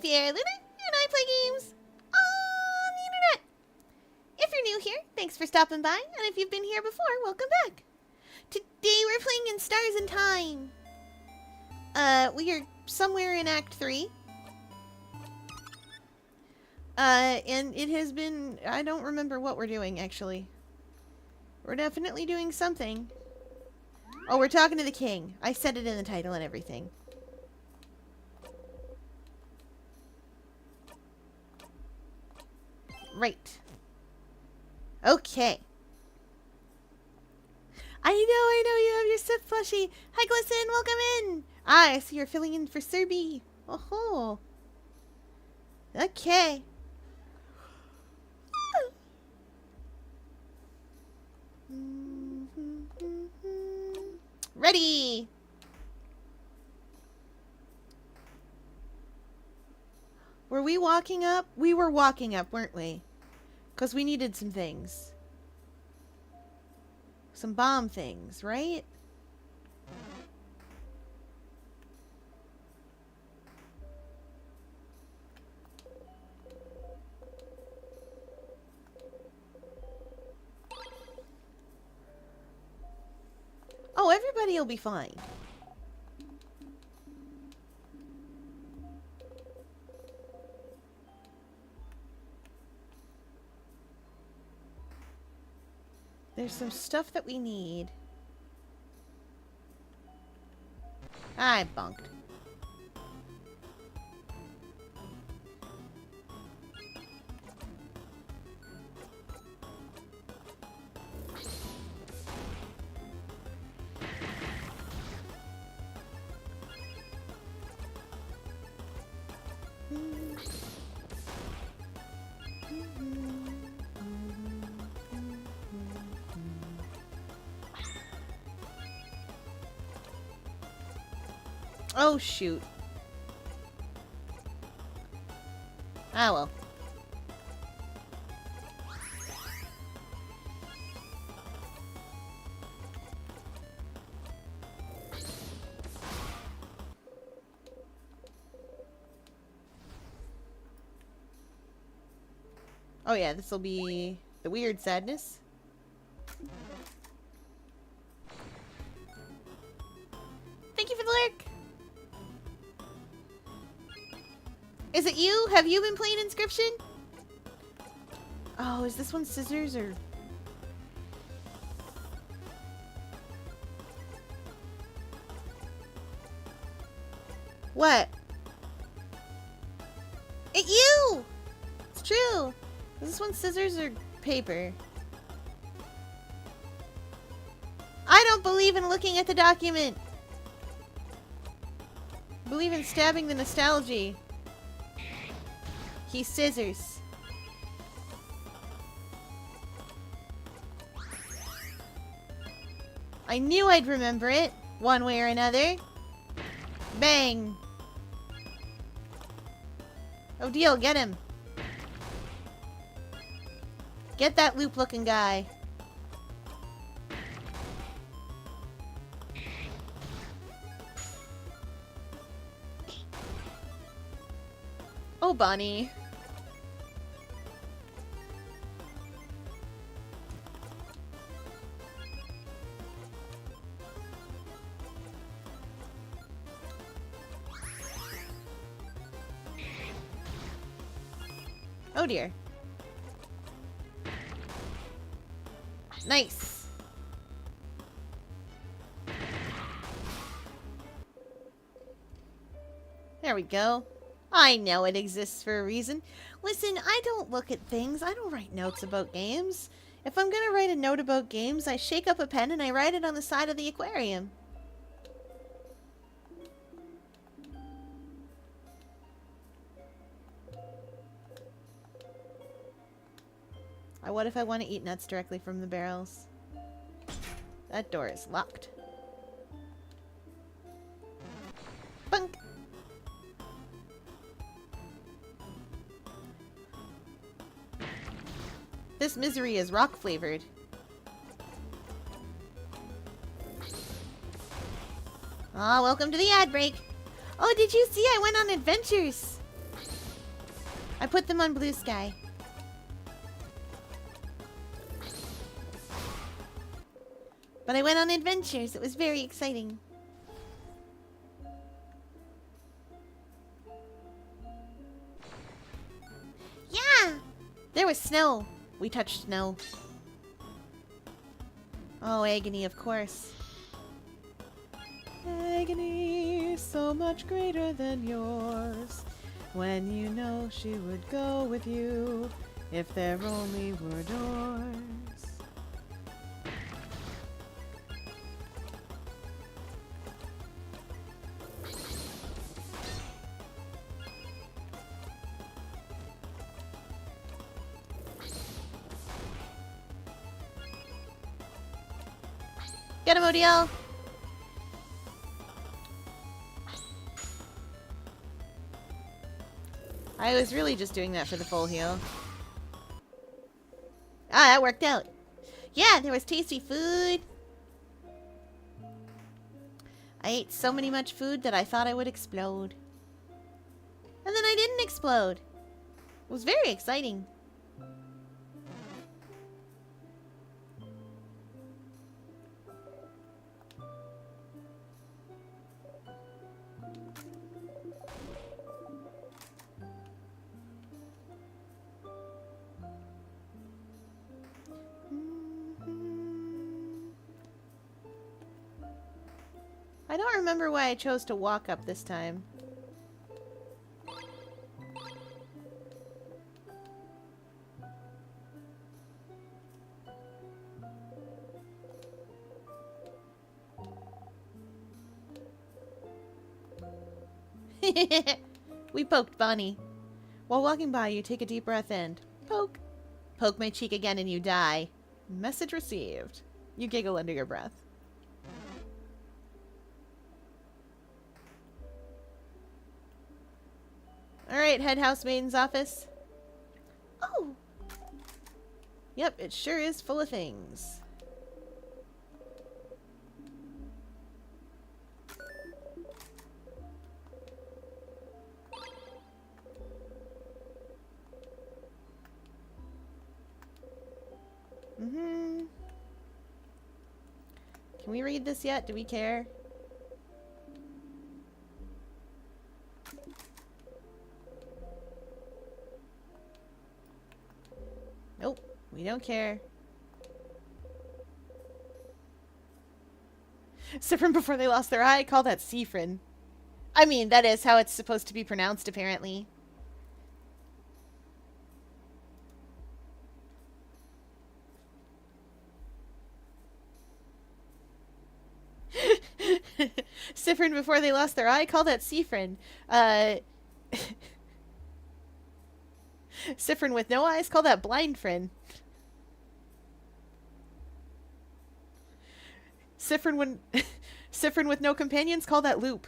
Pierre Luna, and I play games on the internet. If you're new here, thanks for stopping by, and if you've been here before, welcome back. Today we're playing in Stars and Time. We are somewhere in Act 3. And it has been... I don't remember what we're doing, actually. We're definitely doing something. Oh, we're talking to the king. I said it in the title and everything. Right. Okay. I know you have your Sith plushie. Hi, Glisten, welcome in. Ah, I see you're filling in for Serby. Oh-ho. Okay. Ready. Were we walking up? We were walking up, weren't we? Because we needed some things. Some bomb things, right? Oh, everybody will be fine. There's some stuff that we need. I bunked. Oh, shoot. Ah, well. Oh yeah, this will be the weird sadness. Thank you for the lurk. Is it you? Have you been playing Inscription? Oh, is this one scissors or... What? It you! It's true. Is this one scissors or paper? I don't believe in looking at the document. I believe in stabbing the nostalgia. He's scissors. I knew I'd remember it, one way or another. Bang. Oh, deal, get him. Get that loop-looking guy. Oh, Bonnie. Oh dear. Nice. There we go. I know it exists for a reason. Listen, I don't look at things. I don't write notes about games. If I'm gonna write a note about games, I shake up a pen and I write it on the side of the aquarium. What if I want to eat nuts directly from the barrels? That door is locked. Bunk! This misery is rock flavored. Ah, welcome to the ad break. Oh, did you see I went on adventures? I put them on Blue Sky. But I went on adventures. It was very exciting. Yeah! There was snow. We touched snow. Oh, agony, of course. Agony, so much greater than yours. When you know she would go with you, if there only were doors. Get him, ODL! I was really just doing that for the full heal. Ah, that worked out. Yeah, there was tasty food. I ate so much food that I thought I would explode. And then I didn't explode. It was very exciting. I don't remember why I chose to walk up this time. We poked Bonnie. While walking by, you take a deep breath in. Poke. Poke my cheek again and you die. Message received. You giggle under your breath. Alright, head housemaiden's office. Oh! Yep, it sure is full of things. Can we read this yet? Do we care? Nope, we don't care. Siffrin before they lost their eye, call that Seafrin. I mean, that is how it's supposed to be pronounced, apparently. Siffrin before they lost their eye, call that Seafrin. Siffrin with no eyes, call that Blindfrin. Siffrin with no companions, call that Loop.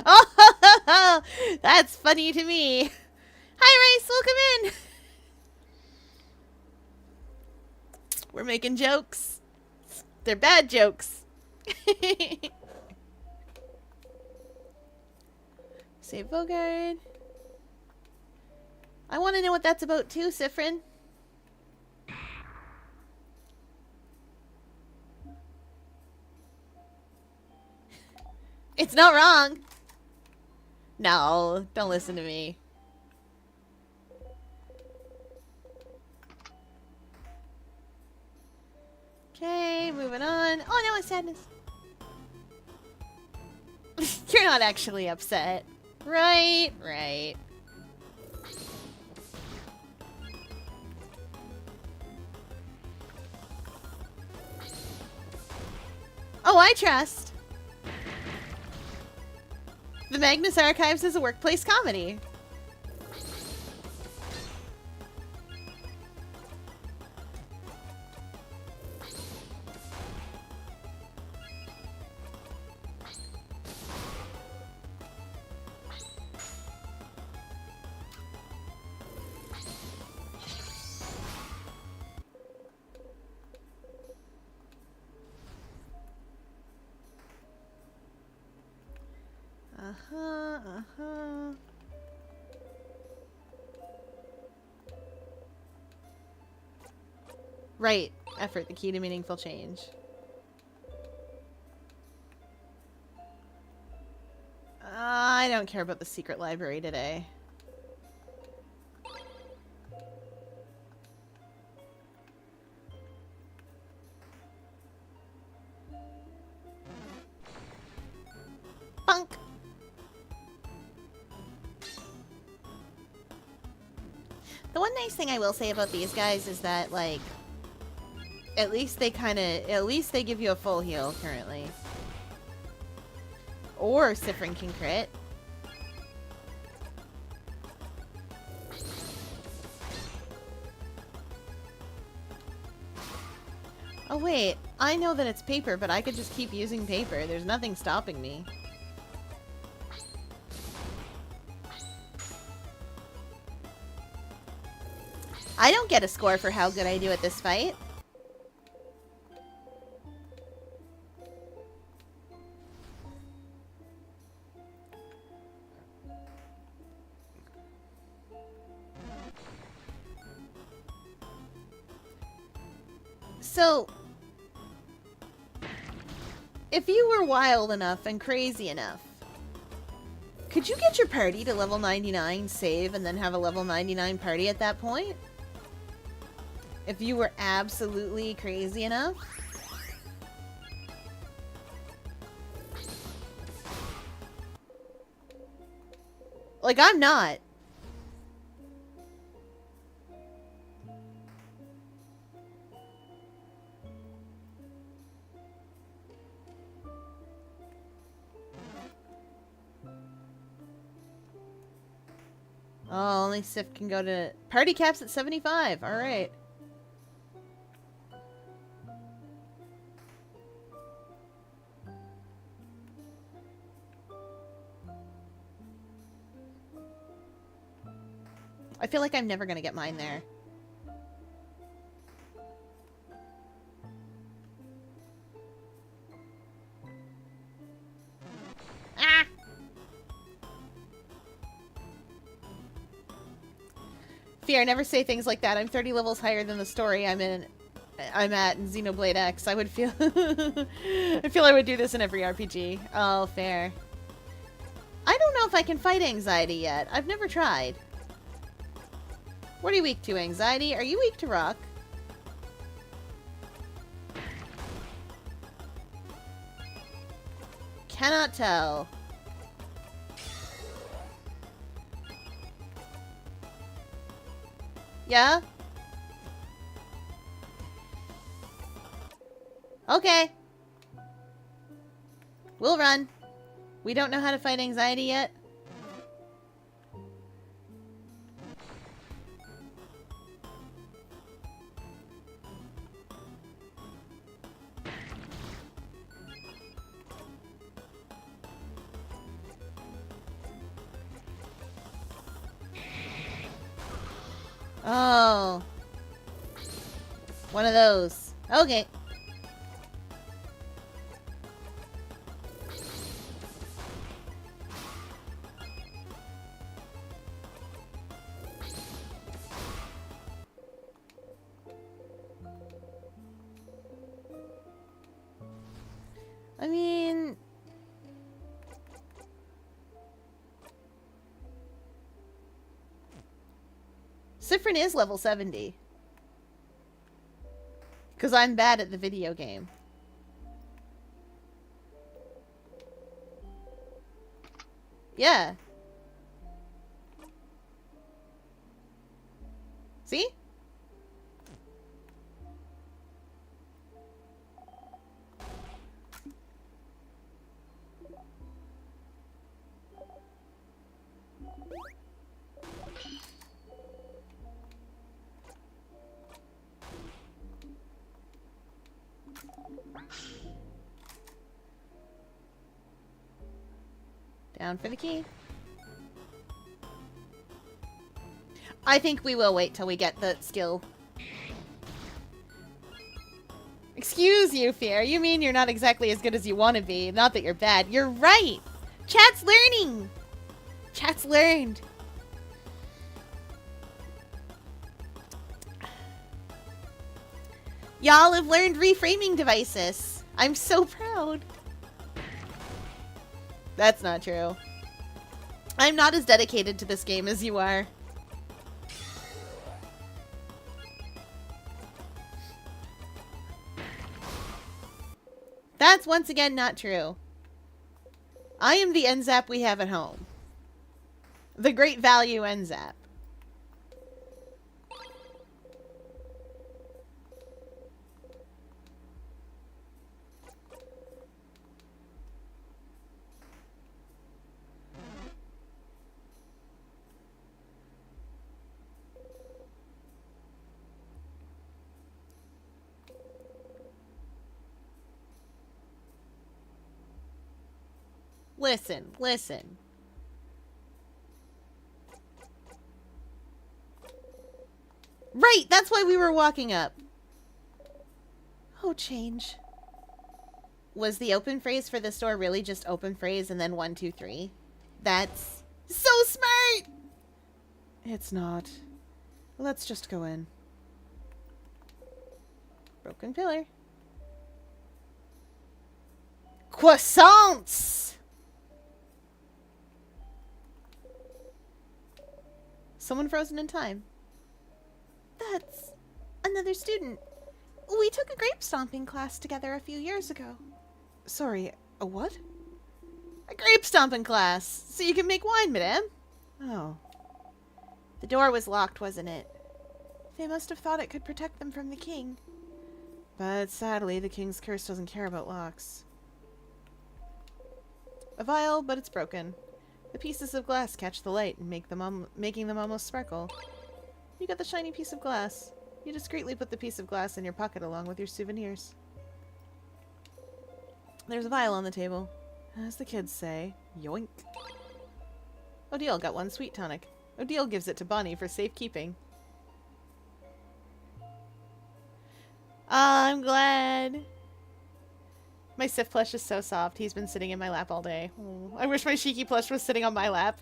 Oh, that's funny to me. Hi, Rice, welcome in. We're making jokes. They're bad jokes. Save Bogard. I want to know what that's about too, Siffrin. It's not wrong. No, don't listen to me. Okay, moving on. Oh, no, it's sadness. You're not actually upset. Right, right. Oh, I trust. The Magnus Archives is a workplace comedy. Right. Effort, the key to meaningful change. I don't care about the secret library today. Bunk! The one nice thing I will say about these guys is that, like, at least they give you a full heal currently. Or Siffrin can crit. Oh wait, I know that it's paper, but I could just keep using paper. There's nothing stopping me. I don't get a score for how good I do at this fight. So, if you were wild enough and crazy enough, could you get your party to level 99, save, and then have a level 99 party at that point? If you were absolutely crazy enough? Like, I'm not. Oh, only Sif can go to... Party cap's at 75. Alright. I feel like I'm never gonna get mine there. Ah! Fear, never say things like that. I'm 30 levels higher than the story I'm at in Xenoblade X. I would feel... I feel I would do this in every RPG. Oh, fair. I don't know if I can fight anxiety yet. I've never tried. What are you weak to, anxiety? Are you weak to rock? Cannot tell. Yeah? Okay. We'll run. We don't know how to fight anxiety yet. Oh. One of those. Okay. I mean... Siffrin is level 70. Because I'm bad at the video game. Yeah. See? Down for the key. I think we will wait till we get the skill. Excuse you, Fear. You mean you're not exactly as good as you want to be. Not that you're bad. You're right! Chat's learning. Chat's learned. Y'all have learned reframing devices. I'm so proud. That's not true. I'm not as dedicated to this game as you are. That's once again not true. I am the NZAP we have at home. The great value NZAP. Listen, listen. Right, that's why we were walking up. Oh, change. Was the open phrase for the store really just open phrase and then 1, 2, 3? That's so smart! It's not. Let's just go in. Broken pillar. Croissants! Someone frozen in time. That's another student. We took a grape stomping class together a few years ago. Sorry, a what? A grape stomping class, so you can make wine, madame. Oh. The door was locked, wasn't it? They must have thought it could protect them from the king. But sadly, the king's curse doesn't care about locks. A vial, but it's broken. The pieces of glass catch the light and making them almost sparkle. You got the shiny piece of glass. You discreetly put the piece of glass in your pocket along with your souvenirs. There's a vial on the table. As the kids say, yoink. Odile got one sweet tonic. Odile gives it to Bonnie for safekeeping. I'm glad. My Sif plush is so soft. He's been sitting in my lap all day. Oh, I wish my Shiki plush was sitting on my lap.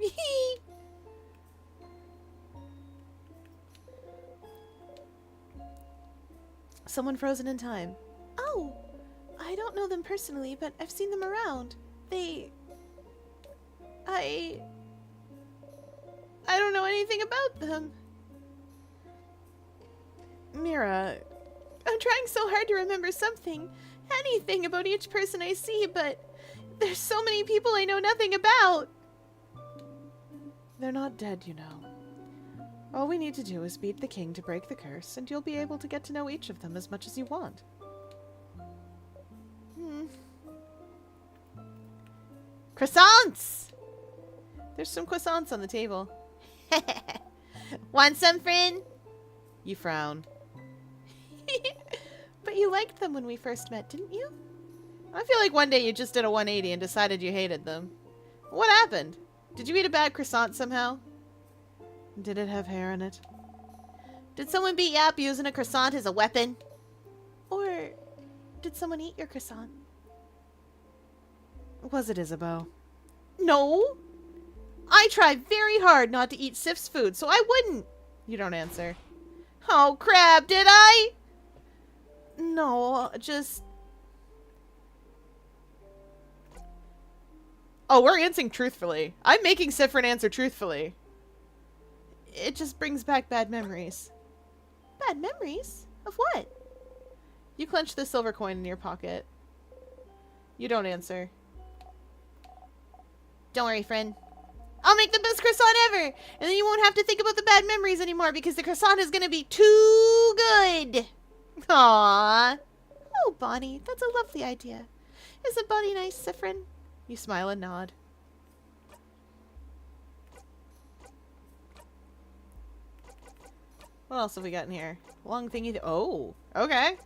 Someone frozen in time. Oh, I don't know them personally, but I've seen them around. I don't know anything about them. Mira, I'm trying so hard to remember anything about each person I see, but there's so many people I know nothing about. They're not dead, you know. All we need to do is beat the king to break the curse, and you'll be able to get to know each of them as much as you want. Croissants! There's some croissants on the table. Want some, friend? You frown. But you liked them when we first met, didn't you? I feel like one day you just did a 180 and decided you hated them. What happened? Did you eat a bad croissant somehow? Did it have hair in it? Did someone beat you up using a croissant as a weapon? Or did someone eat your croissant? Was it Isabeau? No. I tried very hard not to eat Sif's food, so I wouldn't. You don't answer. Oh, crap, did I? No, just... Oh, we're answering truthfully. I'm making Sifrin answer truthfully. It just brings back bad memories. Bad memories? Of what? You clench the silver coin in your pocket. You don't answer. Don't worry, friend. I'll make the best croissant ever! And then you won't have to think about the bad memories anymore because the croissant is gonna be too good! Aww. Oh, Bonnie, that's a lovely idea. Isn't Bonnie nice, Sifrin? You smile and nod. What else have we got in here? Long thingy. Oh, okay.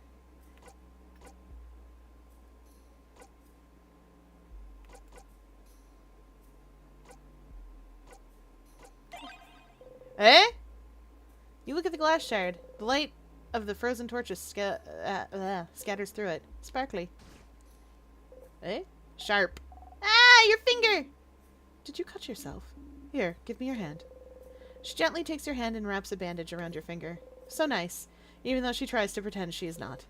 Eh? You look at the glass shard. The light of the frozen torches scatters through it. Sparkly. Eh? Sharp. Ah, your finger! Did you cut yourself? Here, give me your hand. She gently takes your hand and wraps a bandage around your finger. So nice, even though she tries to pretend she is not.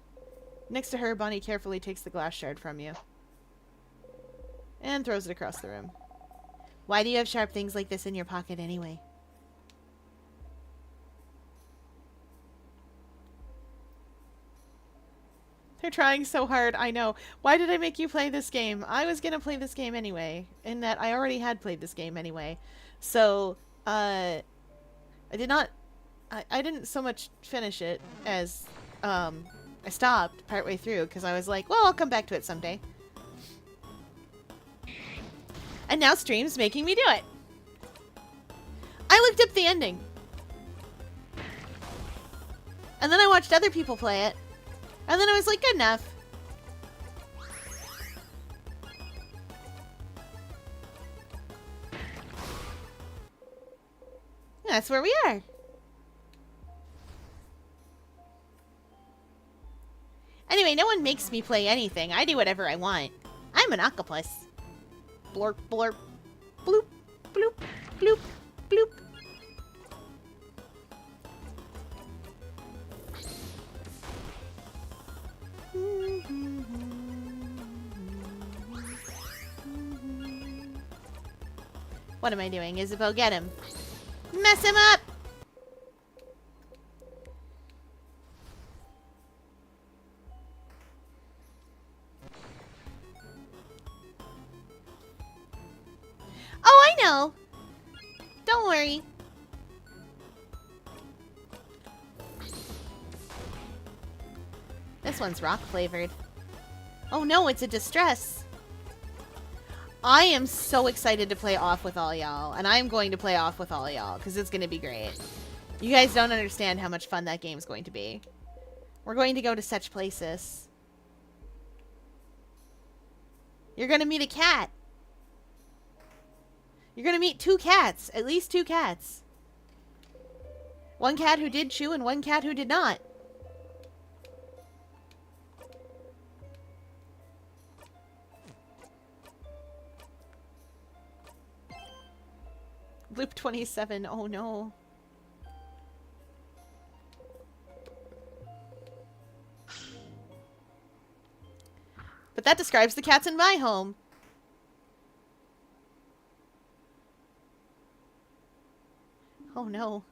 Next to her, Bonnie carefully takes the glass shard from you. And throws it across the room. Why do you have sharp things like this in your pocket anyway? They're trying so hard, I know. Why did I make you play this game? I was gonna play this game anyway. In that I already had played this game anyway. So, I didn't so much finish it as, I stopped partway through because I was like, well, I'll come back to it someday. And now stream's making me do it. I looked up the ending. And then I watched other people play it. And then I was like, good enough. That's where we are. Anyway, no one makes me play anything. I do whatever I want. I'm an octopus. Blorp, blorp, bloop, bloop, bloop, bloop. What am I doing? Isabeau, get him. Mess him up! Oh, I know! Don't worry. This one's rock flavored. Oh no, it's a distress. I am so excited to play off with all y'all, and I'm going to play off with all y'all because it's going to be great. You guys don't understand how much fun that game's going to be. We're going to go to such places. You're going to meet a cat. You're going to meet 2 cats, at least 2 cats. One cat who did chew and one cat who did not. Loop 27, oh no. But that describes the cats in my home. Oh no.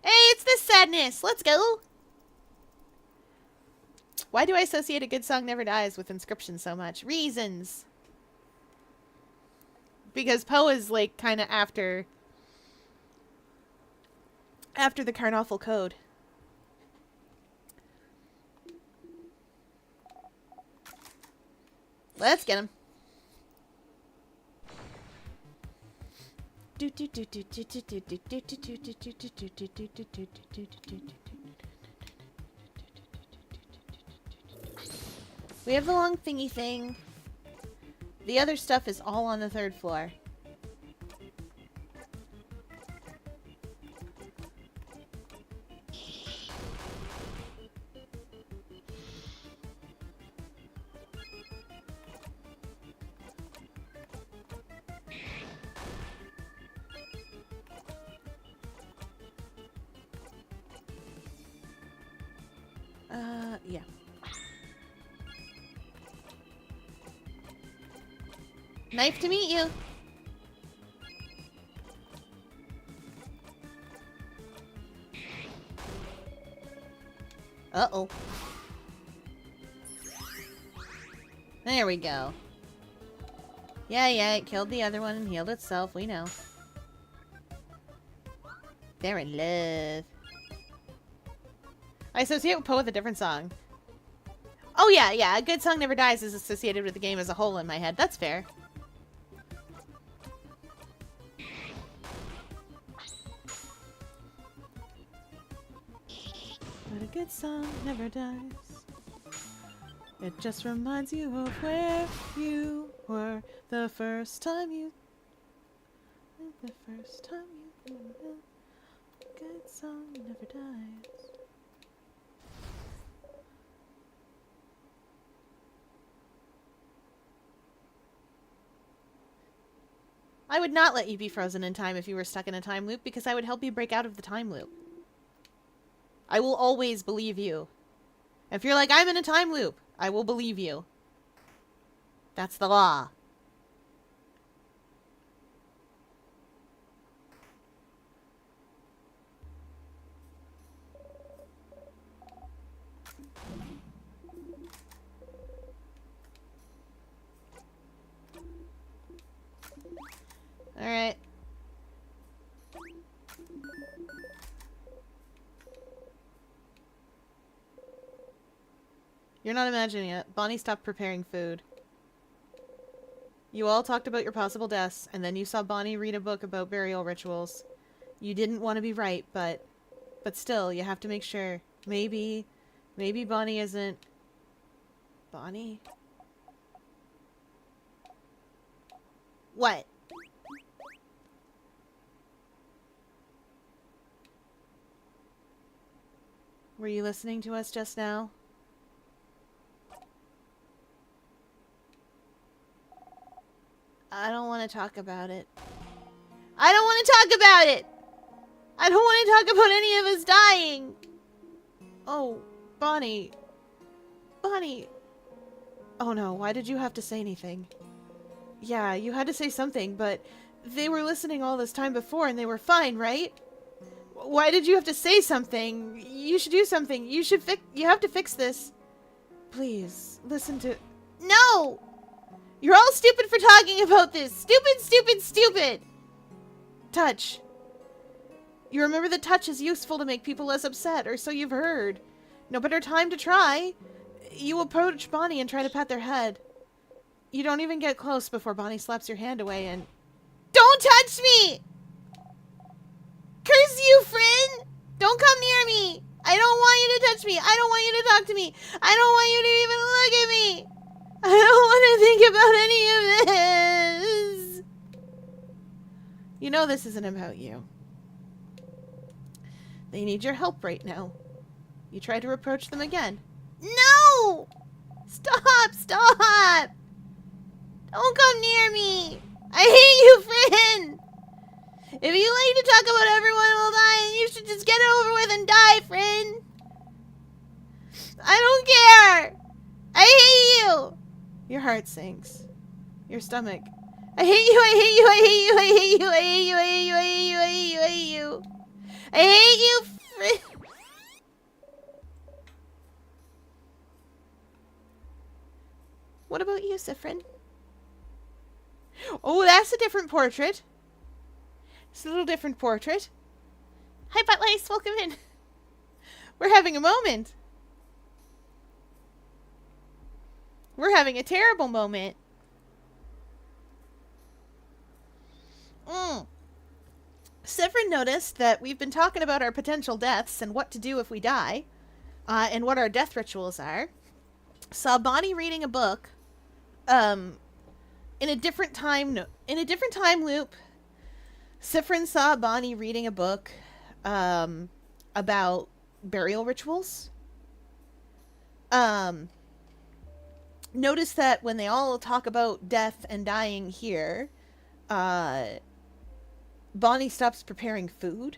Hey, it's this sadness! Let's go! Why do I associate A Good Song Never Dies with Inscryption so much? Reasons! Because Poe is, like, kind of after the Carnoffel Code. Let's get him. We have the long thingy thing. The other stuff is all on the 3rd floor. Yeah. Nice to meet you. Uh-oh. There we go. Yeah, it killed the other one and healed itself, we know. They're in love. I associate Poe with a different song. Oh yeah, A Good Song Never Dies is associated with the game as a whole in my head. That's fair. But a good song never dies. It just reminds you of where you were the first time you... The first time you... A good song never dies. I would not let you be frozen in time if you were stuck in a time loop because I would help you break out of the time loop. I will always believe you. If you're like, I'm in a time loop, I will believe you. That's the law. Alright. You're not imagining it. Bonnie stopped preparing food. You all talked about your possible deaths, and then you saw Bonnie read a book about burial rituals. You didn't want to be right, but still, you have to make sure. Maybe Bonnie isn't... Bonnie? What? Were you listening to us just now? I don't want to talk about it. I don't want to talk about it! I don't want to talk about any of us dying! Oh, Bonnie. Bonnie. Oh no, why did you have to say anything? Yeah, you had to say something, but they were listening all this time before and they were fine, right? Why did you have to say something? You should do something. You have to fix this. Please, listen to... No! You're all stupid for talking about this. Stupid, stupid, stupid! Touch. You remember that touch is useful to make people less upset, or so you've heard. No better time to try. You approach Bonnie and try to pat their head. You don't even get close before Bonnie slaps your hand away and... Don't touch me! Curse you, friend! Don't come near me! I don't want you to touch me! I don't want you to talk to me! I don't want you to even look at me! I don't want to think about any of this! You know this isn't about you. They need your help right now. You try to approach them again. No! Stop! Stop! Don't come near me! I hate you, friend! If you like to talk about everyone will die, you should just get it over with and die, friend! I don't care! I hate you! Your heart sinks. Your stomach. I hate you, I hate you, I hate you, I hate you, I hate you, I hate you, I hate you, I hate you, I hate you. I hate you, friend! What about you, Siffrin? Oh, that's a different portrait. It's a little different portrait. Hi, Buttlice. Welcome in. We're having a moment. We're having a terrible moment. Siffrin noticed that we've been talking about our potential deaths and what to do if we die, and what our death rituals are. Saw Bonnie reading a book, in a different time loop. Siffrin saw Bonnie reading a book, about burial rituals. Notice that when they all talk about death and dying here, Bonnie stops preparing food.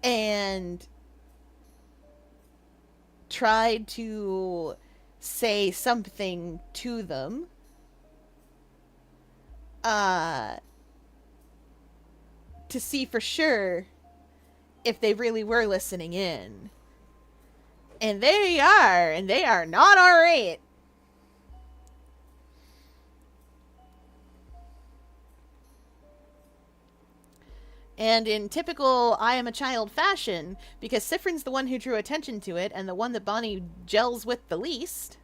And tried to say something to them. To see for sure if they really were listening in. And they are, and they are not alright. And in typical I am a child fashion, because Siffrin's the one who drew attention to it, and the one that Bonnie gels with the least,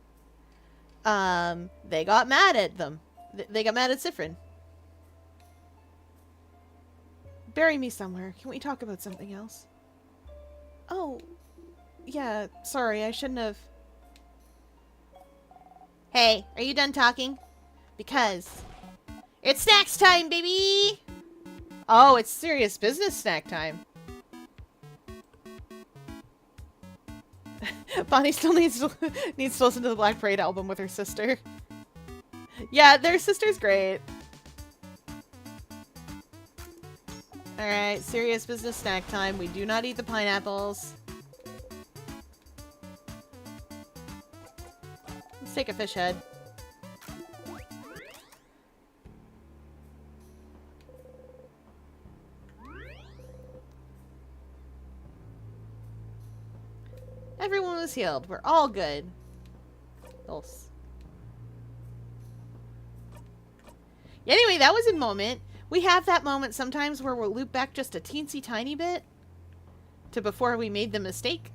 they got mad at them. They got mad at Siffrin. Bury me somewhere. Can we talk about something else? Oh, yeah, sorry, I shouldn't have... Hey, are you done talking? Because it's snacks time, baby! Oh, it's serious business snack time. Bonnie still needs to listen to the Black Parade album with her sister. Yeah, their sister's great. Alright, serious business snack time. We do not eat the pineapples. Let's take a fish head. Everyone was healed. We're all good. Else. Anyway, that was a moment. We have that moment sometimes where we'll loop back just a teensy tiny bit to before we made the mistake.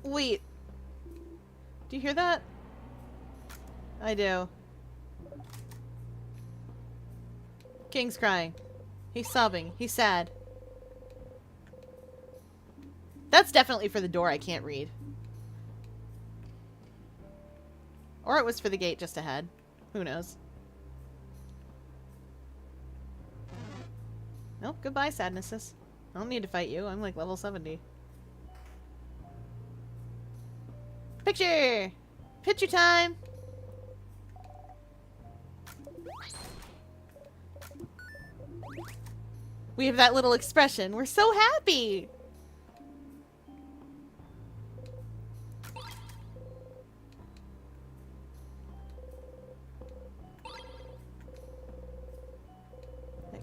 Wait. Do you hear that? I do. King's crying. He's sobbing. He's sad. That's definitely for the door I can't read. Or it was for the gate just ahead. Who knows? Nope, goodbye, sadnesses. I don't need to fight you. I'm like level 70. Picture! Picture time! We have that little expression. We're so happy!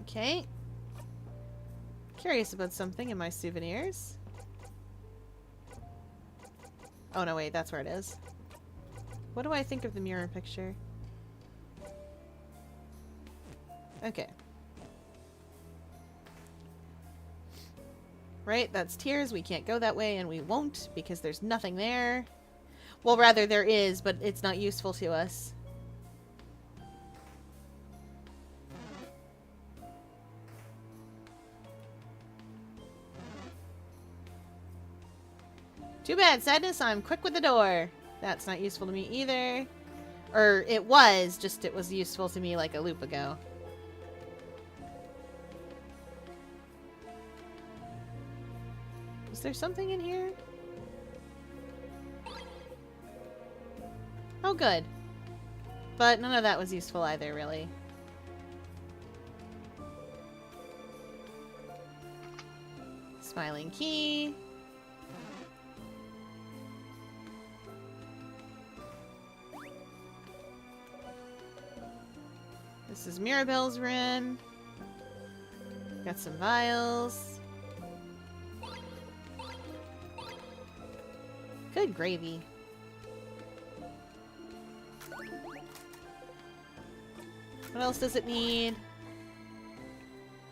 Okay. Curious about something in my souvenirs. Oh no, wait, that's where it is. What do I think of the mirror picture? Okay. Right, that's Tears. We can't go that way, and we won't, because there's nothing there. Well, rather, there is, but it's not useful to us. Too bad, sadness. I'm quick with the door. That's not useful to me either. Or, it was, just it was useful to me like a loop ago. Is there something in here? Oh, good. But none of that was useful either, really. Smiling key. This is Mirabelle's room. Got some vials. Good gravy. What else does it need?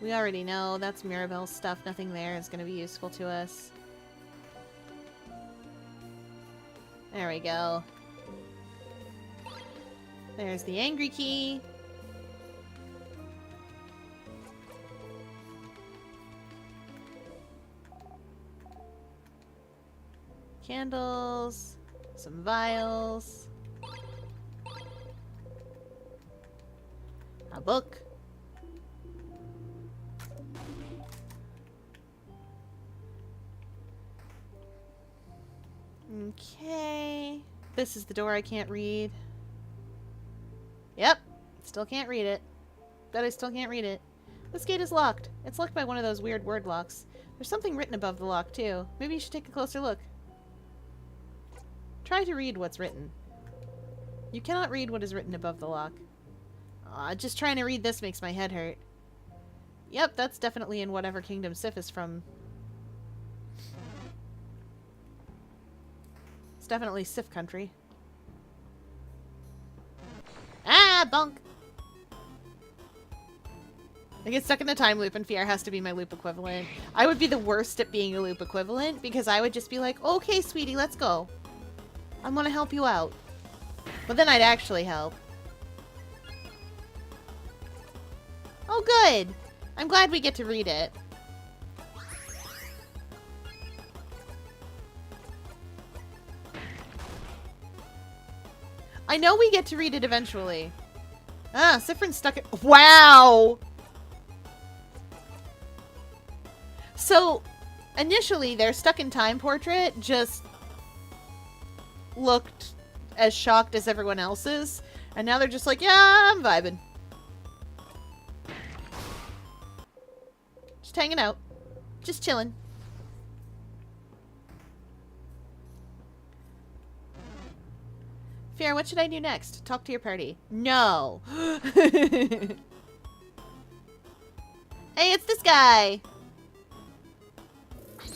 We already know. That's Mirabelle's stuff. Nothing there is going to be useful to us. There we go. There's the angry key. Candles. Some vials. A book. Okay. This is the door I can't read. Yep. Still can't read it. Bet I still can't read it. This gate is locked. It's locked by one of those weird word locks. There's something written above the lock, too. Maybe you should take a closer look. Try to read what's written. You cannot read what is written above the lock. Aw, just trying to read this makes my head hurt. Yep, that's definitely in whatever kingdom Sif is from. It's definitely Sif country. Ah, bonk! I get stuck in the time loop and Fier has to be my loop equivalent. I would be the worst at being a loop equivalent because I would just be like, okay, sweetie, let's go. I'm gonna help you out. But then I'd actually help. Oh, good! I'm glad we get to read it. I know we get to read it eventually. Ah, Siffrin's stuck it. Wow! So, Initially, their stuck-in-time portrait just looked as shocked as everyone else's. And now they're just like, yeah, I'm vibing. Just hanging out. Just chilling. Fiora, what should I do next? Talk to your party. No. Hey, it's this guy.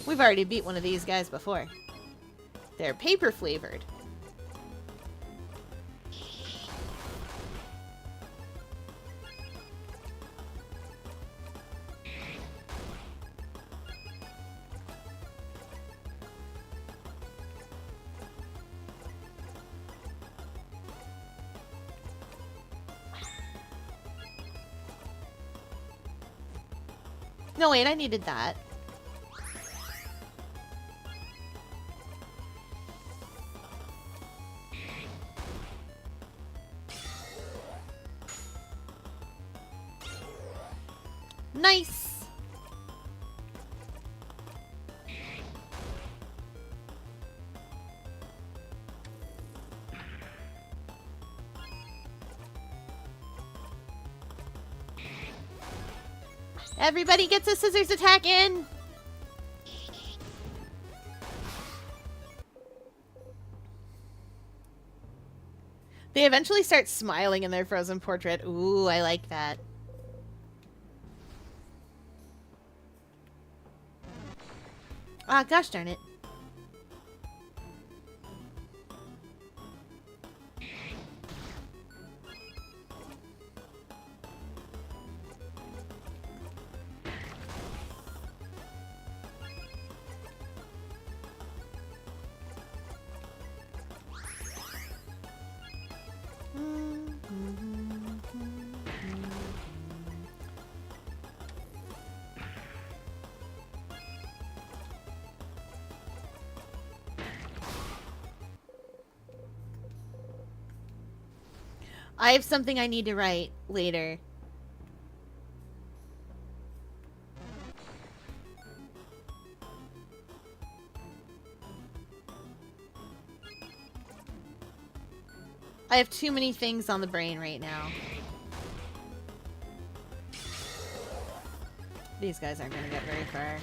We've already beat one of these guys before. They're paper flavored. No, wait, I needed that. Nice! Everybody gets a scissors attack in! They eventually start smiling in their frozen portrait. Ooh, I like that. Ah, gosh darn it. I have something I need to write later. I have too many things on the brain right now. These guys aren't going to get very far.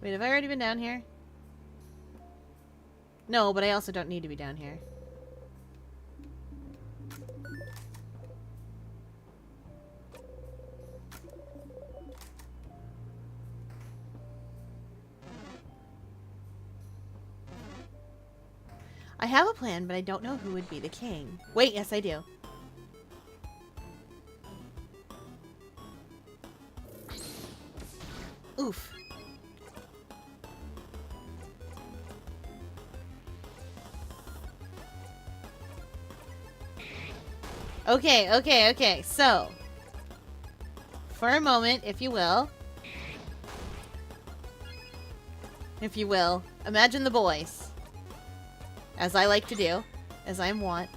Wait, have I already been down here? No, but I also don't need to be down here. I have a plan, but I don't know who would be the king. Wait, yes I do. Oof. Okay. So, for a moment, if you will, imagine the boys. As I like to do, as I want.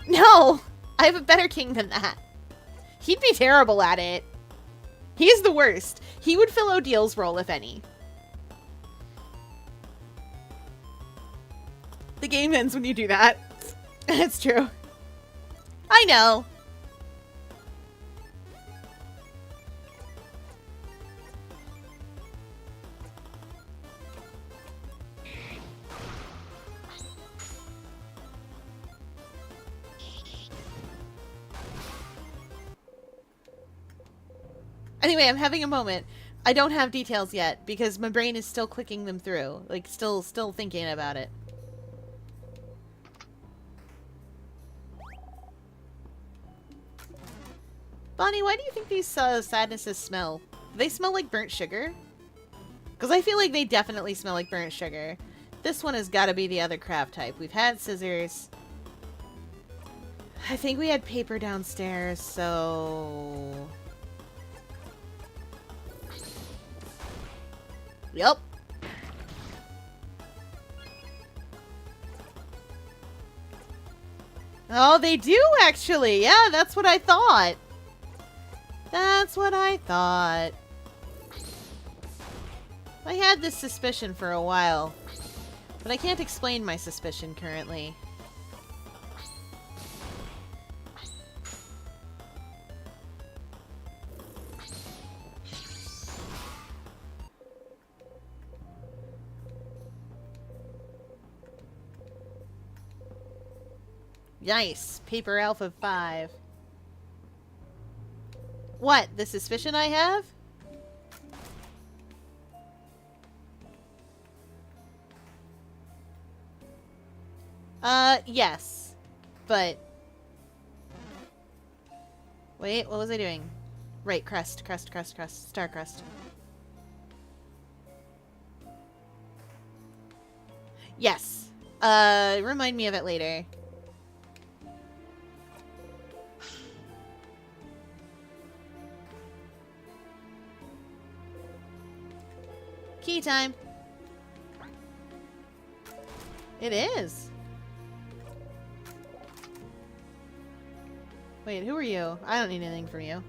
No! I have a better king than that. He'd be terrible at it. He's the worst. He would fill Odil's role, if any. The game ends when you do that. It's true. I know. Anyway, I'm having a moment. I don't have details yet because my brain is still clicking them through. Like, still thinking about it. Bonnie, why do you think these sadnesses smell? Do they smell like burnt sugar? Because I feel like they definitely smell like burnt sugar. This one has got to be the other craft type. We've had scissors. I think we had paper downstairs, so... Yep. Oh, they do actually. Yeah, that's what I thought. That's what I thought. I had this suspicion for a while, but I can't explain my suspicion currently. Nice. Paper Alpha 5. What? The suspicion I have? Yes. But... Wait, what was I doing? Right, crest, crest, crest, crest. Star crest. Yes. Remind me of it later. Key time. It is. Wait, who are you? I don't need anything from you.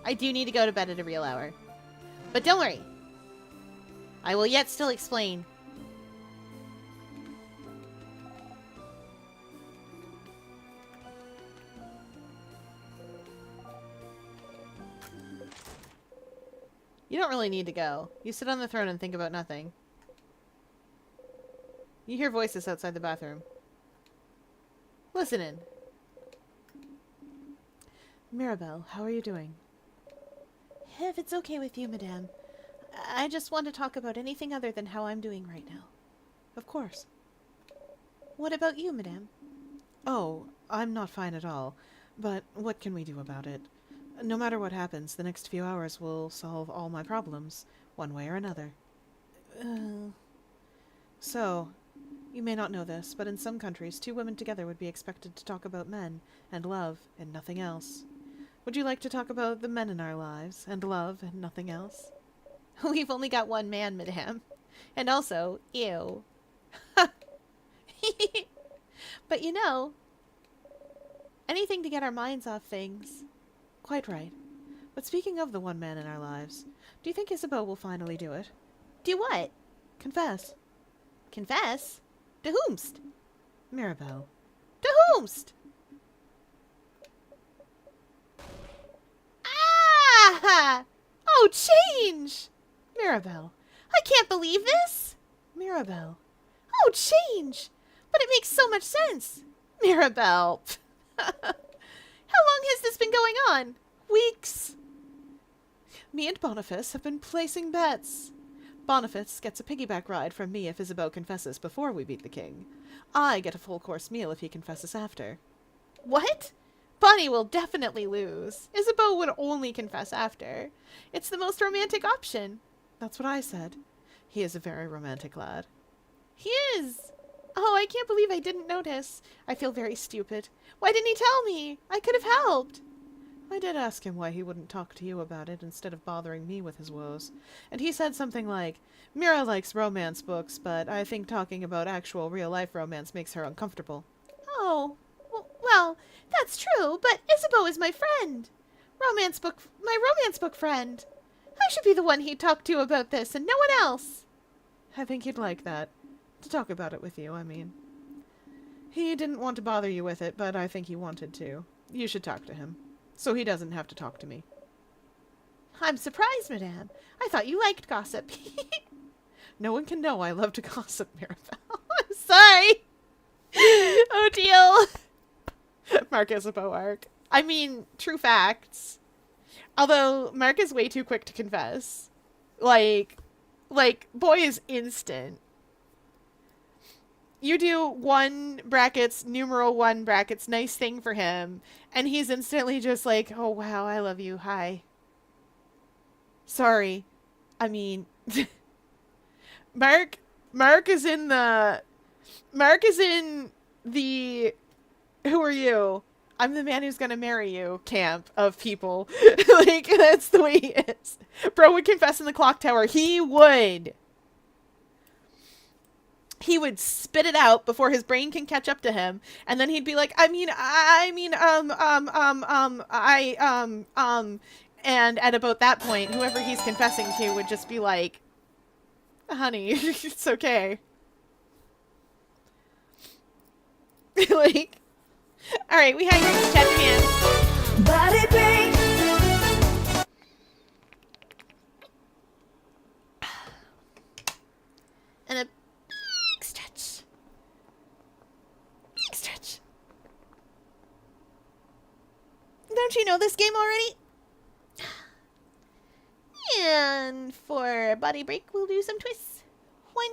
I do need to go to bed at a real hour. But don't worry. I will yet still explain. You don't really need to go. You sit on the throne and think about nothing. You hear voices outside the bathroom. Listen in. Mirabelle, how are you doing? If it's okay with you, madame. I just want to talk about anything other than how I'm doing right now. Of course. What about you, madame? Oh, I'm not fine at all. But what can we do about it? No matter what happens, the next few hours will solve all my problems, one way or another. So, you may not know this, but in some countries, two women together would be expected to talk about men and love and nothing else. Would you like to talk about the men in our lives and love and nothing else? We've only got one man, madame. And also, ew. But you know, anything to get our minds off things. Quite right. But speaking of the one man in our lives, do you think Isabeau will finally do it? Do what? Confess. Confess? To whomst? Mirabelle. To whomst? Ah! Oh, change! Mirabelle. I can't believe this! Mirabelle. Oh, change! But it makes so much sense! Mirabelle. How long has this been going on? Weeks. Me and Boniface have been placing bets. Boniface gets a piggyback ride from me if Isabeau confesses before we beat the king. I get a full course meal if he confesses after. What? Bonnie will definitely lose. Isabeau would only confess after. It's the most romantic option. That's what I said. He is a very romantic lad. He is. Oh, I can't believe I didn't notice. I feel very stupid. Why didn't he tell me? I could have helped. I did ask him why he wouldn't talk to you about it instead of bothering me with his woes. And he said something like, Mira likes romance books, but I think talking about actual real-life romance makes her uncomfortable. Oh, well, that's true, but Isabeau is my friend. My romance book friend. I should be the one he'd talk to about this and no one else. I think he'd like that. To talk about it with you, I mean. He didn't want to bother you with it, but I think he wanted to. You should talk to him. So he doesn't have to talk to me. I'm surprised, madame. I thought you liked gossip. No one can know I love to gossip, Mirabelle. I'm sorry. Oh, deal. Mark Isabeau arc. I mean, true facts. Although, Mark is way too quick to confess. Like, boy is instant. You do 1 brackets, numeral 1 brackets, nice thing for him. And he's instantly just like, oh, wow, I love you. Hi. Sorry. I mean, Mark, Mark is in the, Mark is in the, who are you? I'm the man who's gonna marry you camp of people. Like, that's the way he is. Bro would confess in the clock tower. He would. He would spit it out before his brain can catch up to him, and then he'd be like, and at about that point, whoever he's confessing to would just be like, honey, it's okay. Like, alright, we hang out, chat again. Body break. And a big stretch. Big stretch. Don't you know this game already? And for body break, we'll do some twists. 1,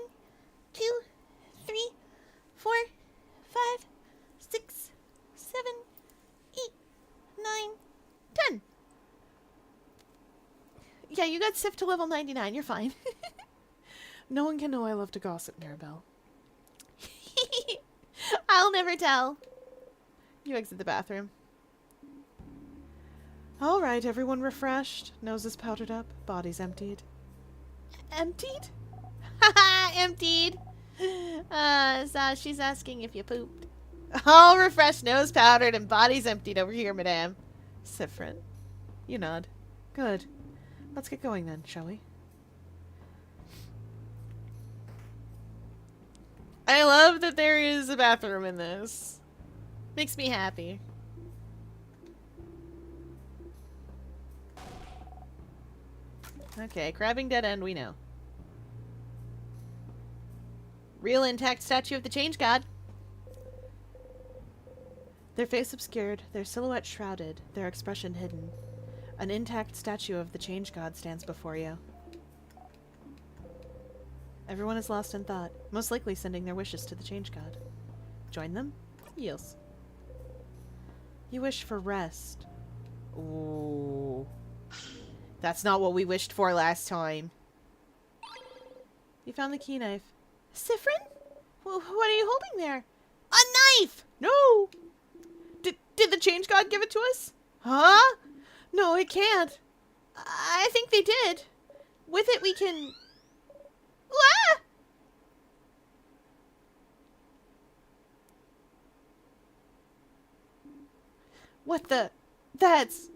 2, 3, 4, 5, 6, 7, 8, 9, 10. Yeah, you got Sif to level 99. You're fine. No one can know I love to gossip, Maribel. I'll never tell. You exit the bathroom. All right, everyone refreshed. Noses powdered up, bodies emptied. Emptied? Haha, emptied. So she's asking if you pooped. All refreshed, nose powdered, and bodies emptied over here, madame. Sifrin. You nod. Good. Let's get going then, shall we? I love that there is a bathroom in this. Makes me happy. Okay, crabbing dead end, we know. Real intact statue of the Change God. Their face obscured, their silhouette shrouded, their expression hidden. An intact statue of the Change God stands before you. Everyone is lost in thought, most likely sending their wishes to the Change God. Join them? Yes. You wish for rest. Ooh. That's not what we wished for last time. You found the key knife. Sifrin? What are you holding there? A knife! No! Did the Change God give it to us? Huh? No, it can't. I think they did. With it we can... Ah! What the... That's...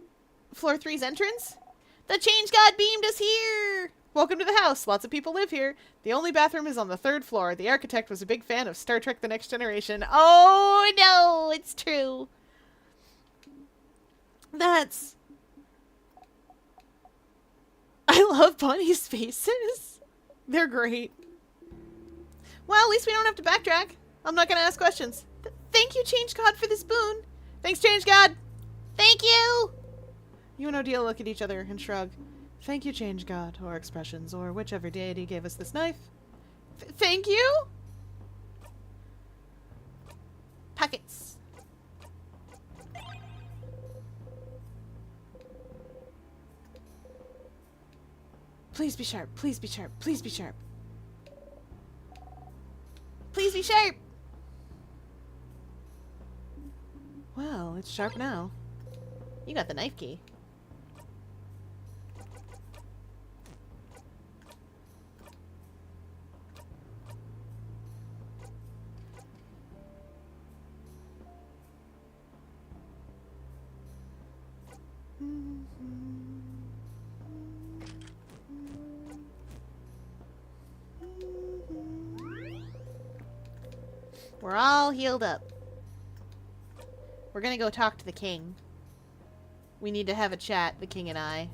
Floor 3's entrance? The Change God beamed us here! Welcome to the house. Lots of people live here. The only bathroom is on the 3rd floor. The architect was a big fan of Star Trek The Next Generation. Oh, no, it's true. That's... I love Bonnie's faces. They're great. Well, at least we don't have to backtrack. I'm not going to ask questions. Thank you, Change God, for this boon. Thanks, Change God. Thank you. You and Odile look at each other and shrug. Thank you, Change God, or expressions, or whichever deity gave us this knife. Thank you? Pockets. Please be sharp, please be sharp, please be sharp. Please be sharp. Well, it's sharp now. You got the knife key. We're all healed up. We're gonna go talk to the king. We need to have a chat, the king and I.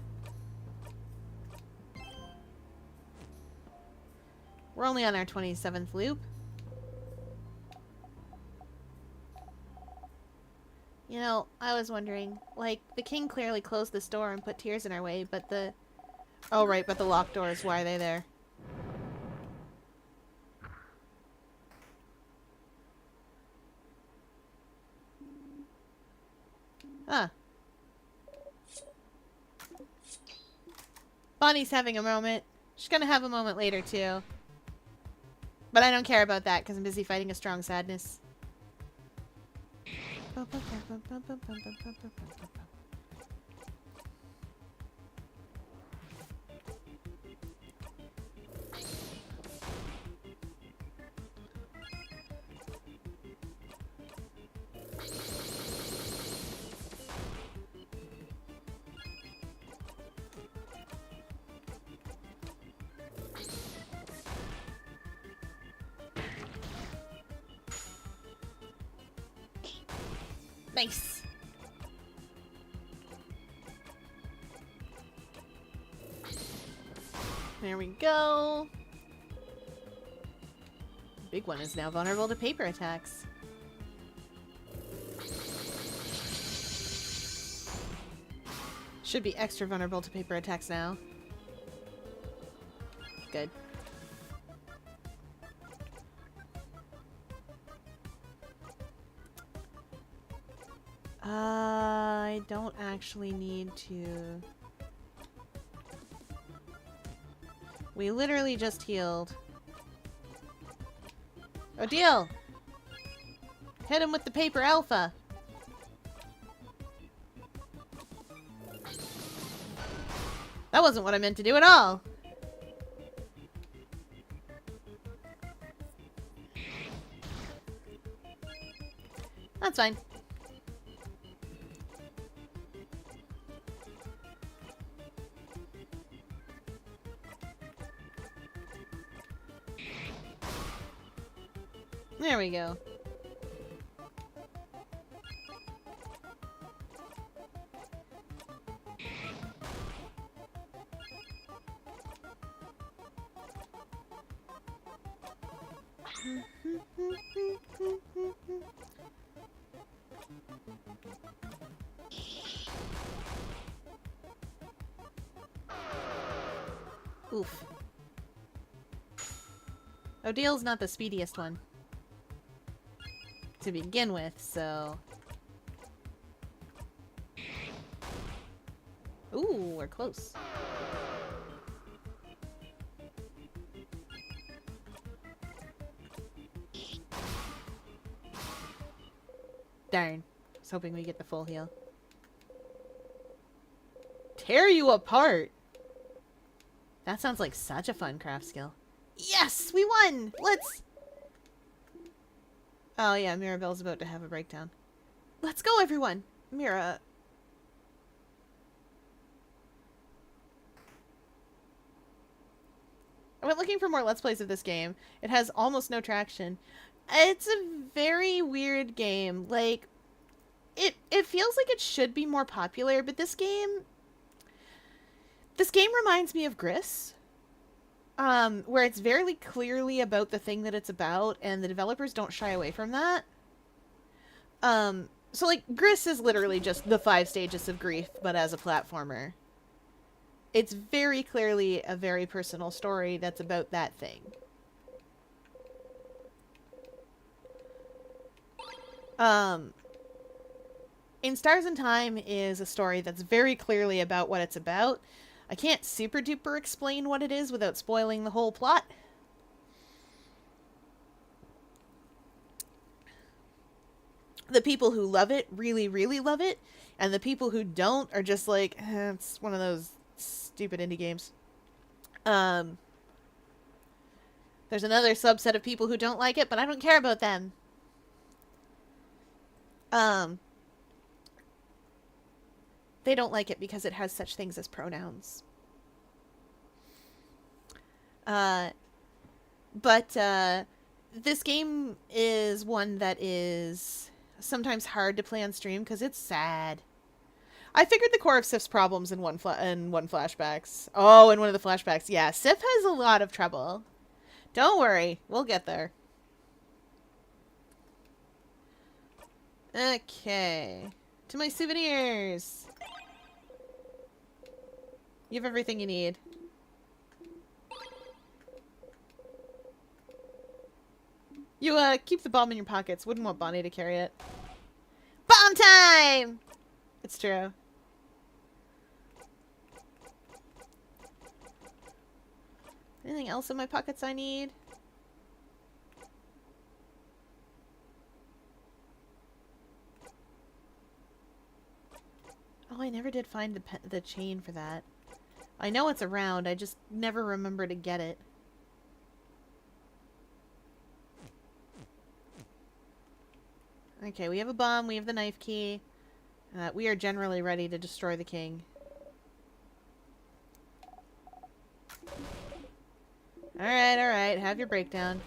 We're only on our 27th loop. You know, I was wondering, like, the king clearly closed this door and put tears in our way, but the... Oh, right, but the locked doors, why are they there? Huh. Bonnie's having a moment. She's gonna have a moment later, too. But I don't care about that, because I'm busy fighting a strong sadness. Nice. There we go. The big one is now vulnerable to paper attacks. Should be extra vulnerable to paper attacks now. Good. I don't actually need to... We literally just healed. Odile! Hit him with the paper alpha! That wasn't what I meant to do at all! That's fine. There we go. Oof. Odile's not the speediest one to begin with, so... Ooh, we're close. Darn. I was hoping we get the full heal. Tear you apart! That sounds like such a fun craft skill. Yes! We won! Let's... Oh yeah, Mirabelle's about to have a breakdown. Let's go, everyone! Mira... I went looking for more Let's Plays of this game. It has almost no traction. It's a very weird game. Like, it feels like it should be more popular, but this game reminds me of Gris. Where it's very clearly about the thing that it's about, and the developers don't shy away from that. So like, Gris is literally just the 5 stages of grief, but as a platformer. It's very clearly a very personal story that's about that thing. In Stars in Time is a story that's very clearly about what it's about. I can't super duper explain what it is without spoiling the whole plot. The people who love it really, really love it, and the people who don't are just like, it's one of those stupid indie games. There's another subset of people who don't like it, but I don't care about them. They don't like it because it has such things as pronouns. But this game is one that is sometimes hard to play on stream because it's sad. I figured the core of Sif's problems in one flashbacks. Oh, in one of the flashbacks. Yeah, Sif has a lot of trouble. Don't worry, we'll get there. Okay. To my souvenirs. You have everything you need. You, keep the bomb in your pockets. Wouldn't want Bonnie to carry it. Bomb time! It's true. Anything else in my pockets I need? Oh, I never did find the chain for that. I know it's around, I just never remember to get it. Okay, we have a bomb, we have the knife key. We are generally ready to destroy the king. Alright, have your breakdown.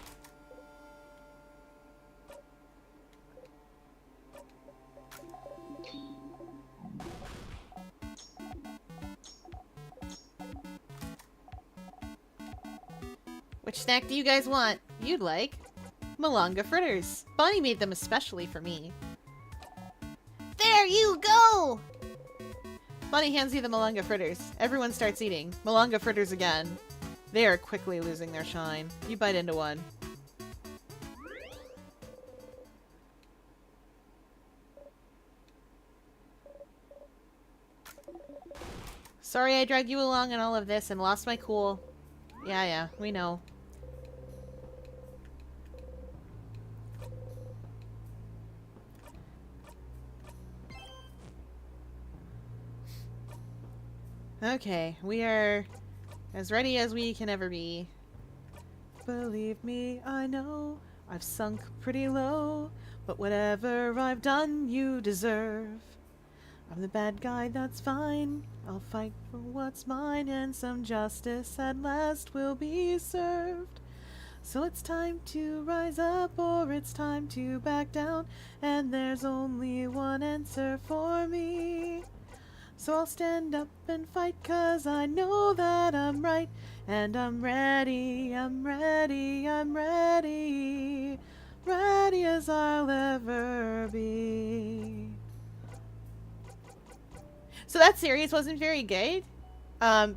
Which snack do you guys want? You'd like Malanga fritters. Bonnie made them especially for me. There you go! Bonnie hands you the Malanga fritters. Everyone starts eating. Malanga fritters again. They are quickly losing their shine. You bite into one. Sorry I dragged you along in all of this and lost my cool. Yeah, we know. Okay, we are as ready as we can ever be. Believe me, I know I've sunk pretty low, but whatever I've done, you deserve. I'm the bad guy, that's fine. I'll fight for what's mine, and some justice at last will be served. So it's time to rise up, or it's time to back down, and there's only one answer for me. So I'll stand up and fight, 'cause I know that I'm right. And I'm ready, I'm ready, I'm ready. Ready as I'll ever be. So that series wasn't very good.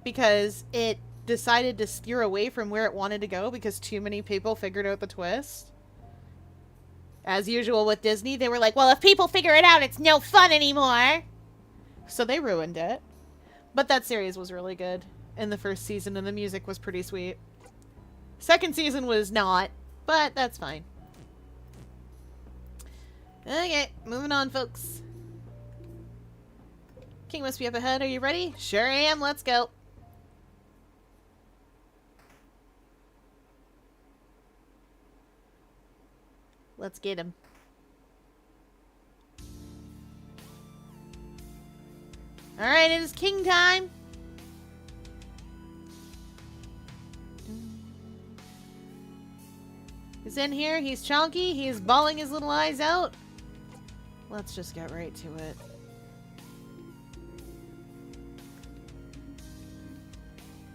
Because it decided to steer away from where it wanted to go because too many people figured out the twist. As usual with Disney, they were like, well, if people figure it out, it's no fun anymore. So they ruined it. But that series was really good in the first season, and the music was pretty sweet. Second season was not, but that's fine. Okay, moving on, folks. King must be up ahead. Are you ready? Sure am. Let's go. Let's get him. Alright, it is king time. He's in here. He's chonky. He's bawling his little eyes out. Let's just get right to it.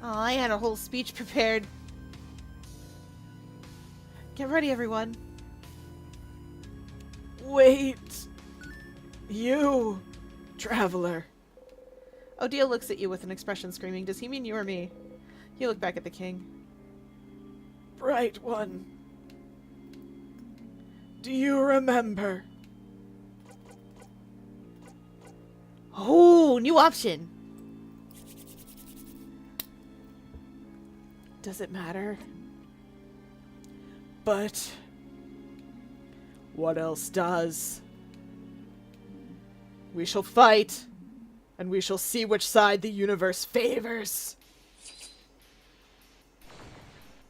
Oh, I had a whole speech prepared. Get ready, everyone. Wait. You, traveler. Odile looks at you with an expression screaming, does he mean you or me? You look back at the king. Bright one. Do you remember? Oh, new option. Does it matter? But what else does? We shall fight, and we shall see which side the universe favors.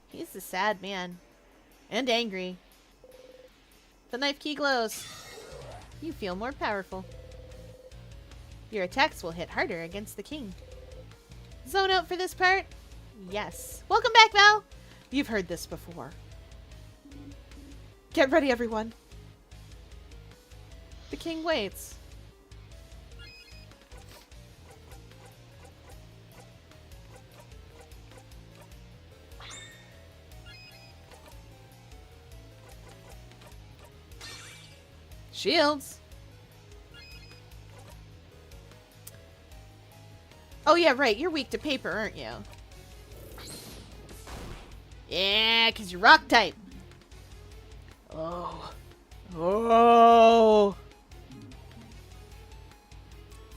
He's a sad man. And angry. The knife key glows. You feel more powerful. Your attacks will hit harder against the king. Zone out for this part? Yes. Welcome back, Val! You've heard this before. Get ready, everyone. The king waits. Shields. Oh yeah, right. You're weak to paper, aren't you? Yeah, 'cause you're rock type. Oh. Oh.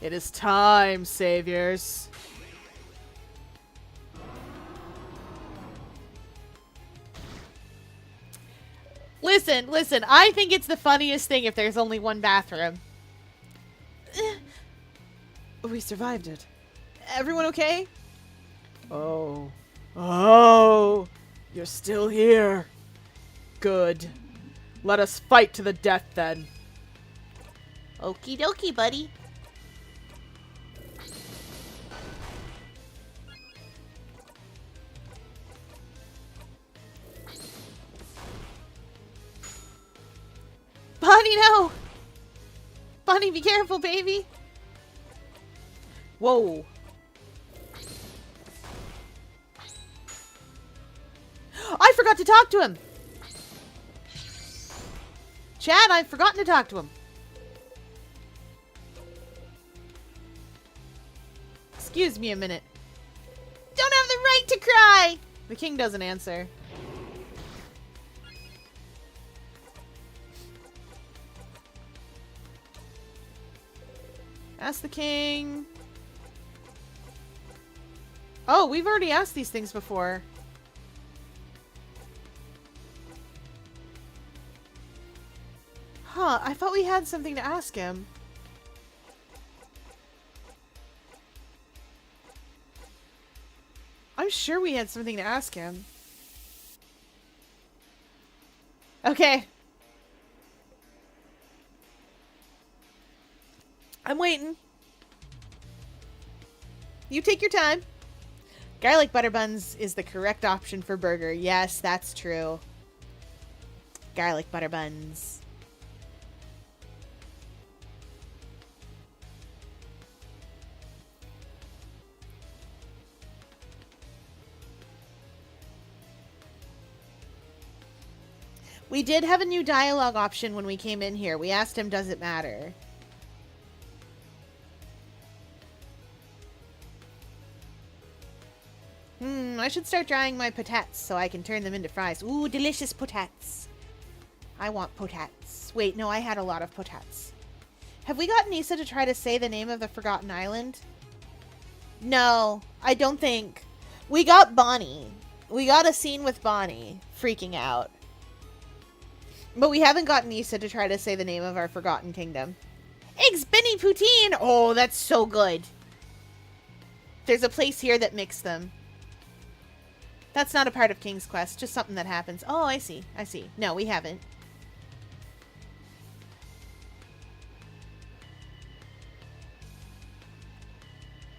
It is time, saviors. Listen, I think it's the funniest thing if there's only one bathroom. We survived it. Everyone okay? Oh. Oh! You're still here. Good. Let us fight to the death then. Okie dokie, buddy. Bonnie, no! Bonnie, be careful, baby! Whoa. I forgot to talk to him! Chad, I've forgotten to talk to him. Excuse me a minute. Don't have the right to cry! The king doesn't answer. Ask the king. Oh, we've already asked these things before. Huh, I thought we had something to ask him. I'm sure we had something to ask him. Okay. I'm waiting. You take your time. Garlic butter buns is the correct option for burger. Yes, that's true. Garlic butter buns. We did have a new dialogue option when we came in here. We asked him, does it matter? I should start drying my patates so I can turn them into fries. Ooh, delicious patates. I want patates. Wait, no, I had a lot of patates. Have we got Nisa to try to say the name of the Forgotten Island? No, I don't think. We got Bonnie. We got a scene with Bonnie freaking out. But we haven't got Nisa to try to say the name of our Forgotten Kingdom. Eggs Benny Poutine! Oh, that's so good. There's a place here that mixed them. That's not a part of King's Quest, just something that happens. Oh, I see. I see. No, we haven't.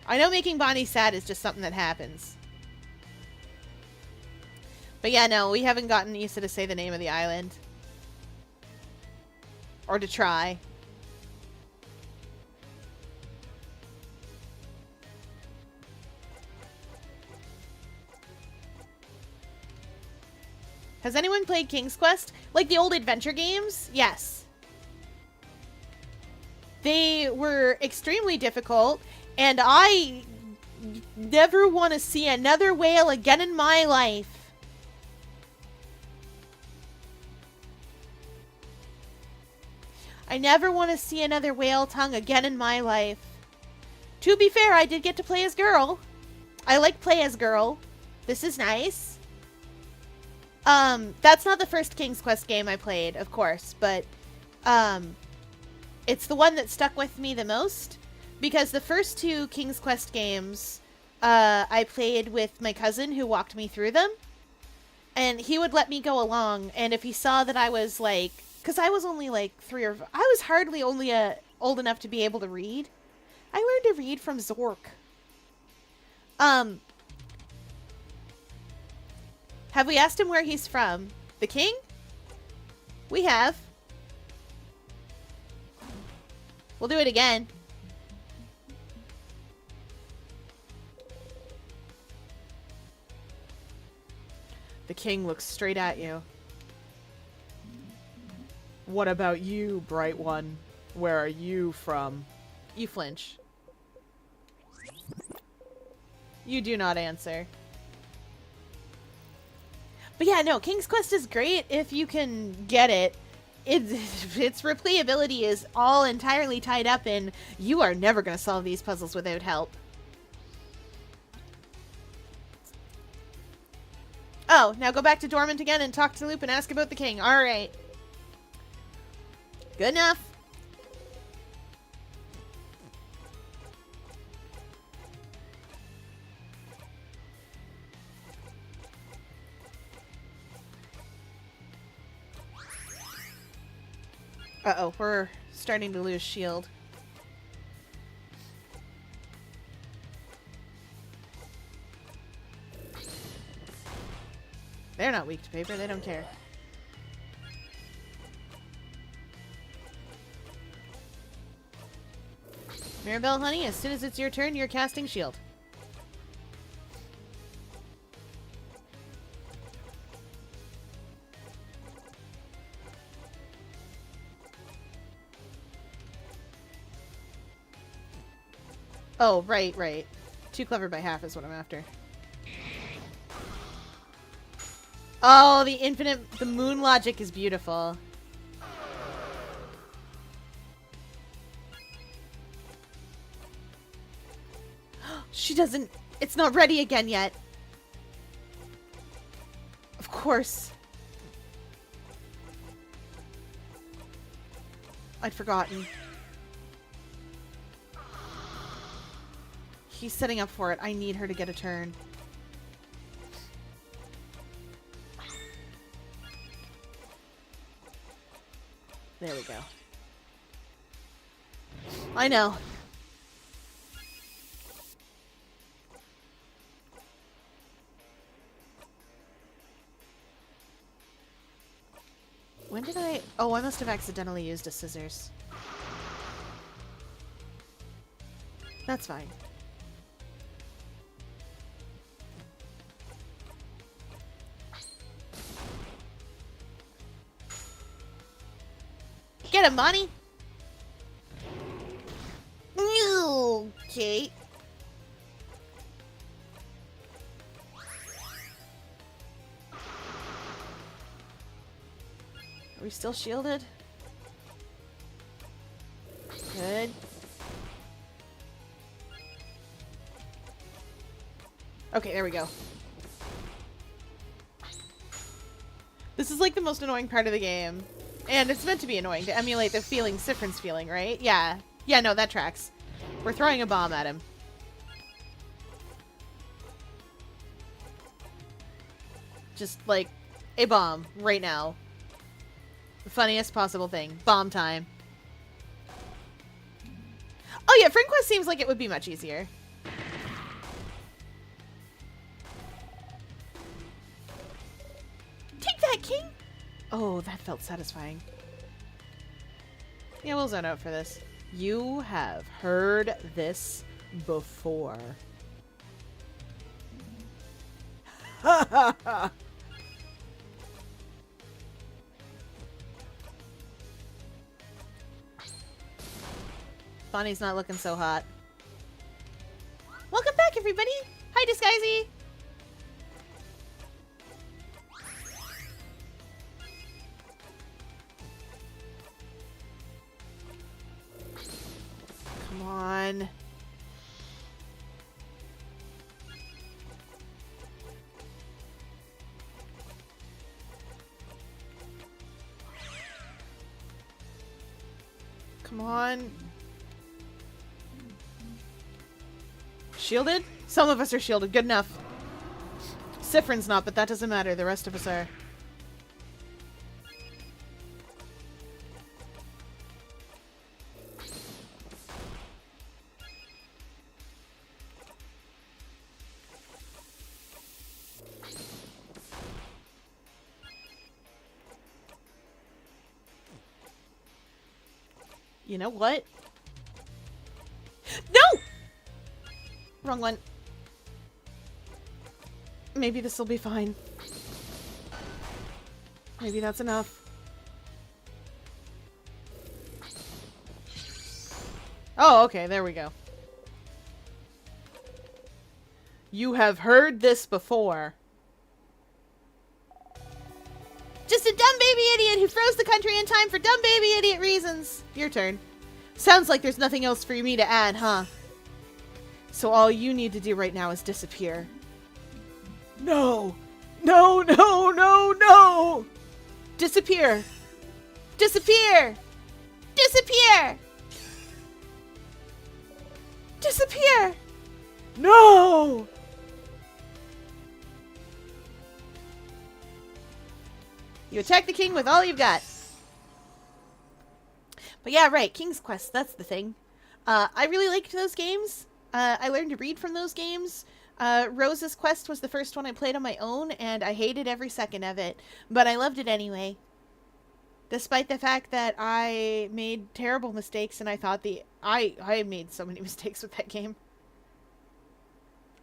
I know making Bonnie sad is just something that happens. But yeah, no, we haven't gotten Issa to say the name of the island. Or to try. Has anyone played King's Quest? Like the old adventure games? Yes. They were extremely difficult, and I never want to see another whale again in my life. I never want to see another whale tongue again in my life. To be fair, I did get to play as girl. I like play as girl. This is nice. That's not the first King's Quest game I played, of course, but, it's the one that stuck with me the most, because the first two King's Quest games, I played with my cousin who walked me through them, and he would let me go along, and if he saw that I was, like, because I was only, like, I was hardly only, old enough to be able to read. I learned to read from Zork. Have we asked him where he's from? The king? We have. We'll do it again. The king looks straight at you. What about you, bright one? Where are you from? You flinch. You do not answer. But yeah, no, King's Quest is great if you can get it. its replayability is all entirely tied up in you are never going to solve these puzzles without help. Oh, now go back to Dormant again and talk to Loop and ask about the king. Alright. Good enough. Uh-oh, we're starting to lose shield. They're not weak to paper, they don't care. Mirabelle, honey, as soon as it's your turn, you're casting shield. Oh, right, right. Too clever by half is what I'm after. Oh, the moon logic is beautiful. She doesn't, it's not ready again yet. Of course. I'd forgotten. He's setting up for it. I need her to get a turn. There we go. I know. When did I... Oh, I must have accidentally used a scissors. That's fine. Get him, Bonnie! Okay. Are we still shielded? Good. Okay, there we go. This is like the most annoying part of the game. And it's meant to be annoying, to emulate the feeling Sifrin's feeling, right? Yeah. Yeah, no, that tracks. We're throwing a bomb at him. Just, like, a bomb, right now. The funniest possible thing. Bomb time. Oh yeah, FriendQuest seems like it would be much easier. Take that, King! Oh, that felt satisfying. Yeah, we'll zone out for this. You have heard this before. Ha ha ha! Bonnie's not looking so hot. Welcome back, everybody! Hi, Disguisey! Come on. Come on. Shielded? Some of us are shielded. Good enough. Sifrin's not, but that doesn't matter. The rest of us are. You know what? No! Wrong one. Maybe this will be fine. Maybe that's enough. Oh, okay, there we go. You have heard this before. Just a dumb baby baby idiot who froze the country in time for dumb baby idiot reasons. Your turn. Sounds like there's nothing else for me to add, huh? So all you need to do right now is disappear. No! No, no, no, no! Disappear! Disappear! Disappear! Disappear! No! You attack the king with all you've got. But yeah, right, King's Quest, that's the thing. I really liked those games. I learned to read from those games. Rose's Quest was the first one I played on my own, and I hated every second of it. But I loved it anyway. Despite the fact that I made terrible mistakes, and I thought I made so many mistakes with that game.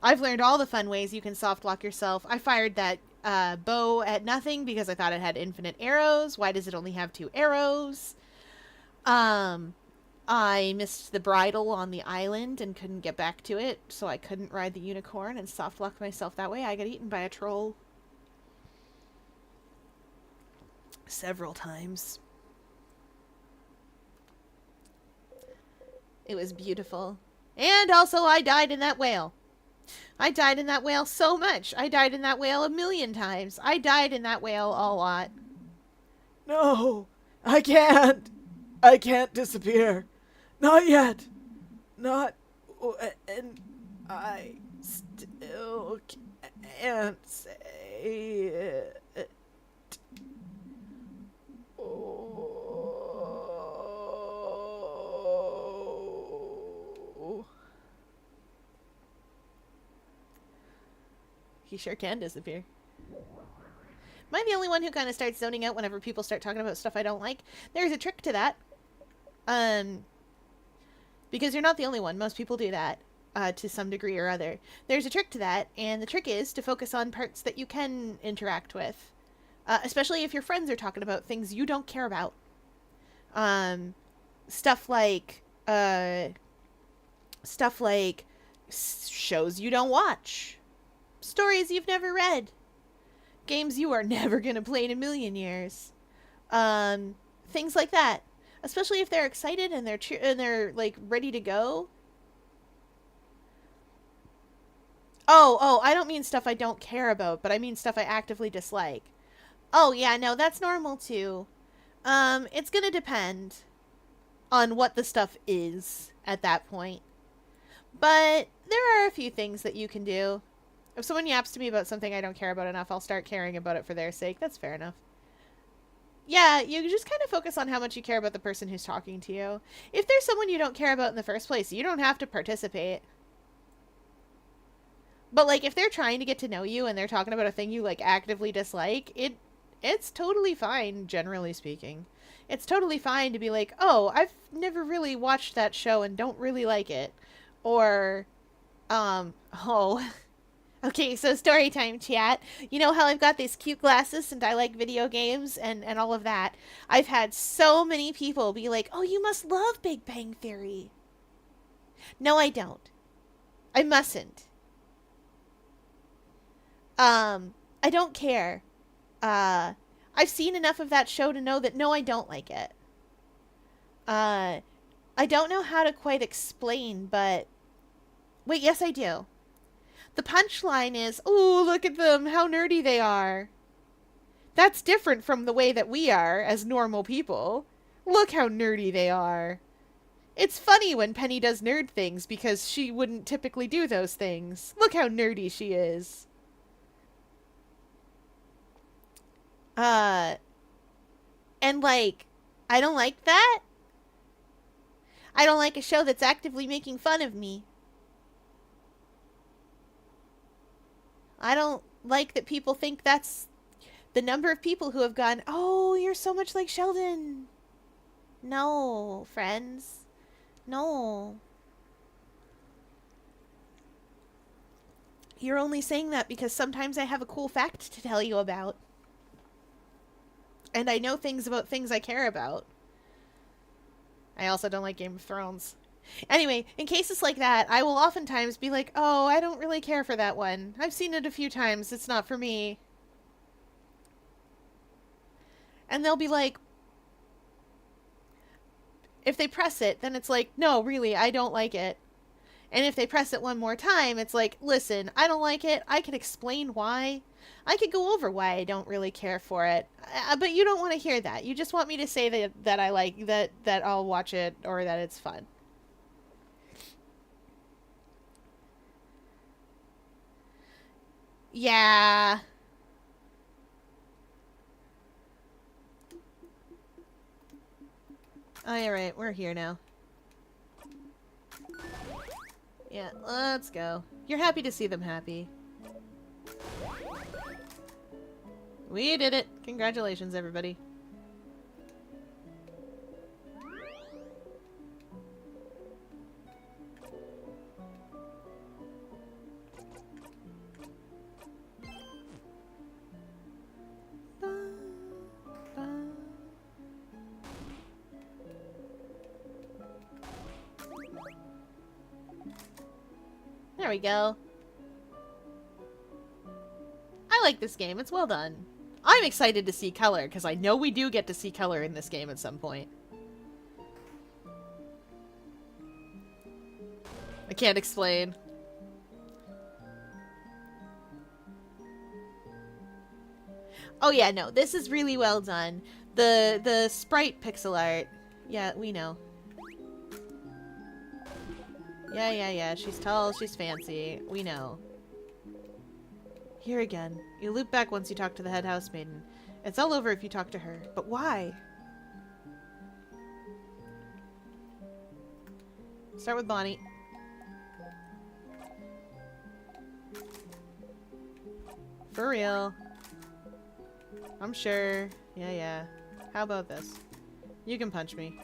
I've learned all the fun ways you can soft lock yourself. I fired that bow at nothing because I thought it had infinite arrows. Why does it only have 2 arrows? I missed the bridle on the island and couldn't get back to it, so I couldn't ride the unicorn and soft lock myself that way. I got eaten by a troll. Several times. It was beautiful. And also I died in that whale. I died in that whale so much. I died in that whale 1,000,000 times. I died in that whale a lot. No, I can't. I can't disappear. Not yet. Not. And I still can't say it. Oh. He sure can disappear. Am I the only one who kind of starts zoning out whenever people start talking about stuff I don't like? There's a trick to that. Because you're not the only one. Most people do that, to some degree or other. There's a trick to that, and the trick is to focus on parts that you can interact with. Especially if your friends are talking about things you don't care about. Stuff like shows you don't watch. Stories you've never read. Games you are never going to play in 1,000,000 years. Things like that. Especially if they're excited and they're like ready to go. Oh, I don't mean stuff I don't care about, but I mean stuff I actively dislike. Oh, yeah, no, that's normal too. It's gonna depend on what the stuff is at that point. But there are a few things that you can do. If someone yaps to me about something I don't care about enough, I'll start caring about it for their sake. That's fair enough. Yeah, you just kind of focus on how much you care about the person who's talking to you. If there's someone you don't care about in the first place, you don't have to participate. But, like, if they're trying to get to know you and they're talking about a thing you, like, actively dislike, it's totally fine, generally speaking. It's totally fine to be like, oh, I've never really watched that show and don't really like it. Or, oh... Okay, so story time, chat. You know how I've got these cute glasses and I like video games and all of that? I've had so many people be like, oh, you must love Big Bang Theory. No, I don't. I mustn't. I don't care. I've seen enough of that show to know that no, I don't like it. I don't know how to quite explain, but... Wait, yes, I do. The punchline is, oh, look at them, how nerdy they are. That's different from the way that we are as normal people. Look how nerdy they are. It's funny when Penny does nerd things because she wouldn't typically do those things. Look how nerdy she is. And like, I don't like that. I don't like a show that's actively making fun of me. I don't like that people think that's the number of people who have gone, oh, you're so much like Sheldon. No, friends. No. You're only saying that because sometimes I have a cool fact to tell you about. And I know things about things I care about. I also don't like Game of Thrones. Anyway, in cases like that, I will oftentimes be like, oh, I don't really care for that one. I've seen it a few times. It's not for me. And they'll be like, if they press it, then it's like, no, really, I don't like it. And if they press it one more time, it's like, listen, I don't like it. I can explain why. I could go over why I don't really care for it. But you don't want to hear that. You just want me to say that I like, that I'll watch it or that it's fun. Yeah. Oh, yeah, right. We're here now. Yeah, let's go. You're happy to see them happy. We did it. Congratulations, everybody. There we go. I like this game. It's well done. I'm excited to see color, because I know we do get to see color in this game at some point. I can't explain. Oh yeah, no, this is really well done. The sprite pixel art. Yeah, we know. Yeah. She's tall, she's fancy. We know. Here again. You loop back once you talk to the head housemaiden. It's all over if you talk to her. But why? Start with Bonnie. For real. I'm sure. Yeah. How about this? You can punch me.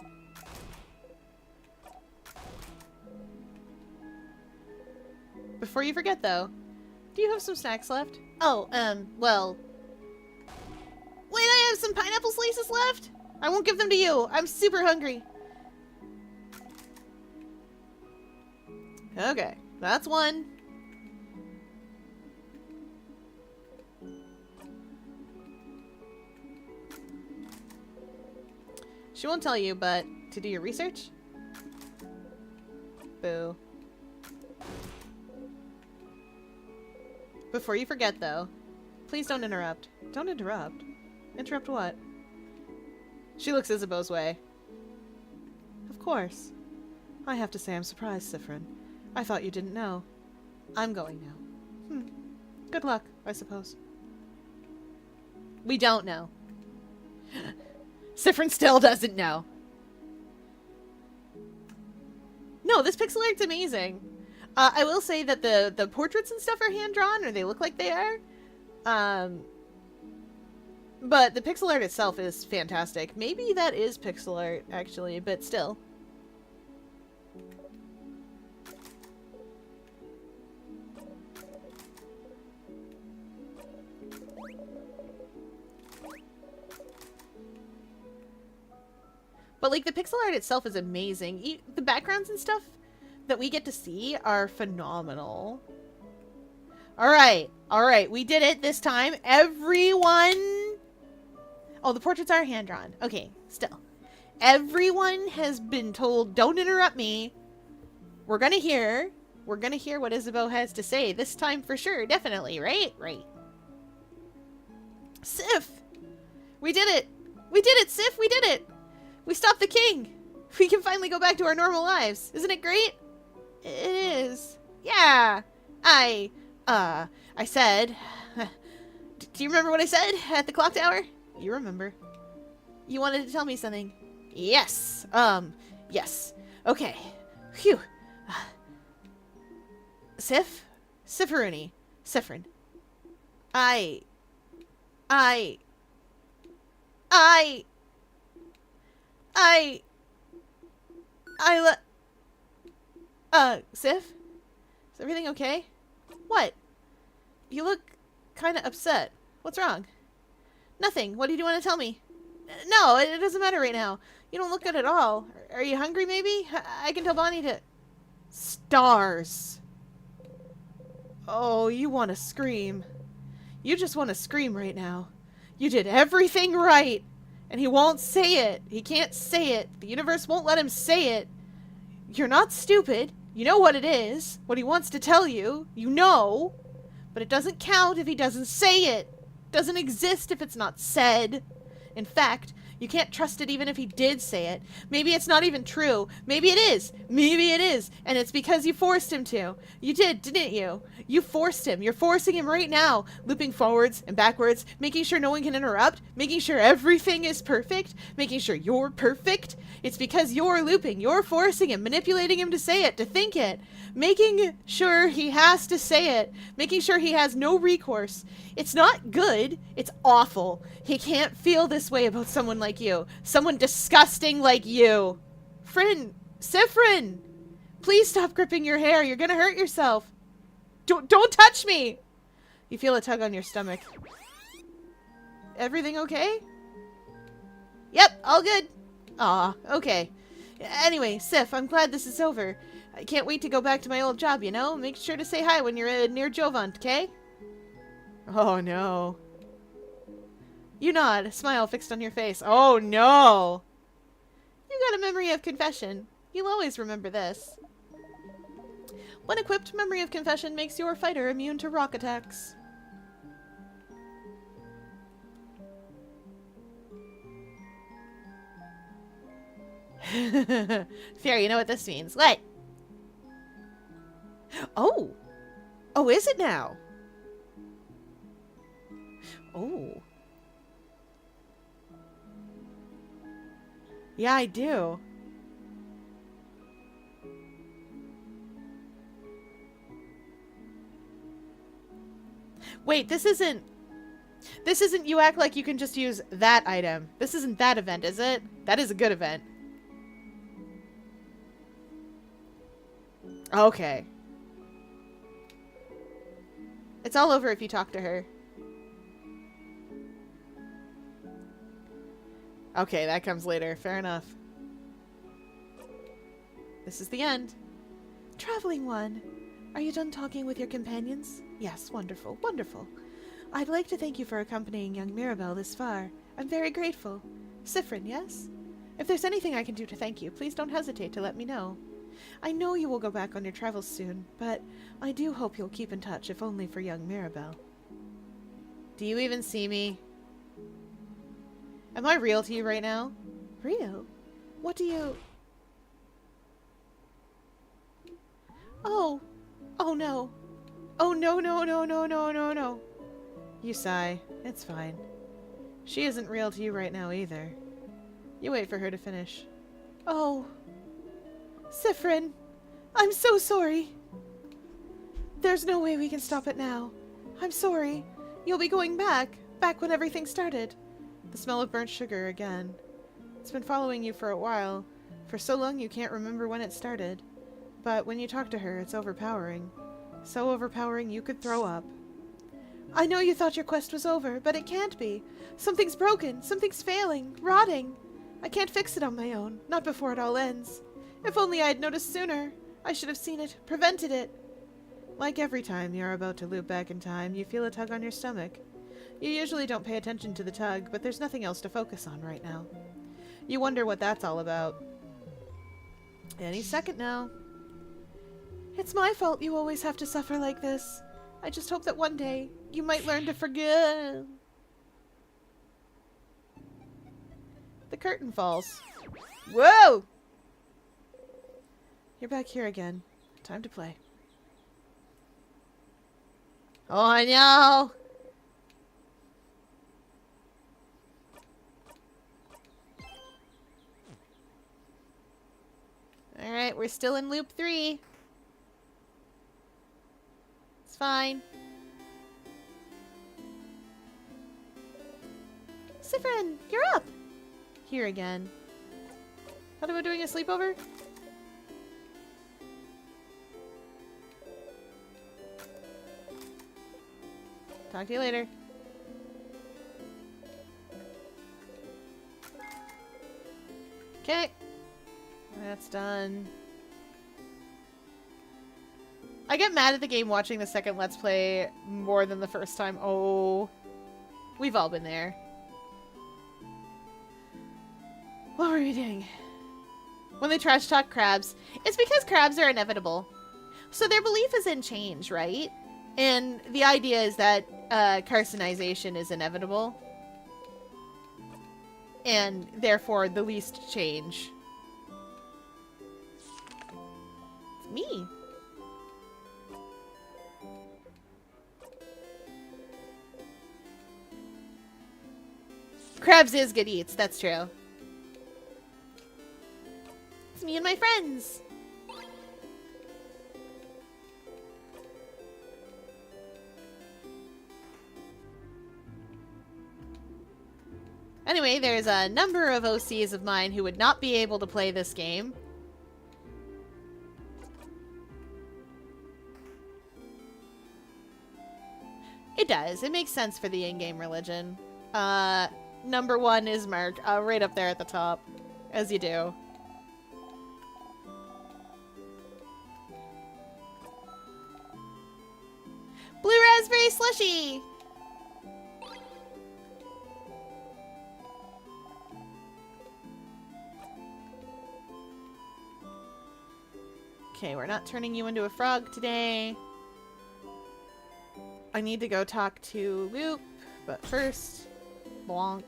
Before you forget, though, do you have some snacks left? Oh, well... Wait, I have some pineapple slices left? I won't give them to you. I'm super hungry. Okay, that's one. She won't tell you, but to do your research? Boo. Before you forget, though, please don't interrupt. Don't interrupt? Interrupt what? She looks Isabeau's way. Of course. I have to say I'm surprised, Siffrin. I thought you didn't know. I'm going now. Good luck, I suppose. We don't know. Siffrin still doesn't know. No, this pixel art's amazing. I will say that the portraits and stuff are hand-drawn, or they look like they are. But the pixel art itself is fantastic. Maybe that is pixel art, actually, but still. But, like, the pixel art itself is amazing. The backgrounds and stuff that we get to see are phenomenal. Alright, we did it this time. Everyone... Oh, the portraits are hand-drawn. Okay, still. Everyone has been told, don't interrupt me. We're gonna hear what Isabeau has to say. This time for sure, definitely, right? Right. Sif! We did it! We did it, Sif! We did it! We stopped the king! We can finally go back to our normal lives. Isn't it great? It is. Yeah! I said... Do you remember what I said at the clock tower? You remember. You wanted to tell me something. Yes. Yes. Okay. Phew. Sif? Sifferini. Siffrin. Sif? Is everything okay? What? You look kind of upset. What's wrong? Nothing. What did you want to tell me? No, it doesn't matter right now. You don't look good at all. Are you hungry, maybe? I can tell Bonnie to... Stars. Oh, you want to scream. You just want to scream right now. You did everything right. And he won't say it. He can't say it. The universe won't let him say it. You're not stupid. You know what it is. What he wants to tell you. You know. But it doesn't count if he doesn't say it. It doesn't exist if it's not said. In fact, you can't trust it even if he did say it. Maybe it's not even true. Maybe it is. Maybe it is. And it's because you forced him to. You did, didn't you? You forced him. You're forcing him right now. Looping forwards and backwards. Making sure no one can interrupt. Making sure everything is perfect. Making sure you're perfect. It's because you're looping. You're forcing him. Manipulating him to say it. To think it. Making sure he has to say it. Making sure he has no recourse. It's not good. It's awful. He can't feel this way about someone like you. Someone disgusting like you. Friend, Siffrin, please stop gripping your hair. You're gonna hurt yourself. Don't touch me. You feel a tug on your stomach. Everything okay? Yep, all good. Aw, okay. Anyway, Sif, I'm glad this is over. I can't wait to go back to my old job, you know? Make sure to say hi when you're near Jovant, okay? Oh, no. You nod, a smile fixed on your face. Oh, no! You got a memory of confession. You'll always remember this. When equipped, memory of confession makes your fighter immune to rock attacks. Fair, you know what this means. What? Oh! Oh, is it now? Oh. Yeah, I do. Wait, this isn't you act like you can just use that item. This isn't that event, is it? That is a good event. Okay. It's all over if you talk to her. Okay, that comes later. Fair enough. This is the end. Traveling one. Are you done talking with your companions? Yes, wonderful, wonderful. I'd like to thank you for accompanying young Mirabelle this far. I'm very grateful. Siffrin, yes? If there's anything I can do to thank you, please don't hesitate to let me know. I know you will go back on your travels soon, but I do hope you'll keep in touch, if only for young Mirabelle. Do you even see me? Am I real to you right now? Real? What do you... Oh. Oh no. Oh no, no, no, no, no, no, no. You sigh. It's fine. She isn't real to you right now either. You wait for her to finish. Oh. Siffrin, I'm so sorry. There's no way we can stop it now. I'm sorry. You'll be going back when everything started. The smell of burnt sugar again. It's been following you for a while. For so long you can't remember when it started. But when you talk to her, it's overpowering. So overpowering you could throw up. I know you thought your quest was over, but it can't be. Something's broken. Something's failing. Rotting. I can't fix it on my own. Not before it all ends. If only I had noticed sooner. I should have seen it. Prevented it. Like every time you're about to loop back in time, you feel a tug on your stomach. You usually don't pay attention to the tug, but there's nothing else to focus on right now. You wonder what that's all about. Any second now. It's my fault you always have to suffer like this. I just hope that one day you might learn to forgive. The curtain falls. Whoa! You're back here again. Time to play. Oh no! Alright, we're still in loop 3. It's fine. Siffrin, you're up! Here again. Thought about doing a sleepover? Talk to you later. Okay. That's done. I get mad at the game watching the second Let's Play more than the first time. Oh. We've all been there. What were we doing? When they trash talk crabs, it's because crabs are inevitable. So their belief is in change, right? And the idea is that carcinization is inevitable. And therefore the least change. It's me. Crabs is good eats, that's true. It's me and my friends. Anyway, there's a number of OCs of mine who would not be able to play this game. It does. It makes sense for the in-game religion. Number 1 is Mark, right up there at the top, as you do. Blue raspberry slushy! Okay, we're not turning you into a frog today. I need to go talk to Loop, but first, Blanc.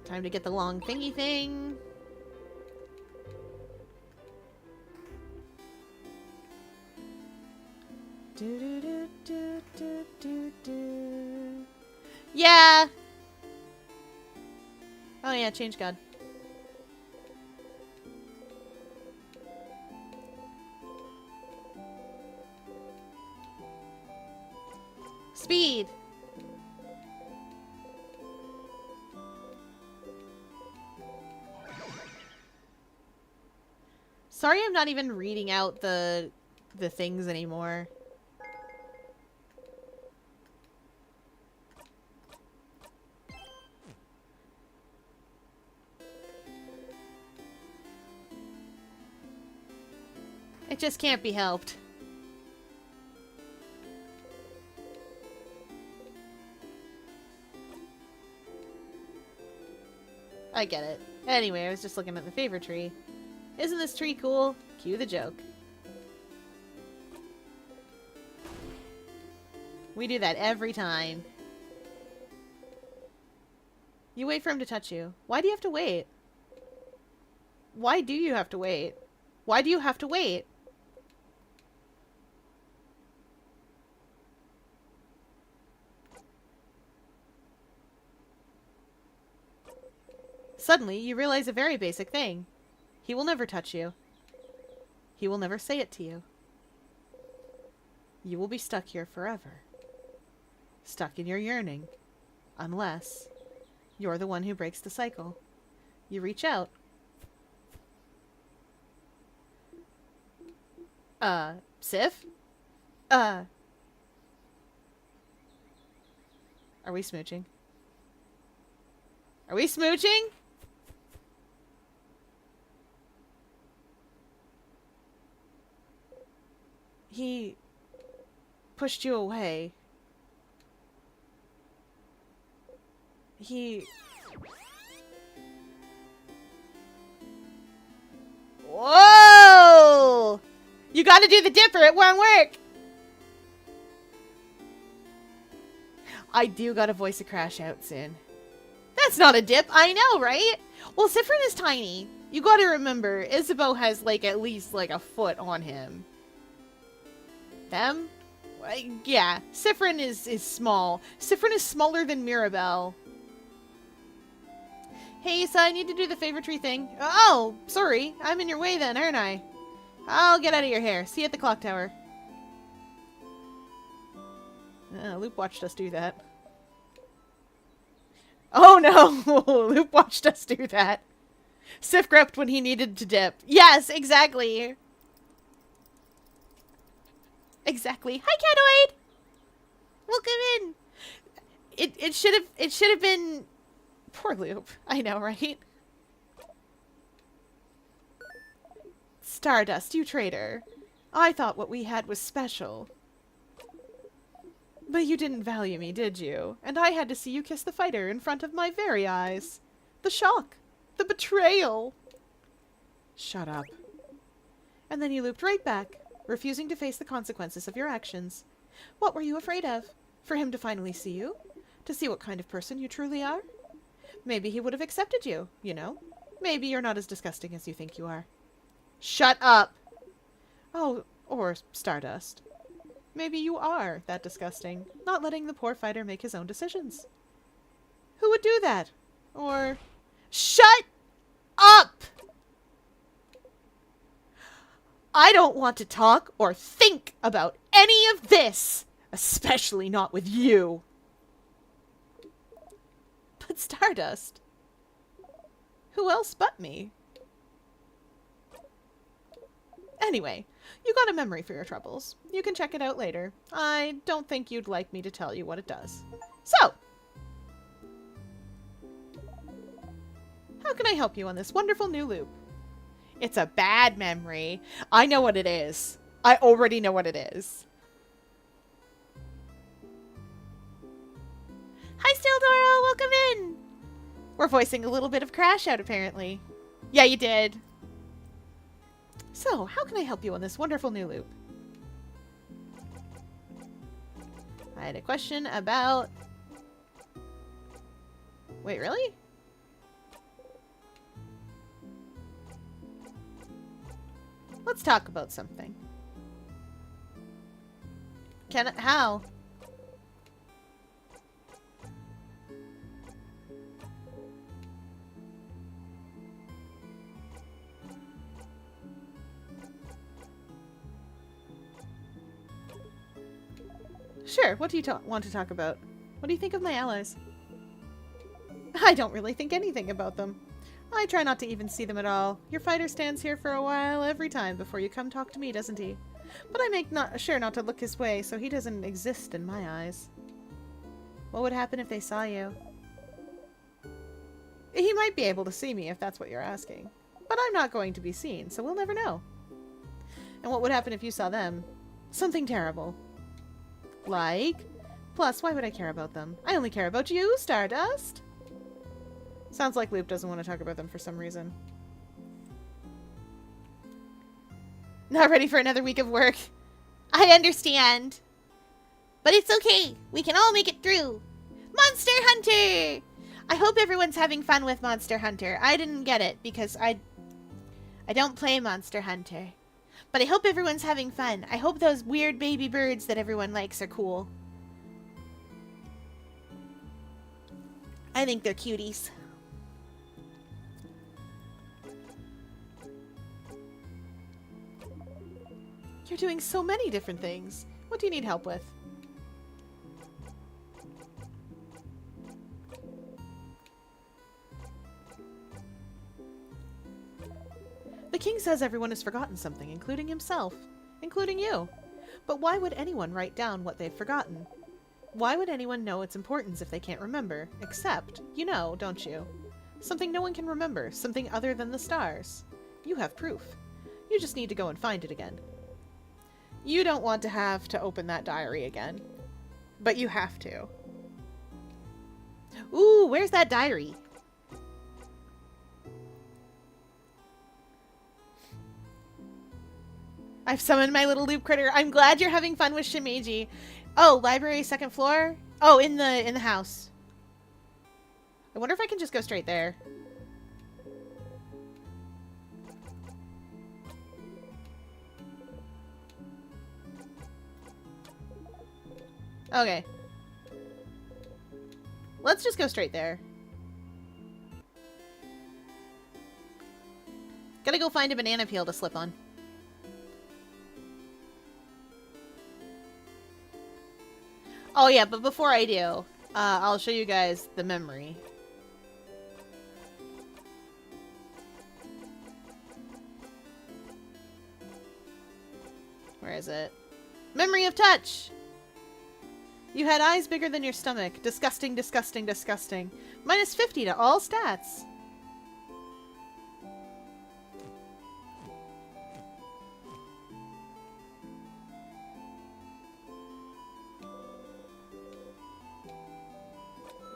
Time to get the long thingy thing. Do do do do do do do. Yeah. Oh yeah, change God. Speed. Sorry I'm not even reading out the things anymore. It just can't be helped. I get it. Anyway, I was just looking at the favor tree. Isn't this tree cool? Cue the joke. We do that every time. You wait for him to touch you. Why do you have to wait? Why do you have to wait? Why do you have to wait? Suddenly, you realize a very basic thing. He will never touch you. He will never say it to you. You will be stuck here forever. Stuck in your yearning. Unless you're the one who breaks the cycle. You reach out. Sif? Are we smooching? Are we smooching? He pushed you away. He... Whoa! You gotta do the dip or it won't work! I do gotta voice a crash out soon. That's not a dip, I know, right? Well, Siffrin is tiny. You gotta remember, Isabeau has, like, at least, like, a foot on him. Them? Yeah, Siffrin is small. Siffrin is smaller than Mirabelle. Hey, so I need to do the favor tree thing. Oh, sorry. I'm in your way then, aren't I? I'll get out of your hair. See you at the clock tower. Loop watched us do that. Oh no! Loop watched us do that. Sif grepped when he needed to dip. Yes, exactly. Exactly. Hi, Catoid! Welcome in. It should have been... Poor Loop. I know, right? Stardust, you traitor. I thought what we had was special. But you didn't value me, did you? And I had to see you kiss the fighter in front of my very eyes. The shock. The betrayal. Shut up. And then you looped right back, refusing to face the consequences of your actions. What were you afraid of? For him to finally see you? To see what kind of person you truly are? Maybe he would have accepted you, you know? Maybe you're not as disgusting as you think you are. Shut up! Oh, or Stardust. Maybe you are that disgusting, not letting the poor fighter make his own decisions. Who would do that? Or... Shut up! I don't want to talk or think about any of this, especially not with you. But Stardust, who else but me? Anyway, you got a memory for your troubles. You can check it out later. I don't think you'd like me to tell you what it does. So, how can I help you on this wonderful new loop? It's a bad memory. I know what it is. I already know what it is. Hi, Stildora! Welcome in! We're voicing a little bit of Crash Out, apparently. Yeah, you did. So, how can I help you on this wonderful new loop? I had a question about... Wait, really? Let's talk about something. How? Sure, what do you want to talk about? What do you think of my allies? I don't really think anything about them. I try not to even see them at all. Your fighter stands here for a while every time before you come talk to me, doesn't he? But I make sure not to look his way, so he doesn't exist in my eyes. What would happen if they saw you? He might be able to see me if that's what you're asking. But I'm not going to be seen, so we'll never know. And what would happen if you saw them? Something terrible. Like? Plus, why would I care about them? I only care about you, Stardust! Sounds like Loop doesn't want to talk about them for some reason. Not ready for another week of work. I understand. But it's okay. We can all make it through. Monster Hunter! I hope everyone's having fun with Monster Hunter. I didn't get it because I don't play Monster Hunter. But I hope everyone's having fun. I hope those weird baby birds that everyone likes are cool. I think they're cuties. You're doing so many different things. What do you need help with? The king says everyone has forgotten something, including himself. Including you. But why would anyone write down what they've forgotten? Why would anyone know its importance if they can't remember? Except, you know, don't you? Something no one can remember. Something other than the stars. You have proof. You just need to go and find it again. You don't want to have to open that diary again. But you have to. Ooh, where's that diary? I've summoned my little loop critter. I'm glad you're having fun with Shimeji. Oh, library, second floor? Oh, in the house. I wonder if I can just go straight there. Okay. Let's just go straight there. Gotta go find a banana peel to slip on. Oh yeah, but before I do, I'll show you guys the memory. Where is it? Memory of touch! You had eyes bigger than your stomach. Disgusting, disgusting, disgusting. Minus 50 to all stats.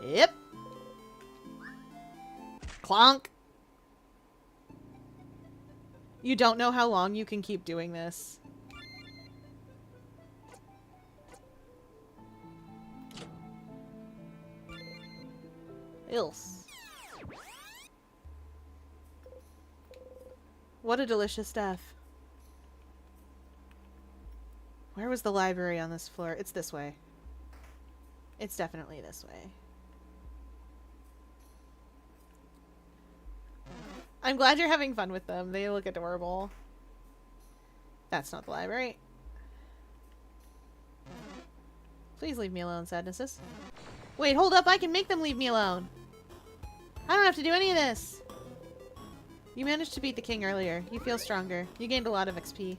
Yep. Clonk. You don't know how long you can keep doing this. Ilse. What a delicious death. Where was the library on this floor? It's this way. It's definitely this way. I'm glad you're having fun with them. They look adorable. That's not the library. Please leave me alone, Sadnesses. Wait, hold up. I can make them leave me alone. I don't have to do any of this. You managed to beat the king earlier. You feel stronger. You gained a lot of XP.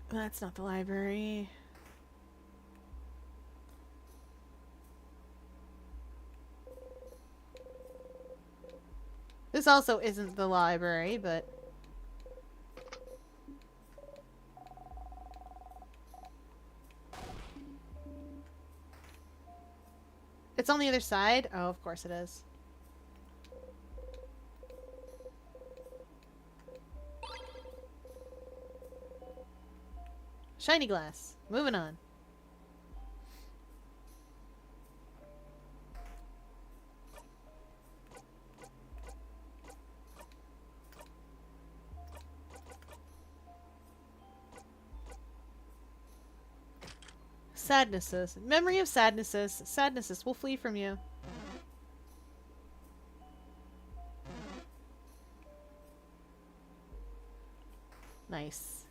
That's not the library. This also isn't the library, but... It's on the other side? Oh, of course it is. Shiny glass. Moving on. Sadnesses. Memory of sadnesses. Sadnesses will flee from you. Nice.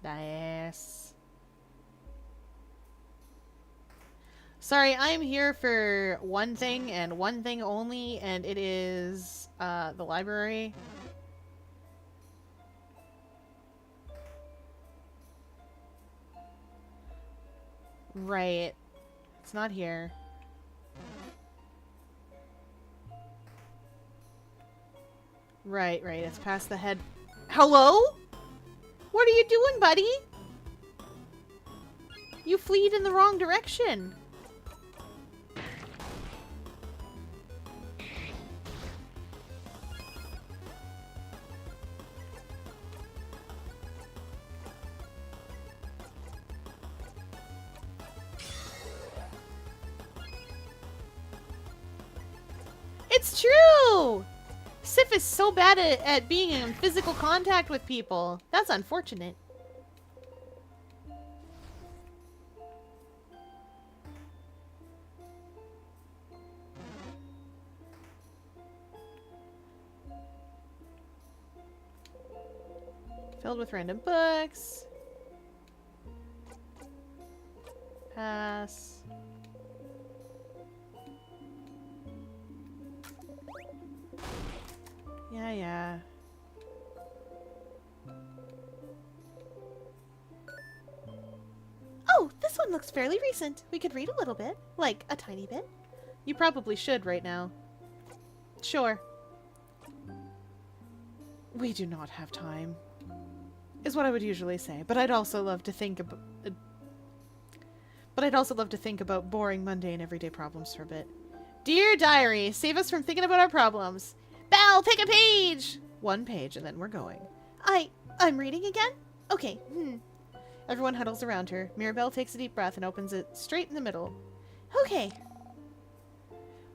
Nice. Sorry, I'm here for one thing and one thing only, and it is the library. Right. It's not here. Right, right. It's past the head. Hello? What are you doing, buddy? You fleed in the wrong direction. It's true! Sif is so bad at being in physical contact with people. That's unfortunate. Filled with random books. Pass. Yeah, yeah. Oh, this one looks fairly recent. We could read a little bit. Like, a tiny bit. You probably should right now. Sure. We do not have time, is what I would usually say, but I'd also love to think about... boring, mundane, everyday problems for a bit. Dear Diary, save us from thinking about our problems. Belle, pick a page! One page, and then we're going. I'm reading again? Okay, Everyone huddles around her. Mirabelle takes a deep breath and opens it straight in the middle. Okay.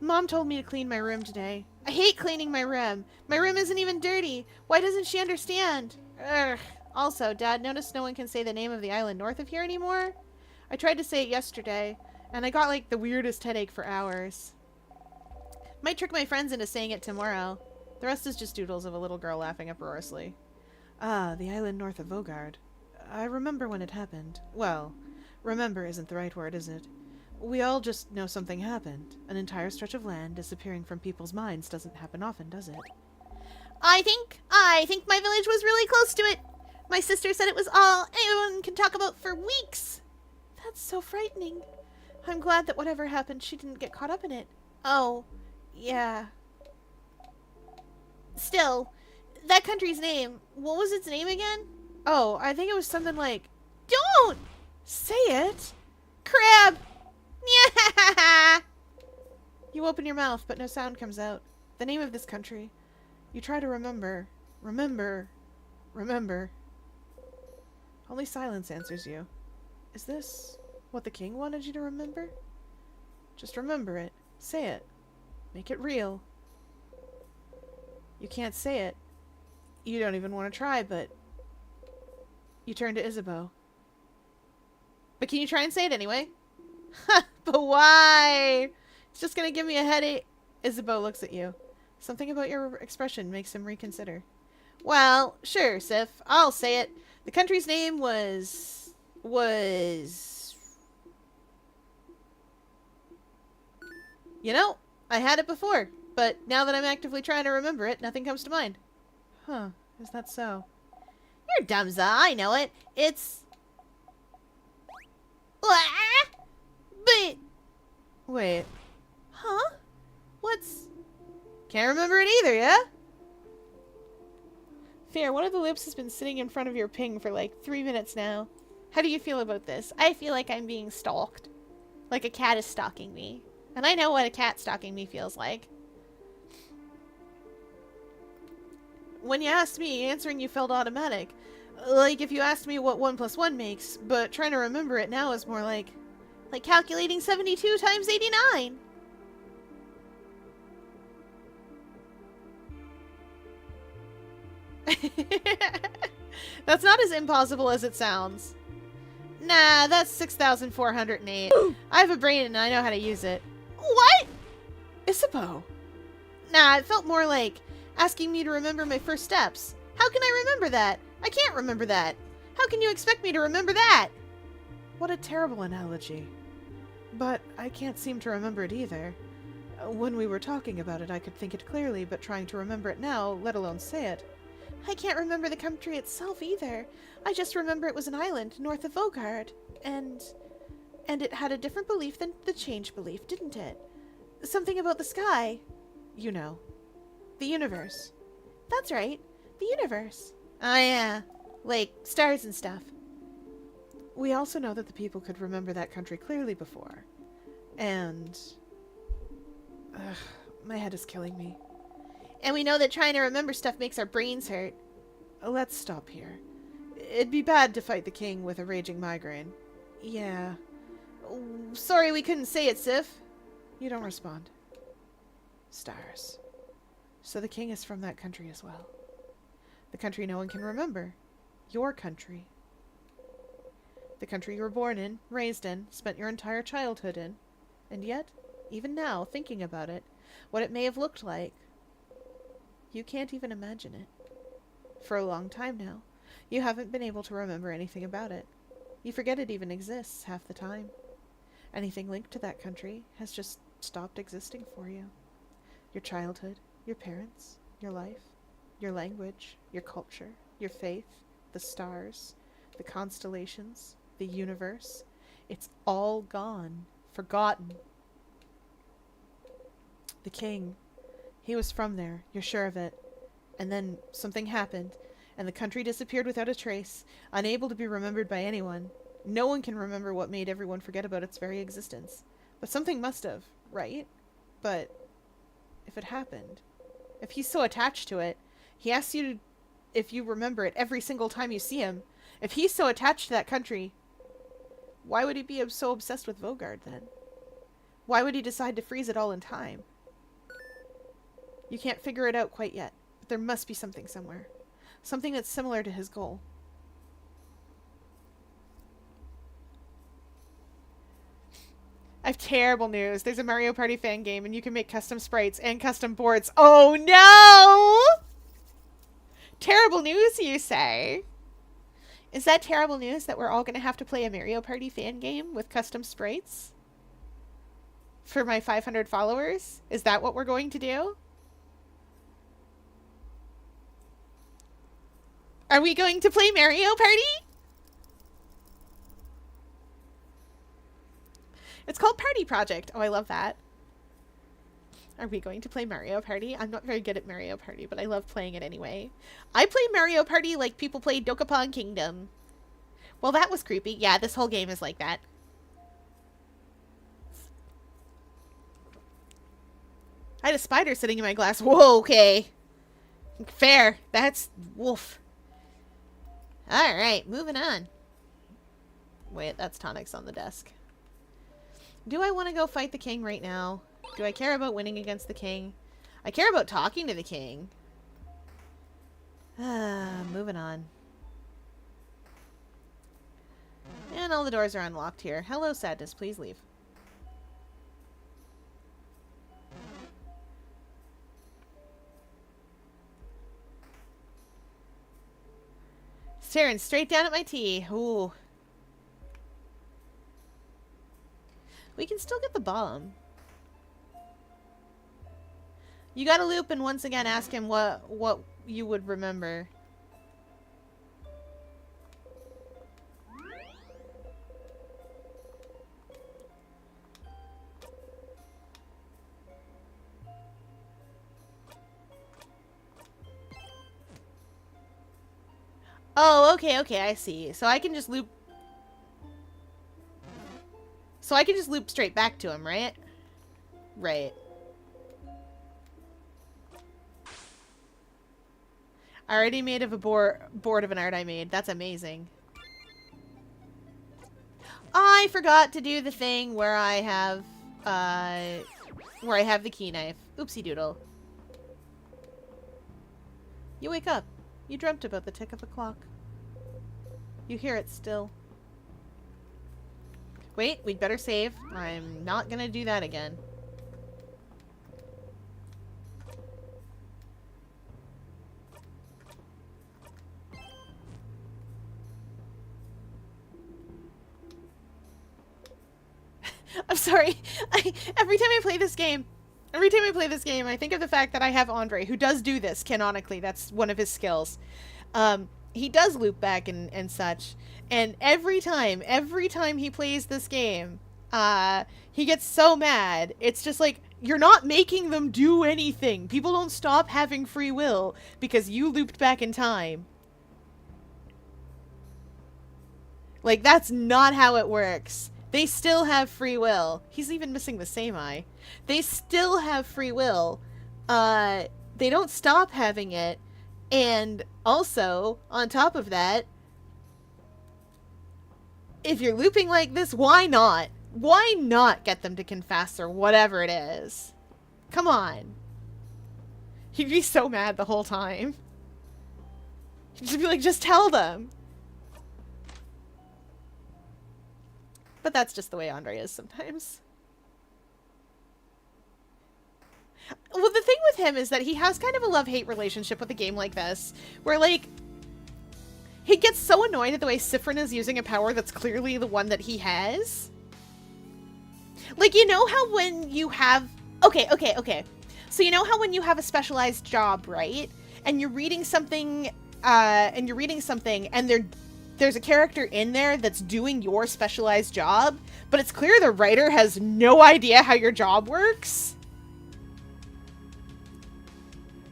Mom told me to clean my room today. I hate cleaning my room. My room isn't even dirty. Why doesn't she understand? Ugh. Also, Dad noticed no one can say the name of the island north of here anymore. I tried to say it yesterday, and I got like the weirdest headache for hours. Might trick my friends into saying it tomorrow. The rest is just doodles of a little girl laughing uproariously. Ah, the island north of Vogard. I remember when it happened. Well, remember isn't the right word, is it? We all just know something happened. An entire stretch of land disappearing from people's minds doesn't happen often, does it? I think my village was really close to it. My sister said it was all anyone can talk about for weeks. That's so frightening. I'm glad that whatever happened, she didn't get caught up in it. Oh, yeah. Still, that country's name, what was its name again? Oh, I think it was something like, don't say it. Crab. Yeah. You open your mouth, but no sound comes out. The name of this country. You try to remember. Remember. Remember. Only silence answers you. Is this what the king wanted you to remember? Just remember it. Say it. Make it real. You can't say it. You don't even want to try, but you turn to Isabeau. But can you try and say it anyway? Ha! But why? It's just gonna give me a headache. Isabeau looks at you. Something about your expression makes him reconsider. Well, sure, Sif. I'll say it. The country's name was... You know, I had it before, but now that I'm actively trying to remember it, nothing comes to mind. Huh, is that so? You're dumb, Za. I know it. It's... But... Wait. Huh? What's... Can't remember it either, yeah? Fair, one of the lips has been sitting in front of your ping for like 3 minutes now. How do you feel about this? I feel like I'm being stalked. Like a cat is stalking me. And I know what a cat stalking me feels like. When you asked me, answering you felt automatic. Like if you asked me what 1 + 1 makes, but trying to remember it now is more like... Like calculating 72 times 89. That's not as impossible as it sounds. Nah, that's 6,408. I have a brain and I know how to use it. What? Isabeau. Nah, it felt more like asking me to remember my first steps. How can I remember that? I can't remember that. How can you expect me to remember that? What a terrible analogy. But I can't seem to remember it either. When we were talking about it, I could think it clearly, but trying to remember it now, let alone say it. I can't remember the country itself either. I just remember it was an island north of Vogard. And it had a different belief than the change belief, didn't it? Something about the sky. You know. The universe. That's right. The universe. Oh yeah. Like stars and stuff. We also know that the people could remember that country clearly before. And... my head is killing me. And we know that trying to remember stuff makes our brains hurt. Let's stop here. It'd be bad to fight the king with a raging migraine. Yeah. Sorry we couldn't say it, Sif. You don't respond. Stars. So the king is from that country as well. The country no one can remember. Your country. The country you were born in, raised in, spent your entire childhood in. And yet, even now, thinking about it, what it may have looked like, you can't even imagine it. For a long time now, you haven't been able to remember anything about it. You forget it even exists half the time. Anything linked to that country has just stopped existing for you. Your childhood, your parents, your life, your language, your culture, your faith, the stars, the constellations, the universe. It's all gone, forgotten. The king, he was from there, you're sure of it. And then something happened, and the country disappeared without a trace, unable to be remembered by anyone. No one can remember what made everyone forget about its very existence. But something must have, right? But if it happened, if he's so attached to it, he asks you to, if you remember it every single time you see him. If he's so attached to that country, why would he be so obsessed with Vogard then? Why would he decide to freeze it all in time? You can't figure it out quite yet, but there must be something somewhere. Something that's similar to his goal. I have terrible news. There's a Mario Party fan game and you can make custom sprites and custom boards. Oh no! Terrible news, you say? Is that terrible news that we're all going to have to play a Mario Party fan game with custom sprites? For my 500 followers? Is that what we're going to do? Are we going to play Mario Party? It's called Party Project. Oh, I love that. Are we going to play Mario Party? I'm not very good at Mario Party, but I love playing it anyway. I play Mario Party like people play Dokapon Kingdom. Well, that was creepy. Yeah, this whole game is like that. I had a spider sitting in my glass. Whoa, okay. Fair. That's... Woof. Alright, moving on. Wait, that's tonics on the desk. Do I want to go fight the king right now? Do I care about winning against the king? I care about talking to the king. Moving on. And all the doors are unlocked here. Hello, sadness. Please leave. Staring straight down at my tea. Ooh. We can still get the bomb. You gotta loop and once again ask him what you would remember. Oh, okay, I see. So I can just loop... So I can just loop straight back to him, right? Right. I already made of a board of an art I made. That's amazing. I forgot to do the thing where I have the key knife. Oopsie doodle. You wake up. You dreamt about the tick of the clock. You hear it still. Wait, we'd better save. I'm not gonna do that again. I'm sorry. Every time I play this game, I think of the fact that I have Andre, who does do this canonically. That's one of his skills. He does loop back and such. And every time he plays this game, he gets so mad. It's just like, you're not making them do anything. People don't stop having free will because you looped back in time. Like, that's not how it works. They still have free will. He's even missing the same eye. They still have free will. They don't stop having it. And also, on top of that, if you're looping like this, why not? Why not get them to confess or whatever it is? Come on. He'd be so mad the whole time. He'd just be like, just tell them. But that's just the way Andre is sometimes. Well, the thing with him is that he has kind of a love-hate relationship with a game like this. Where, like, he gets so annoyed at the way Siffrin is using a power that's clearly the one that he has. Like, you know how when you have... Okay. So you know how when you have a specialized job, right? And you're reading something, and there's a character in there that's doing your specialized job, but it's clear the writer has no idea how your job works.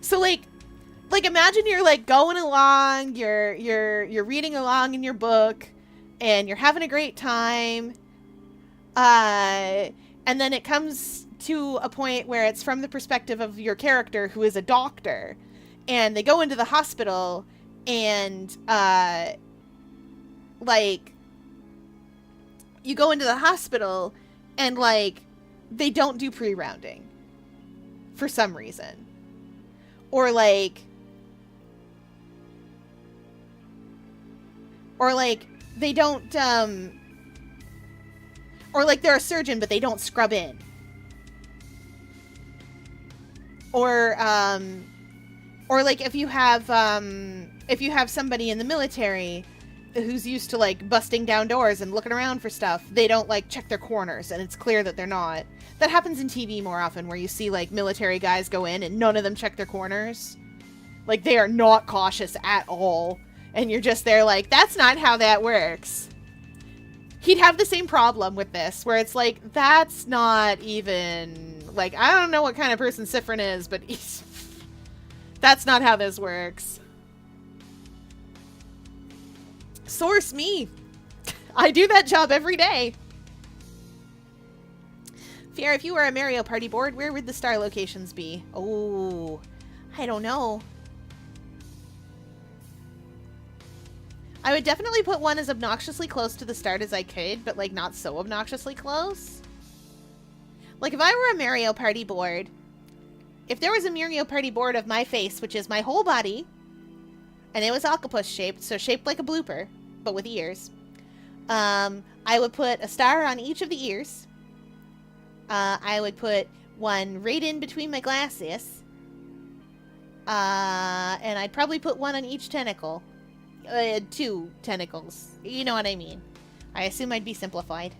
So like imagine you're like going along, you're reading along in your book, and you're having a great time, and then it comes to a point where it's from the perspective of your character who is a doctor, and they go into the hospital, and like, you go into the hospital, and, like, they don't do pre-rounding. For some reason. Or, like, they don't, or, like, they're a surgeon, but they don't scrub in. Or, like, if you have somebody in the military who's used to, like, busting down doors and looking around for stuff, they don't, like, check their corners, and it's clear that they're not. That happens in TV more often, where you see, like, military guys go in and none of them check their corners. Like, they are not cautious at all. And you're just there like, that's not how that works. He'd have the same problem with this, where it's like, that's not even Like, I don't know what kind of person Siffrin is, but he's... That's not how this works. Source me. I do that job every day. Fiera, if you were a Mario Party board, where would the star locations be? Oh, I don't know. I would definitely put one as obnoxiously close to the start as I could, but like not so obnoxiously close. Like if I were a Mario Party board, if there was a Mario Party board of my face, which is my whole body, and it was octopus shaped, so shaped like a blooper, but with ears, I would put a star on each of the ears. I would put one right in between my glasses. And I'd probably put one on each tentacle. 2 tentacles. You know what I mean. I assume I'd be simplified.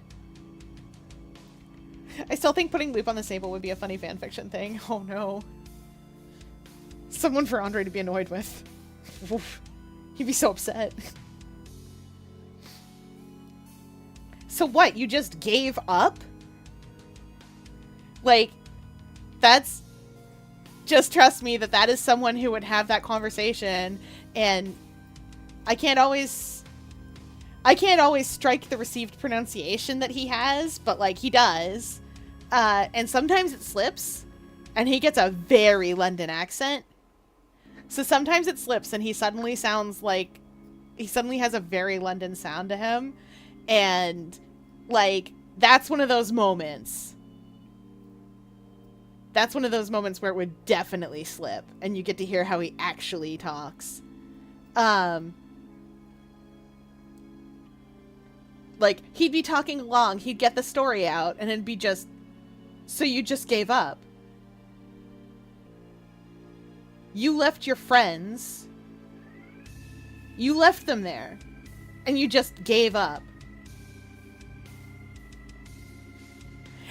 I still think putting Loop on the Sable would be a funny fanfiction thing. Oh no. Someone for Andre to be annoyed with. He'd be so upset. So what? You just gave up? Like, that's... Just trust me that is someone who would have that conversation, and I can't always strike the received pronunciation that he has, but like he does. And sometimes it slips, and he gets a very London accent. So sometimes it slips and he suddenly sounds like, he suddenly has a very London sound to him. And like, that's one of those moments. That's one of those moments where it would definitely slip, and you get to hear how he actually talks. Like, he'd be talking along, he'd get the story out, and it'd be just, so you just gave up. You left your friends. You left them there. And you just gave up.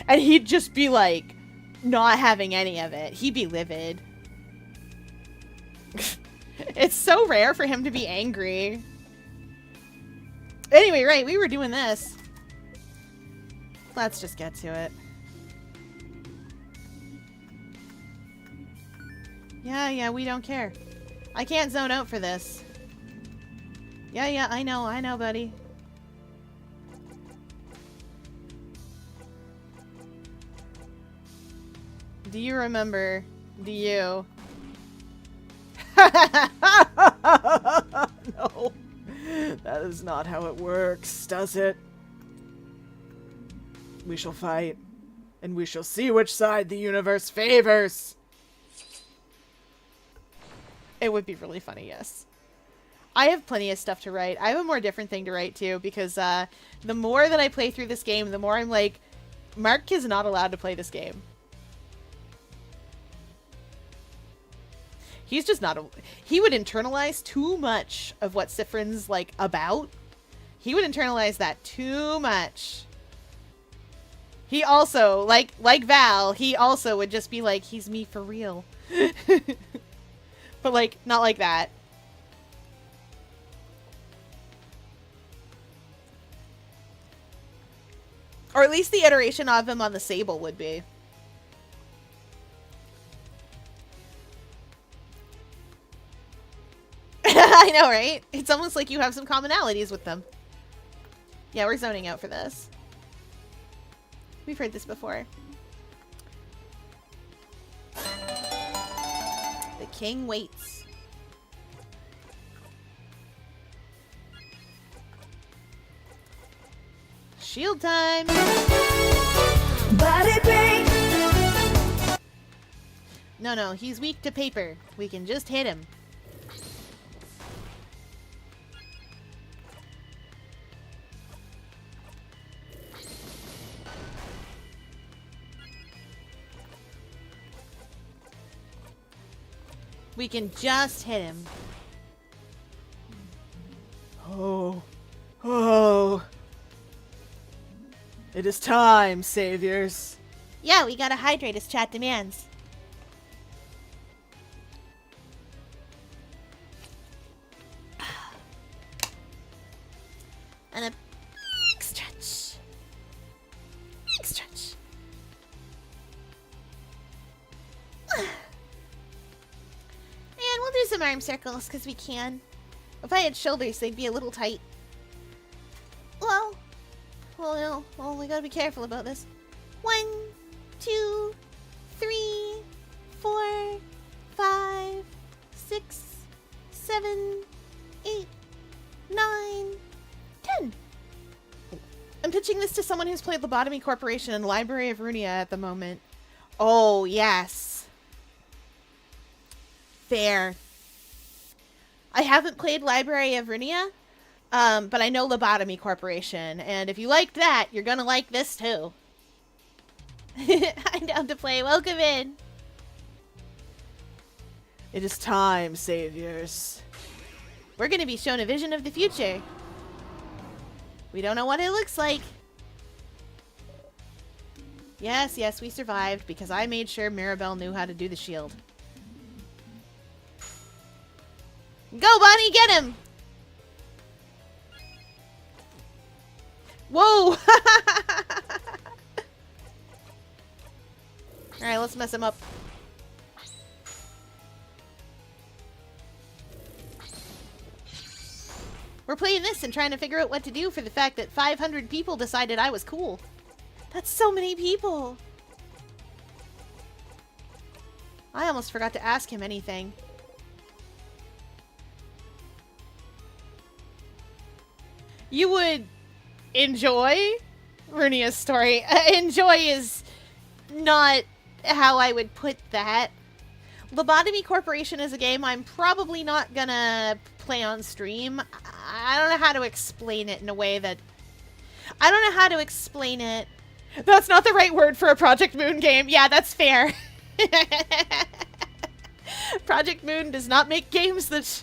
And he'd just be like, not having any of it. He'd be livid. It's so rare for him to be angry. Anyway, right, we were doing this. Let's just get to it. Yeah, we don't care. I can't zone out for this. Yeah, I know, buddy. Do you remember? Do you? No. That is not how it works, does it? We shall fight, and we shall see which side the universe favors. It would be really funny, yes. I have plenty of stuff to write. I have a more different thing to write, too, because the more that I play through this game, the more I'm like, Mark is not allowed to play this game. He's just not he would internalize too much of what Siffrin's like about. He would internalize that too much. He also, like Val, he also would just be like, he's me for real. But like, not like that. Or at least the iteration of him on the Sable would be. I know, right? It's almost like you have some commonalities with them. Yeah, we're zoning out for this. We've heard this before. The king waits. Shield time! Body break. No, he's weak to paper. We can just hit him. We can just hit him. Oh. It is time, saviors. Yeah, we gotta hydrate as chat demands. And a big stretch. Big stretch. some arm circles, because we can. If I had shoulders, they'd be a little tight. Well, no. Well, we gotta be careful about this. 1, 2, 3, 4, 5, 6, 7, 8, 9, 10. I'm pitching this to someone who's played Lobotomy Corporation and Library of Runia at the moment. Oh, yes. Fair. I haven't played Library of Runia, but I know Lobotomy Corporation, and if you liked that, you're gonna like this too. I'm down to play. Welcome in. It is time, saviors. We're gonna be shown a vision of the future. We don't know what it looks like. Yes, we survived because I made sure Mirabelle knew how to do the shield. Go, Bonnie, get him! Whoa! Alright, let's mess him up. We're playing this and trying to figure out what to do for the fact that 500 people decided I was cool. That's so many people. I almost forgot to ask him anything. You would enjoy Runia's story. Enjoy is not how I would put that. Lobotomy Corporation is a game I'm probably not gonna play on stream. I don't know how to explain it in a way that... I don't know how to explain it. That's not the right word for a Project Moon game. Yeah, that's fair. Project Moon does not make games that...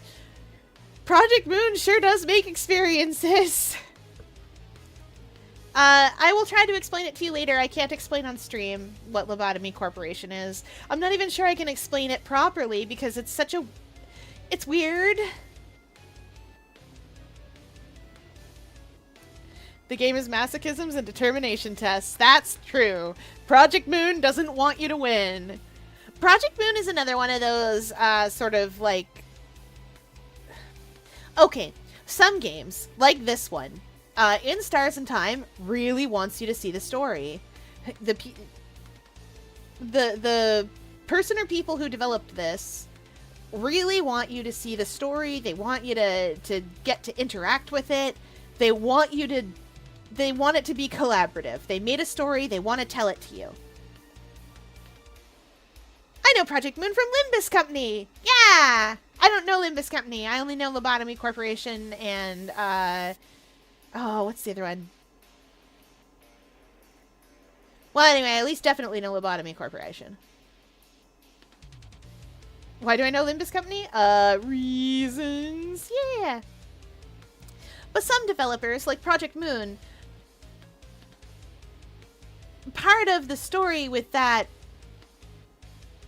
Project Moon sure does make experiences. I will try to explain it to you later. I can't explain on stream what Lobotomy Corporation is. I'm not even sure I can explain it properly because it's such a... It's weird. The game is masochisms and determination tests. That's true. Project Moon doesn't want you to win. Project Moon is another one of those sort of like... Okay, some games, like this one, In Stars and Time, really wants you to see the story. The person or people who developed this really want you to see the story. They want you to get to interact with it. They want it to be collaborative. They made a story. They want to tell it to you. I know Project Moon from Limbus Company. Yeah! I don't know Limbus Company. I only know Lobotomy Corporation and, oh, what's the other one? Well, anyway, I at least definitely know Lobotomy Corporation. Why do I know Limbus Company? Reasons. Yeah. But some developers, like Project Moon, part of the story with that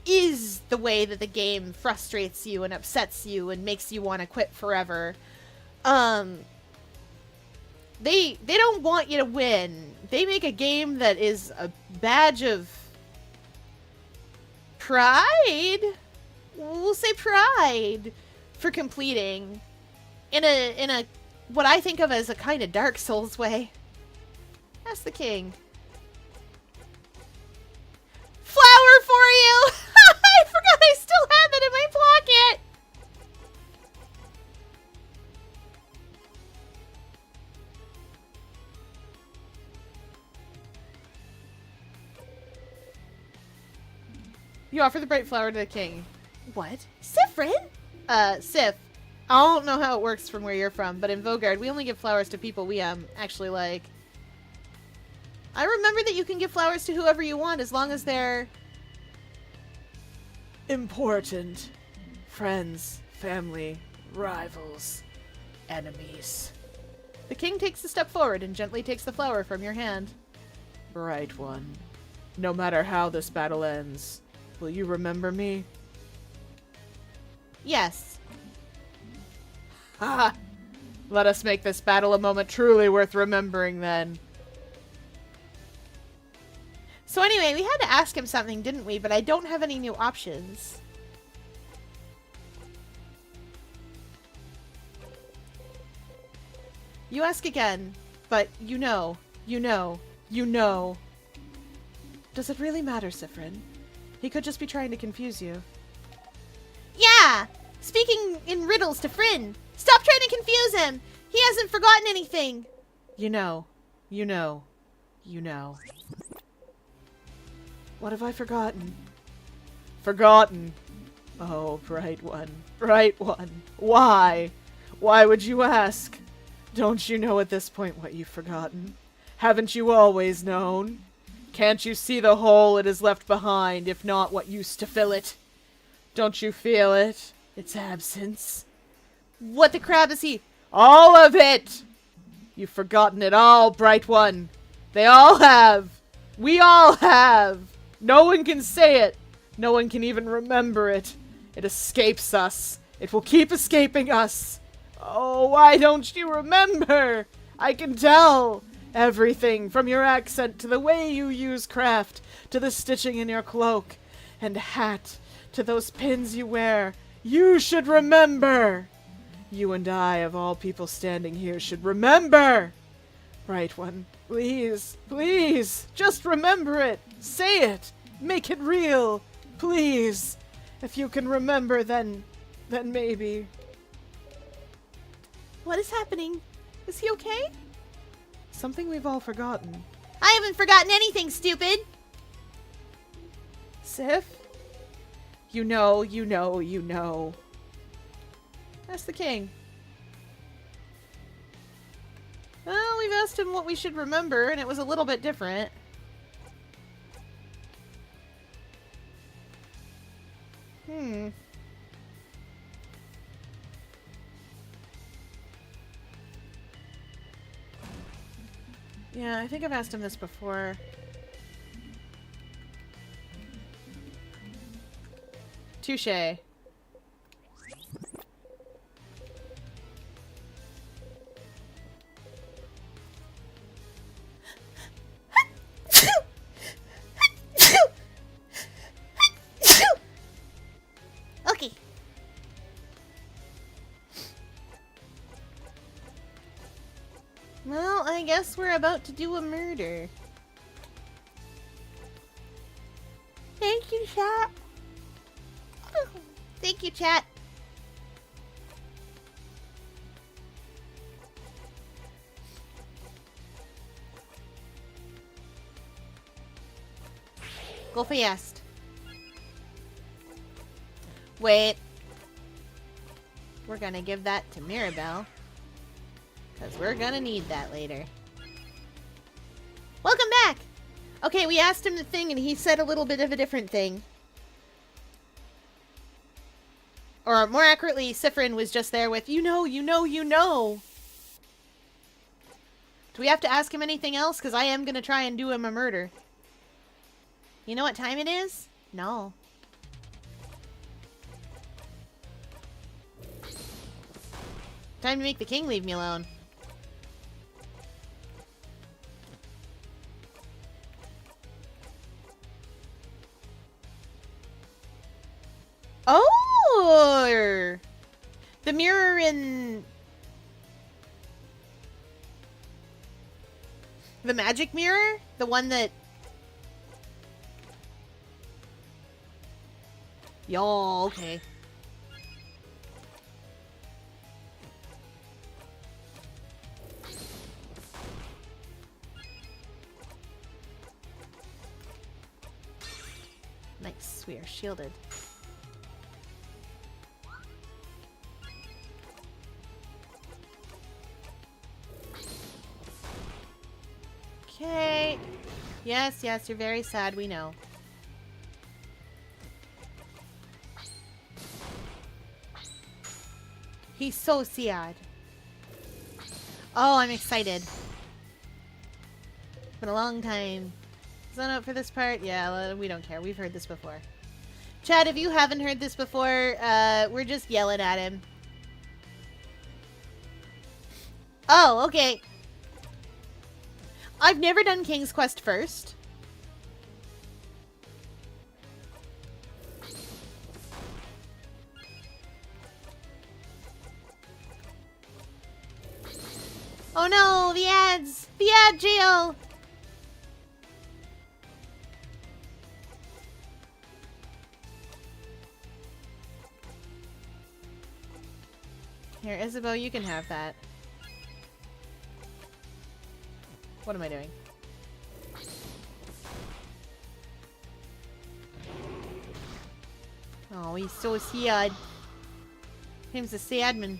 is the way that the game frustrates you and upsets you and makes you want to quit forever. They don't want you to win. They make a game that is a badge of pride. We'll say pride for completing in a what I think of as a kind of Dark Souls way. That's the king. Flower for you! I forgot I still had that in my pocket! You offer the bright flower to the king. What? Siffrin? Sif. I don't know how it works from where you're from, but in Vogard, we only give flowers to people we, actually like. I remember that you can give flowers to whoever you want as long as they're... important. Friends, family, rivals, enemies. The king takes a step forward and gently takes the flower from your hand. Bright one, no matter how this battle ends, will you remember me? Yes. Ha! Let us make this battle a moment truly worth remembering then. So anyway, we had to ask him something, didn't we? But I don't have any new options. You ask again, but you know. Does it really matter, Sifrin? He could just be trying to confuse you. Yeah! Speaking in riddles to Fryn. Stop trying to confuse him! He hasn't forgotten anything! You know. What have I forgotten? Forgotten. Oh, bright one. Why? Why would you ask? Don't you know at this point what you've forgotten? Haven't you always known? Can't you see the hole it has left behind, if not what used to fill it? Don't you feel it? Its absence? What the crap is he? All of it! You've forgotten it all, bright one. They all have. We all have. No one can say it. No one can even remember it. It escapes us. It will keep escaping us. Oh, why don't you remember? I can tell. Everything from your accent to the way you use craft, to the stitching in your cloak and hat, to those pins you wear. You should remember. You and I, of all people standing here, should remember. Bright one, please, just remember it. Say it. Make it real. Please. If you can remember, then maybe. What is happening? Is he okay? Something we've all forgotten. I haven't forgotten anything, stupid! Sif? You know. That's the king. Well, we've asked him what we should remember, and it was a little bit different. Yeah, I think I've asked him this before. Touché. Okay. Well, I guess we're about to do a murder. Thank you, chat. Thank you, chat. Go fast. Wait. We're gonna give that to Mirabelle. Because we're gonna need that later. Welcome back! Okay, we asked him the thing and he said a little bit of a different thing. Or more accurately, Sifrin was just there with, you know. Do we have to ask him anything else? Because I am gonna try and do him a murder. You know what time it is? No. Time to make the king leave me alone. Oh! The mirror in... The magic mirror? The one that... Yo, okay. Nice, we are shielded. Okay. Yes, you're very sad, we know. He's so sad. Oh, I'm excited. Been a long time. Sign up for this part? Yeah, we don't care. We've heard this before. Chad, if you haven't heard this before, we're just yelling at him. Oh, okay. I've never done King's Quest first. Oh no, the ads! The ad jail! Here, Isabeau, you can have that. What am I doing? Oh, he's so sad. Him's a sad man.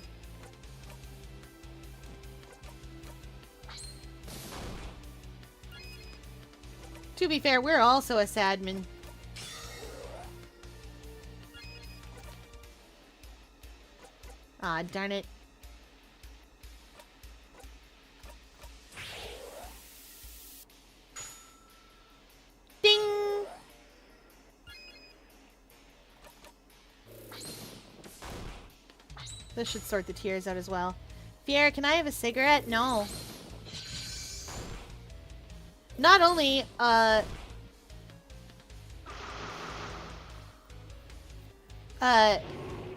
To be fair, we're also a sad man. Ah, darn it. Ding! This should sort the tears out as well. Fiera, can I have a cigarette? No. Not only,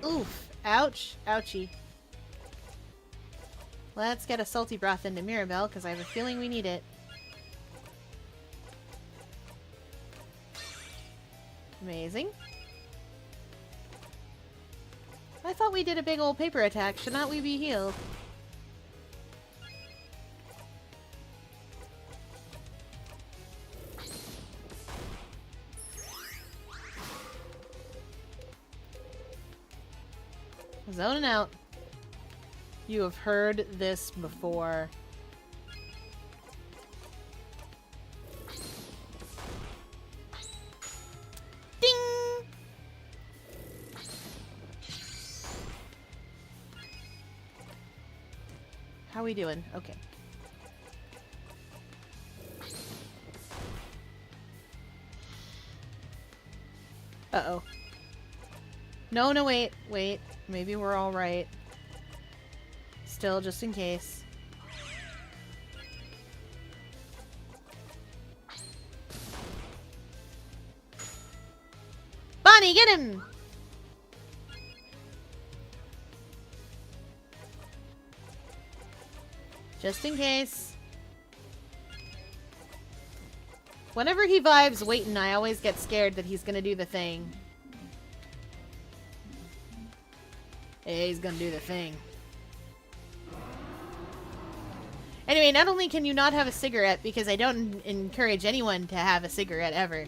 oof. Ouch. Ouchie. Let's get a salty broth into Mirabelle, because I have a feeling we need it. Amazing. I thought we did a big old paper attack. Should not we be healed? Zoning out. You have heard this before. Ding! How we doing? Okay. Uh-oh. No, no, wait. Wait. Maybe we're all right. Still, just in case. Bonnie, get him! Just in case. Whenever he vibes waiting, I always get scared that he's gonna do the thing. Yeah, he's gonna do the thing. Anyway, not only can you not have a cigarette, because I don't encourage anyone to have a cigarette ever,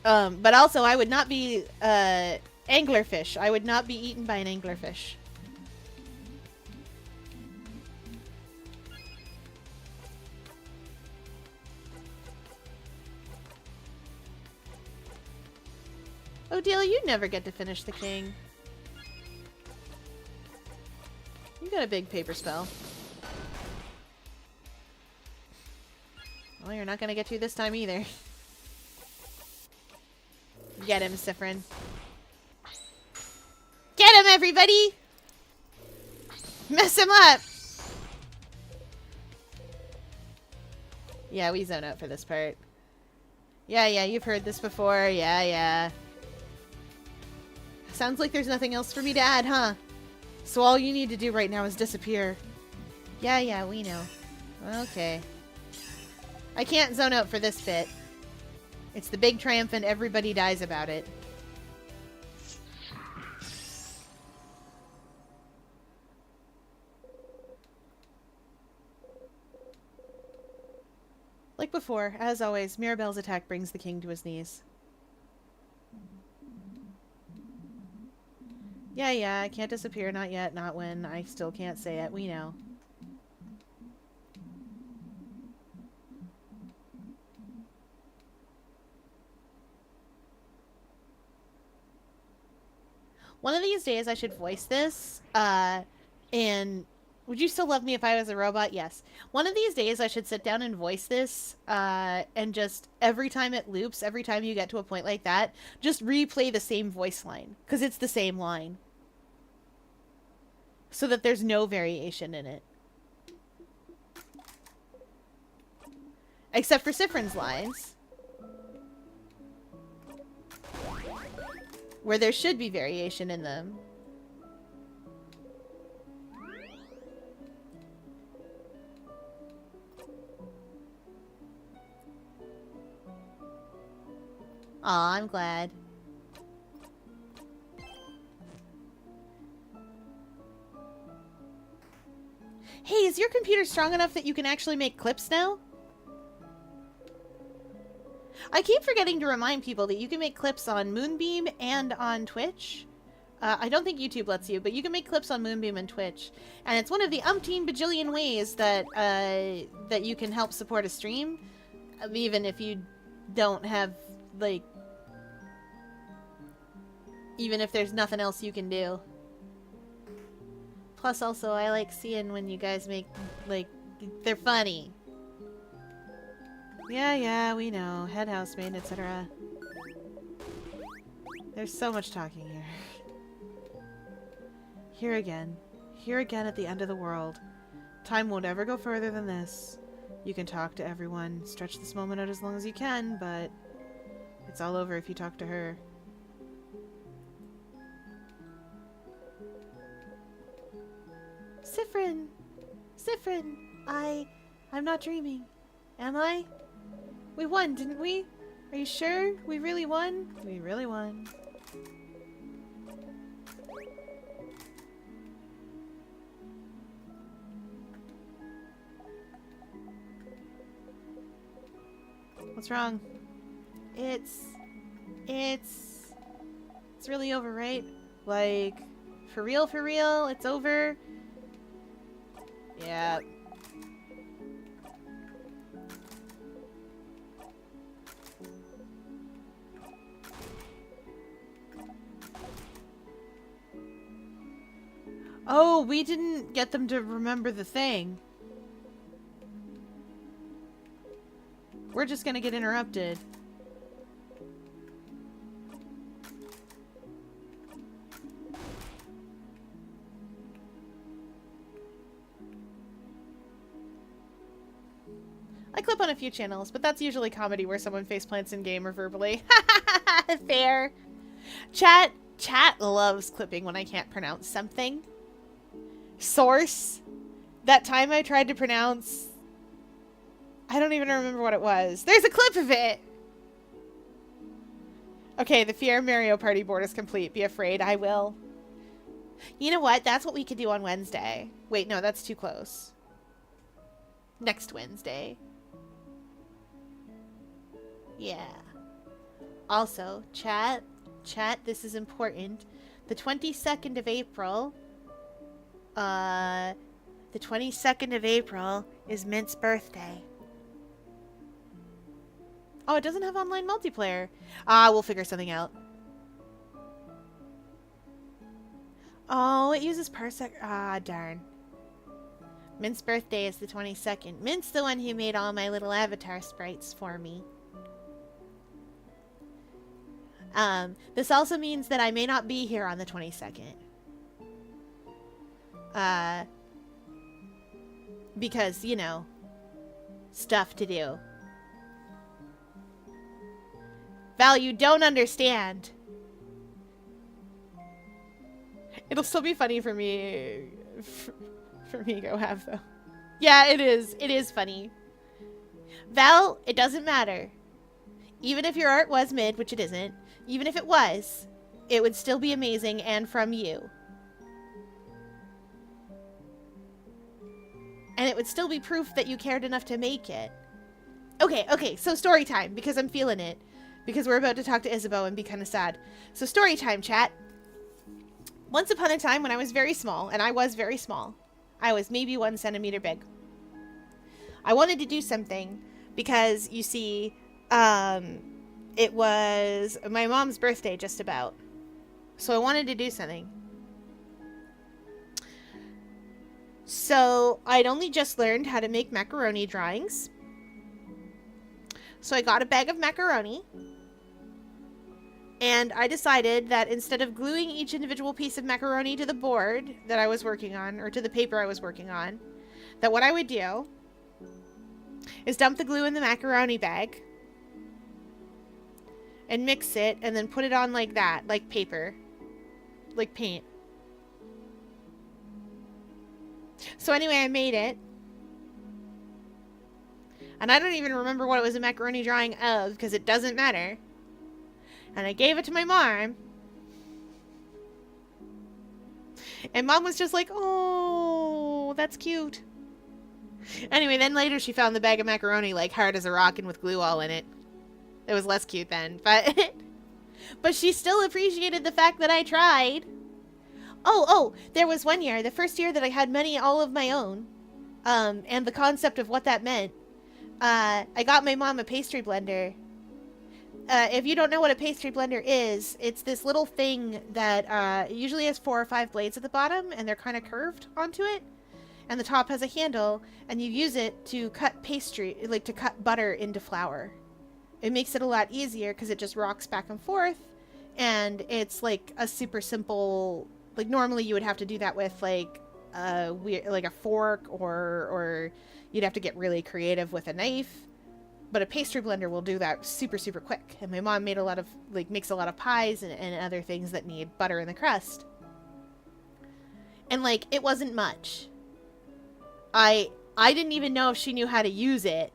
but also I would not be, anglerfish. I would not be eaten by an anglerfish. Odile, you never get to finish the king. You got a big paper spell. Well, you're not gonna get to this time either. Get him, Siffrin. Get him, everybody! Mess him up! Yeah, we zone out for this part. Yeah, you've heard this before. Yeah. Sounds like there's nothing else for me to add, huh? So all you need to do right now is disappear. Yeah, we know. Okay. I can't zone out for this bit. It's the big triumphant everybody dies about it. Like before, as always, Mirabelle's attack brings the king to his knees. Yeah, I can't disappear, not yet, not when. I still can't say it, we know. One of these days I should voice this, and would you still love me if I was a robot? Yes. One of these days I should sit down and voice this, and just every time it loops, every time you get to a point like that, just replay the same voice line, because it's the same line. So that there's no variation in it. Except for Siffrin's lines. Where there should be variation in them. Aw, I'm glad. Hey, is your computer strong enough that you can actually make clips now? I keep forgetting to remind people that you can make clips on Moonbeam and on Twitch. I don't think YouTube lets you, but you can make clips on Moonbeam and Twitch. And it's one of the umpteen bajillion ways that that you can help support a stream, even if you don't have, like, even if there's nothing else you can do. Plus, also, I like seeing when you guys make, like, they're funny. Yeah, we know. Head housemaid, etc. There's so much talking here. Here again. Here again at the end of the world. Time won't ever go further than this. You can talk to everyone, stretch this moment out as long as you can, but it's all over if you talk to her. Siffrin! Siffrin! I'm not dreaming. Am I? We won, didn't we? Are you sure? We really won? We really won. What's wrong? It's really over, right? Like, for real, it's over? Yeah. Oh, we didn't get them to remember the thing. We're just gonna get interrupted. I clip on a few channels, but that's usually comedy where someone faceplants in game or verbally. Fair. Chat loves clipping when I can't pronounce something. Source. That time I tried to pronounce... I don't even remember what it was. There's a clip of it! Okay, the Fier Mario Party board is complete. Be afraid. I will. You know what? That's what we could do on Wednesday. Wait, no, that's too close. Next Wednesday. Yeah. Also, chat, this is important. The 22nd of April... the 22nd of April is Mint's birthday. Oh, it doesn't have online multiplayer. We'll figure something out. Oh, it uses Parsec. Darn. Mint's birthday is the 22nd. Mint's the one who made all my little avatar sprites for me. This also means that I may not be here on the 22nd. Because, you know, stuff to do. Val, you don't understand. It'll still be funny for me, for me to go have, though. Yeah, it is. It is funny. Val, it doesn't matter. Even if your art was mid, which it isn't, even if it was, it would still be amazing and from you. And it would still be proof that you cared enough to make it. Okay, so story time, because I'm feeling it. Because we're about to talk to Isabeau and be kind of sad. So story time, chat. Once upon a time when I was very small, and I was very small, I was maybe 1 centimeter big. I wanted to do something because, you see, it was my mom's birthday just about. So I wanted to do something. So I'd only just learned how to make macaroni drawings. So I got a bag of macaroni. And I decided that instead of gluing each individual piece of macaroni to the board that I was working on, or to the paper I was working on, that what I would do is dump the glue in the macaroni bag and mix it and then put it on like that, like paper, like paint. So anyway, I made it. And I don't even remember what it was a macaroni drawing of, because it doesn't matter. And I gave it to my mom. And mom was just like, oh, that's cute. Anyway, then later she found the bag of macaroni like hard as a rock and with glue all in it. It was less cute then, but but she still appreciated the fact that I tried. Oh, there was one year, the first year that I had money all of my own, and the concept of what that meant. I got my mom a pastry blender. If you don't know what a pastry blender is, it's this little thing that usually has 4 or 5 blades at the bottom, and they're kind of curved onto it. And the top has a handle, and you use it to cut pastry, like to cut butter into flour. It makes it a lot easier because it just rocks back and forth, and it's like a super simple. Like normally you would have to do that with like a fork, or you'd have to get really creative with a knife. But a pastry blender will do that super, super quick. And my mom made makes a lot of pies and other things that need butter in the crust. And like, it wasn't much. I didn't even know if she knew how to use it.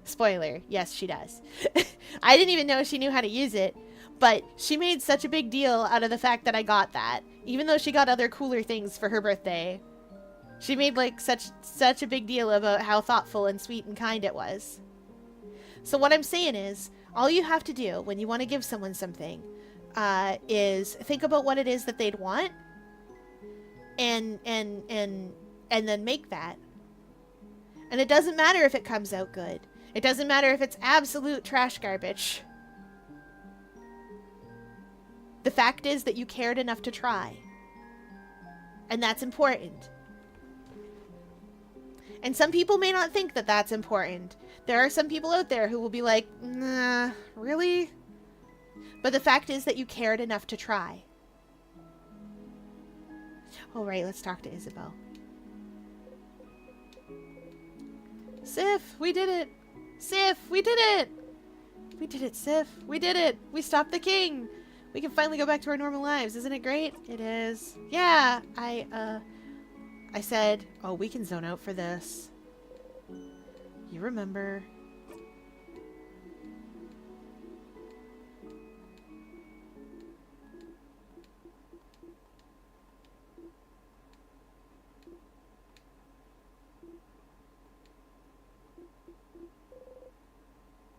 Spoiler, yes, she does. I didn't even know if she knew how to use it, but she made such a big deal out of the fact that I got that. Even though she got other cooler things for her birthday. She made like such a big deal about how thoughtful and sweet and kind it was. So what I'm saying is, all you have to do when you want to give someone something is think about what it is that they'd want, and then make that. And it doesn't matter if it comes out good. It doesn't matter if it's absolute trash garbage. The fact is that you cared enough to try. And that's important. And some people may not think that that's important. There are some people out there who will be like, nah, really? But the fact is that you cared enough to try. All right, let's talk to Isabelle. Sif, we did it. Sif, we did it. We did it, Sif. We did it. We stopped the king. We can finally go back to our normal lives. Isn't it great? It is. Yeah, I said, oh, we can zone out for this. You remember.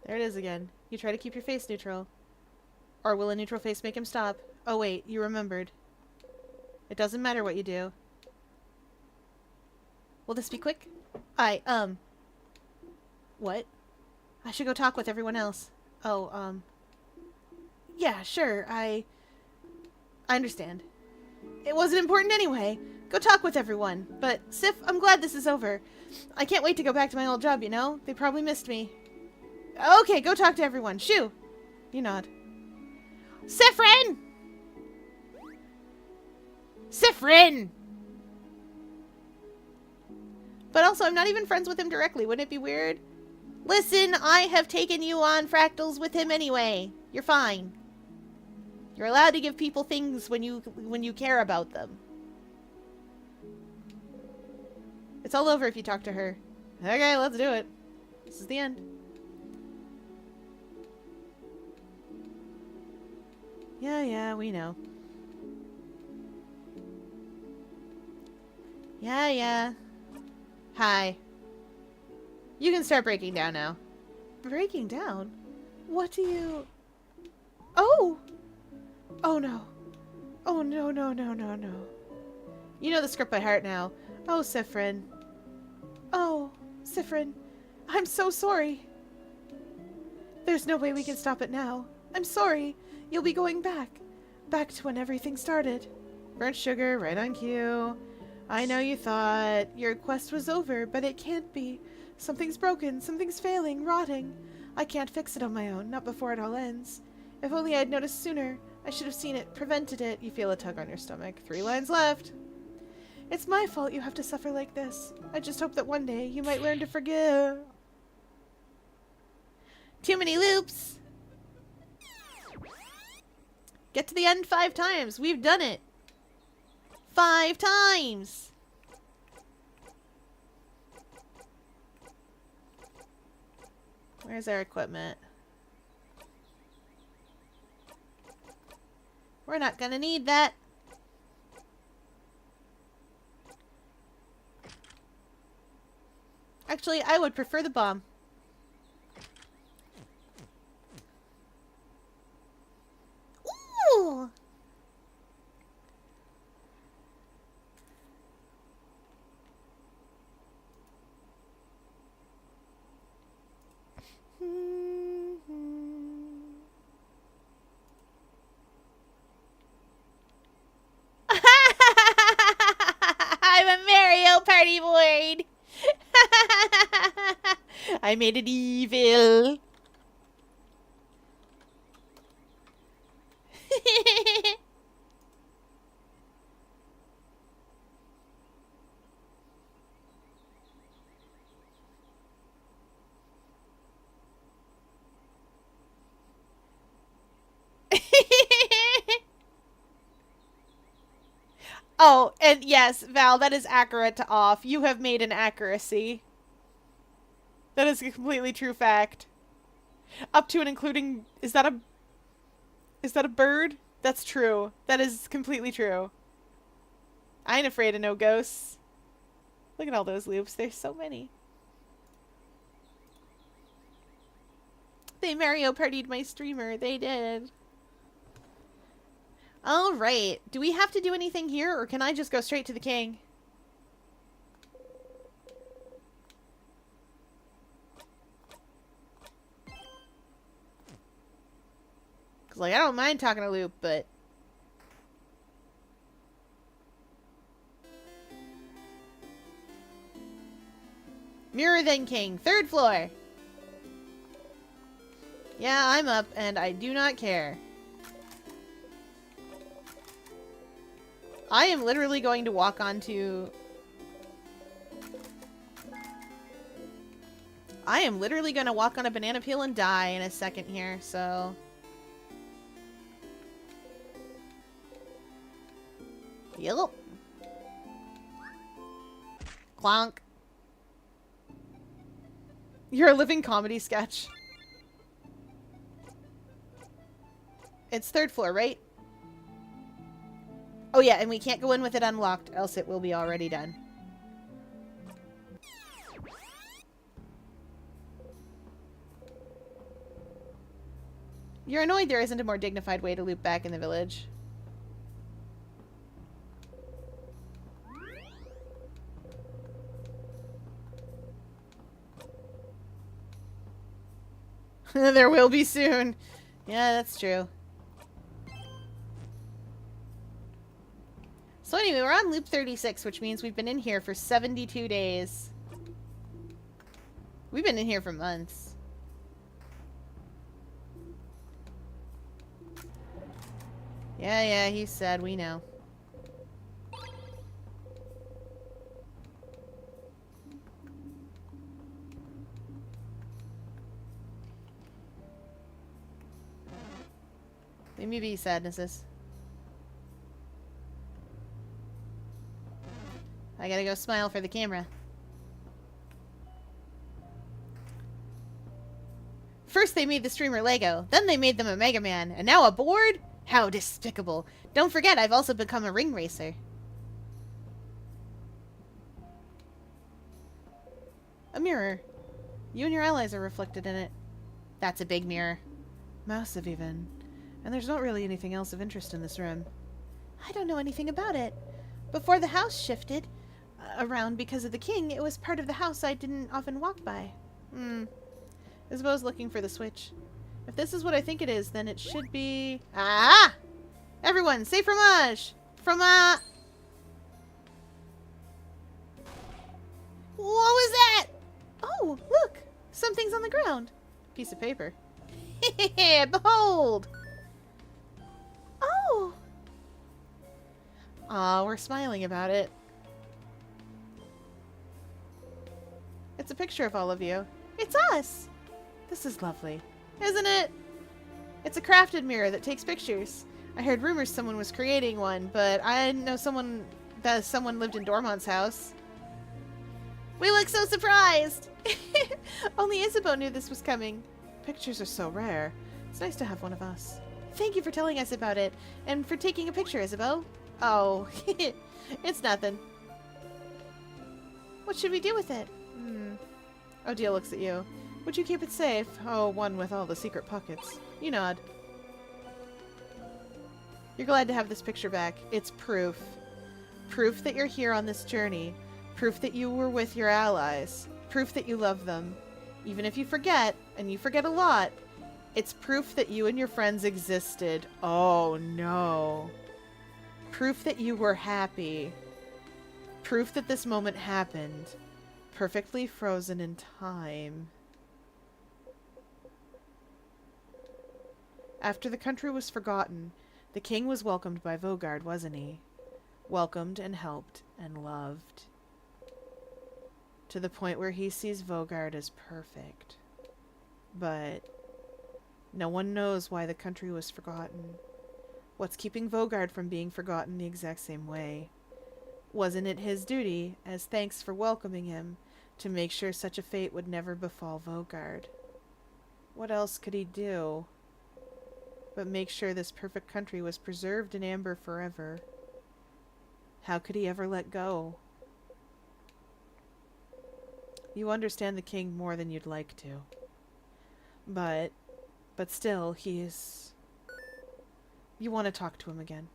There it is again. You try to keep your face neutral. Or will a neutral face make him stop? Oh wait, you remembered. It doesn't matter what you do. Will this be quick? What? I should go talk with everyone else. Oh, yeah, sure, I understand. It wasn't important anyway. Go talk with everyone. But, Sif, I'm glad this is over. I can't wait to go back to my old job, you know? They probably missed me. Okay, go talk to everyone. Shoo! You nod. Siffrin! Siffrin! But also, I'm not even friends with him directly. Wouldn't it be weird? Listen, I have taken you on fractals with him anyway. You're fine. You're allowed to give people things when you care about them. It's all over if you talk to her. Okay, let's do it. This is the end. Yeah, we know. Yeah. Hi. You can start breaking down now. Breaking down? What do you... Oh! Oh no. Oh no. You know the script by heart now. Oh, Siffrin. Oh, Siffrin. I'm so sorry. There's no way we can stop it now. I'm sorry. You'll be going back. Back to when everything started. Burnt sugar, right on cue. I know you thought your quest was over, but it can't be. Something's broken, something's failing, rotting. I can't fix it on my own, not before it all ends. If only I'd noticed sooner. I should have seen it, prevented it. You feel a tug on your stomach. 3 lines left. It's my fault you have to suffer like this. I just hope that one day you might learn to forgive. Too many loops. Get to the end 5 times. We've done it. 5 times. Where's our equipment? We're not gonna need that. Actually, I would prefer the bomb. Ooh! I'm a Mario Party board. I made it evil. Oh, and yes, Val, that is accurate to off. You have made an accuracy. That is a completely true fact. Up to and including, is that a bird? That's true. That is completely true. I ain't afraid of no ghosts. Look at all those loops. There's so many. They Mario Partied my streamer. They did. Alright. Do we have to do anything here, or can I just go straight to the king? Because, like, I don't mind talking to Loop, but... Mirror then king. 3rd floor. Yeah, I'm up, and I do not care. I am literally going to walk onto... I am literally going to walk on a banana peel and die in a second here, so... Yep. Clonk. You're a living comedy sketch. It's 3rd floor, right? Oh yeah, and we can't go in with it unlocked, else it will be already done. You're annoyed there isn't a more dignified way to loop back in the village. There will be soon. Yeah, that's true. So anyway, we're on loop 36, which means we've been in here for 72 days. We've been in here for months. Yeah, he said, we know. Leave me be, sadnesses. I gotta go smile for the camera. First they made the streamer Lego, then they made them a Mega Man, and now a board? How despicable. Don't forget, I've also become a ring racer. A mirror. You and your allies are reflected in it. That's a big mirror. Massive even. And there's not really anything else of interest in this room. I don't know anything about it. Before the house shifted around because of the king, it was part of the house I didn't often walk by. Isabeau's looking for the switch. If this is what I think it is, then it should be... Ah! Everyone, say fromage! What was that? Oh, look! Something's on the ground. Piece of paper. Behold! Oh! Aw, we're smiling about it. It's a picture of all of you. It's us! This is lovely. Isn't it? It's a crafted mirror that takes pictures. I heard rumors someone was creating one, but I didn't know someone lived in Dormont's house. We look so surprised! Only Isabeau knew this was coming. Pictures are so rare. It's nice to have one of us. Thank you for telling us about it, and for taking a picture, Isabel. Oh, it's nothing. What should we do with it? Odile looks at you. Would you keep it safe? Oh, one with all the secret pockets. You nod. You're glad to have this picture back. It's proof. Proof that you're here on this journey. Proof that you were with your allies. Proof that you love them. Even if you forget, and you forget a lot, it's proof that you and your friends existed. Oh, no. Proof that you were happy. Proof that this moment happened. Perfectly frozen in time. After the country was forgotten, the king was welcomed by Vaugarde, wasn't he? Welcomed and helped and loved. To the point where he sees Vaugarde as perfect. But no one knows why the country was forgotten. What's keeping Vaugarde from being forgotten the exact same way? Wasn't it his duty, as thanks for welcoming him, to make sure such a fate would never befall Vaugarde? What else could he do but make sure this perfect country was preserved in amber forever? How could he ever let go? You understand the king more than you'd like to. But still, he's... You want to talk to him again.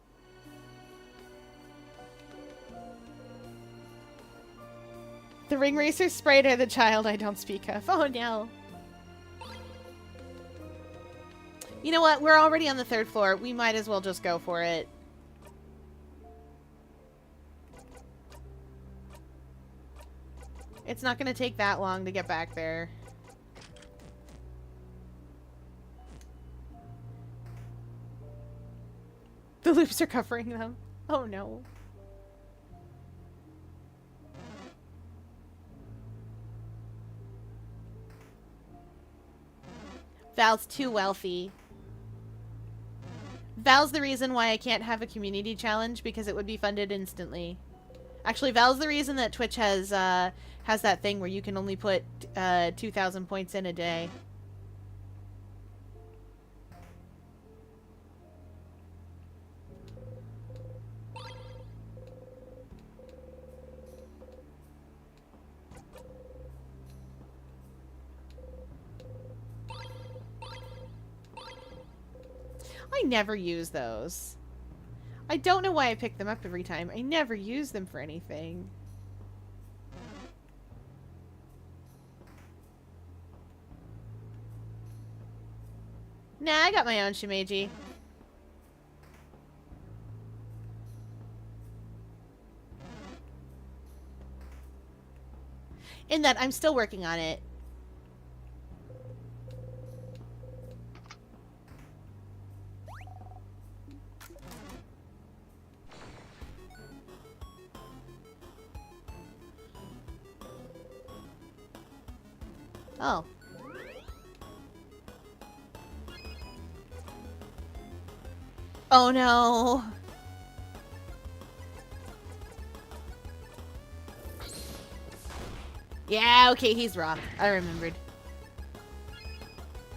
The ring racer sprite are the child I don't speak of. Oh no. You know what? We're already on the 3rd floor. We might as well just go for it. It's not going to take that long to get back there. The loops are covering them. Oh no. Val's too wealthy. Val's the reason why I can't have a community challenge, because it would be funded instantly. Actually, Val's the reason that Twitch has that thing where you can only put 2,000 points in a day. I never use those. I don't know why I pick them up every time. I never use them for anything. Nah, I got my own Shimeji. In that, I'm still working on it. Oh. Oh no. Yeah, okay, he's raw. I remembered.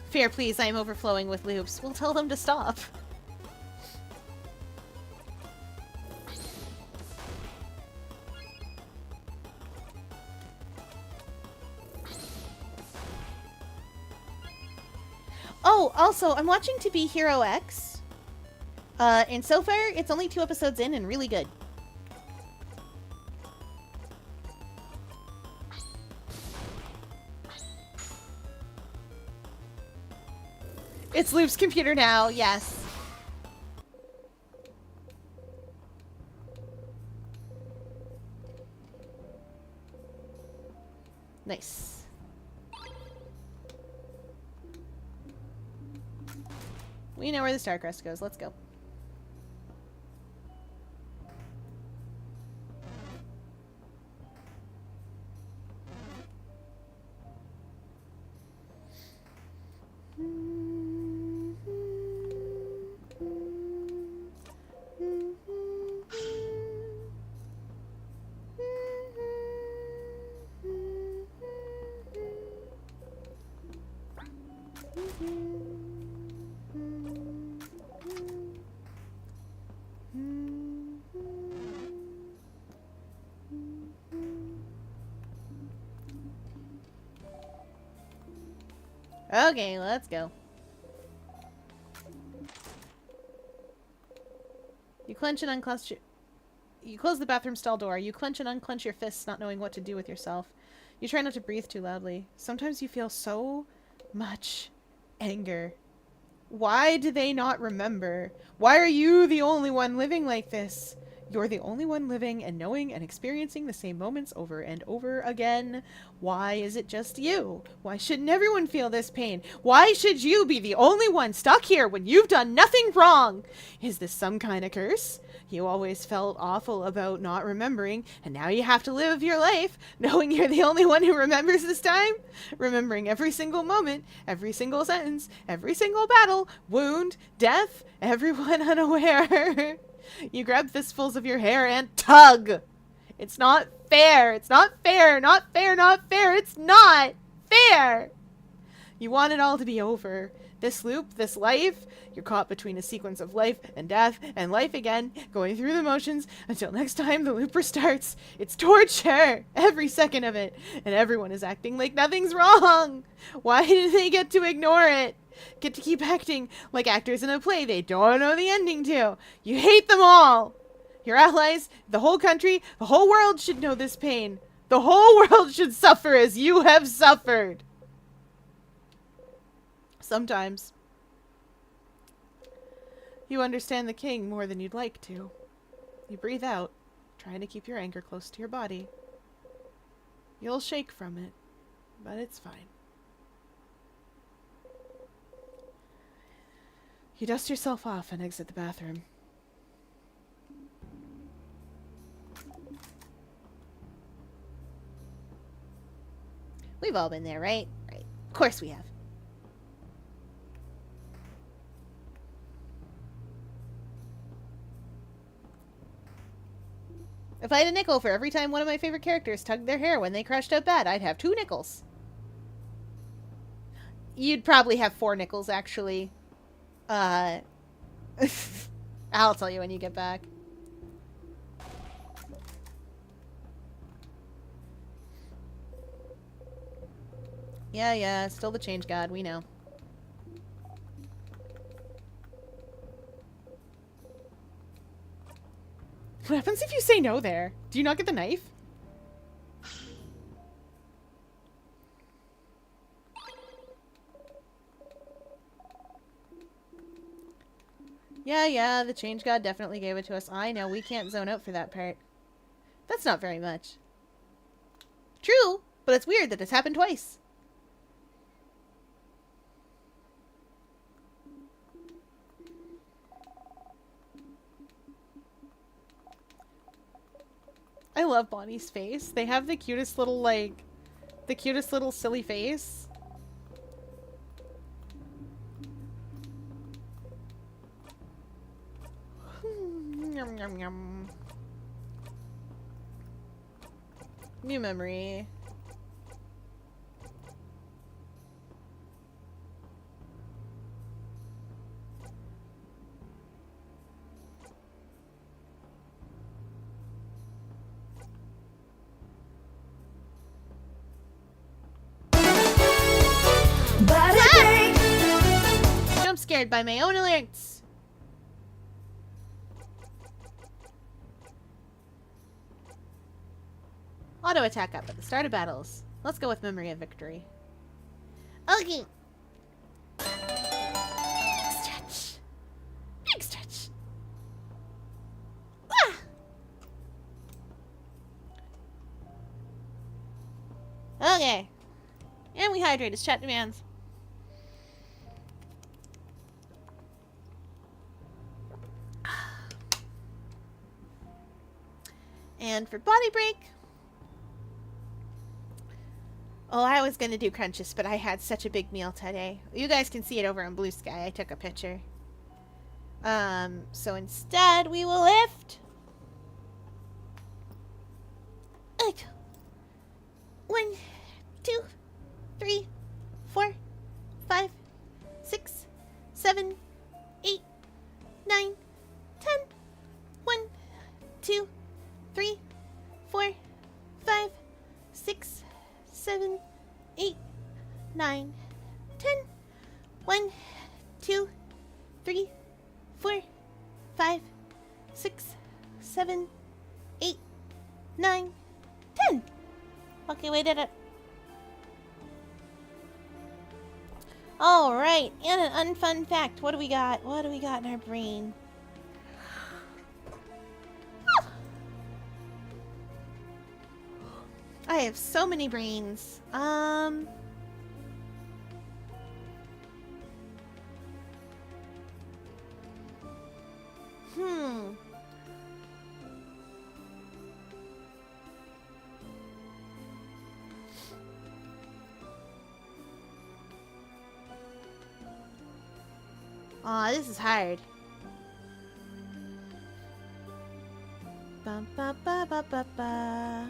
Fair, please, I am overflowing with loops. We'll tell them to stop. Oh, also, I'm watching To Be Hero X. And so far, it's only 2 episodes in and really good. It's Loop's computer now, yes. Nice. We know where the Starcrest goes. Let's go. Okay, let's go. You clench and unclench your... You close the bathroom stall door. You clench and unclench your fists, not knowing what to do with yourself. You try not to breathe too loudly. Sometimes you feel so much anger. Why do they not remember? Why are you the only one living like this? You're the only one living and knowing and experiencing the same moments over and over again. Why is it just you? Why shouldn't everyone feel this pain? Why should you be the only one stuck here when you've done nothing wrong? Is this some kind of curse? You always felt awful about not remembering, and now you have to live your life knowing you're the only one who remembers this time? Remembering every single moment, every single sentence, every single battle, wound, death, everyone unaware. You grab fistfuls of your hair and tug. It's not fair. It's not fair. Not fair. Not fair. It's not fair. You want it all to be over. This loop, this life, you're caught between a sequence of life and death and life again, going through the motions until next time the loop restarts. It's torture, every second of it, and everyone is acting like nothing's wrong. Why do they get to ignore it? Get to keep acting like actors in a play they don't know the ending to. You hate them all. Your allies, the whole country, the whole world should know this pain. The whole world should suffer as you have suffered. Sometimes you understand the king more than you'd like to. You breathe out, trying to keep your anger close to your body. You'll shake from it, but it's fine. You dust yourself off and exit the bathroom. We've all been there, right? Right. Of course we have. If I had a nickel for every time one of my favorite characters tugged their hair when they crashed out bad, I'd have 2 nickels. You'd probably have 4 nickels, actually. I'll tell you when you get back. Yeah, still the change god, we know. What happens if you say no there? Do you not get the knife? Yeah, the change god definitely gave it to us. I know, we can't zone out for that part. That's not very much. True, but it's weird that it's happened twice. I love Bonnie's face. They have the cutest little, like, the cutest little silly face. Yum, yum, yum. New memory. Jump scared by my own alerts. Auto attack up at the start of battles. Let's go with memory of victory. Okay. Big stretch. Big stretch. Ah! Okay. And we hydrate as chat demands. And for body break. Oh, I was going to do crunches, but I had such a big meal today. You guys can see it over on Blue Sky. I took a picture. So instead, we will lift. 1, 2, 3, 4, 5, 6, 7, 8, 9, 10. 1, 2, 3, 4, 5, 6, 7, 8, 9, 10. 4, 5, 6, 7, 8, 9, 10. Okay, we did it. Alright, and an unfun fact. What do we got? What do we got in our brain? I have so many brains. Aw, this is hard. Ba ba ba ba ba ba.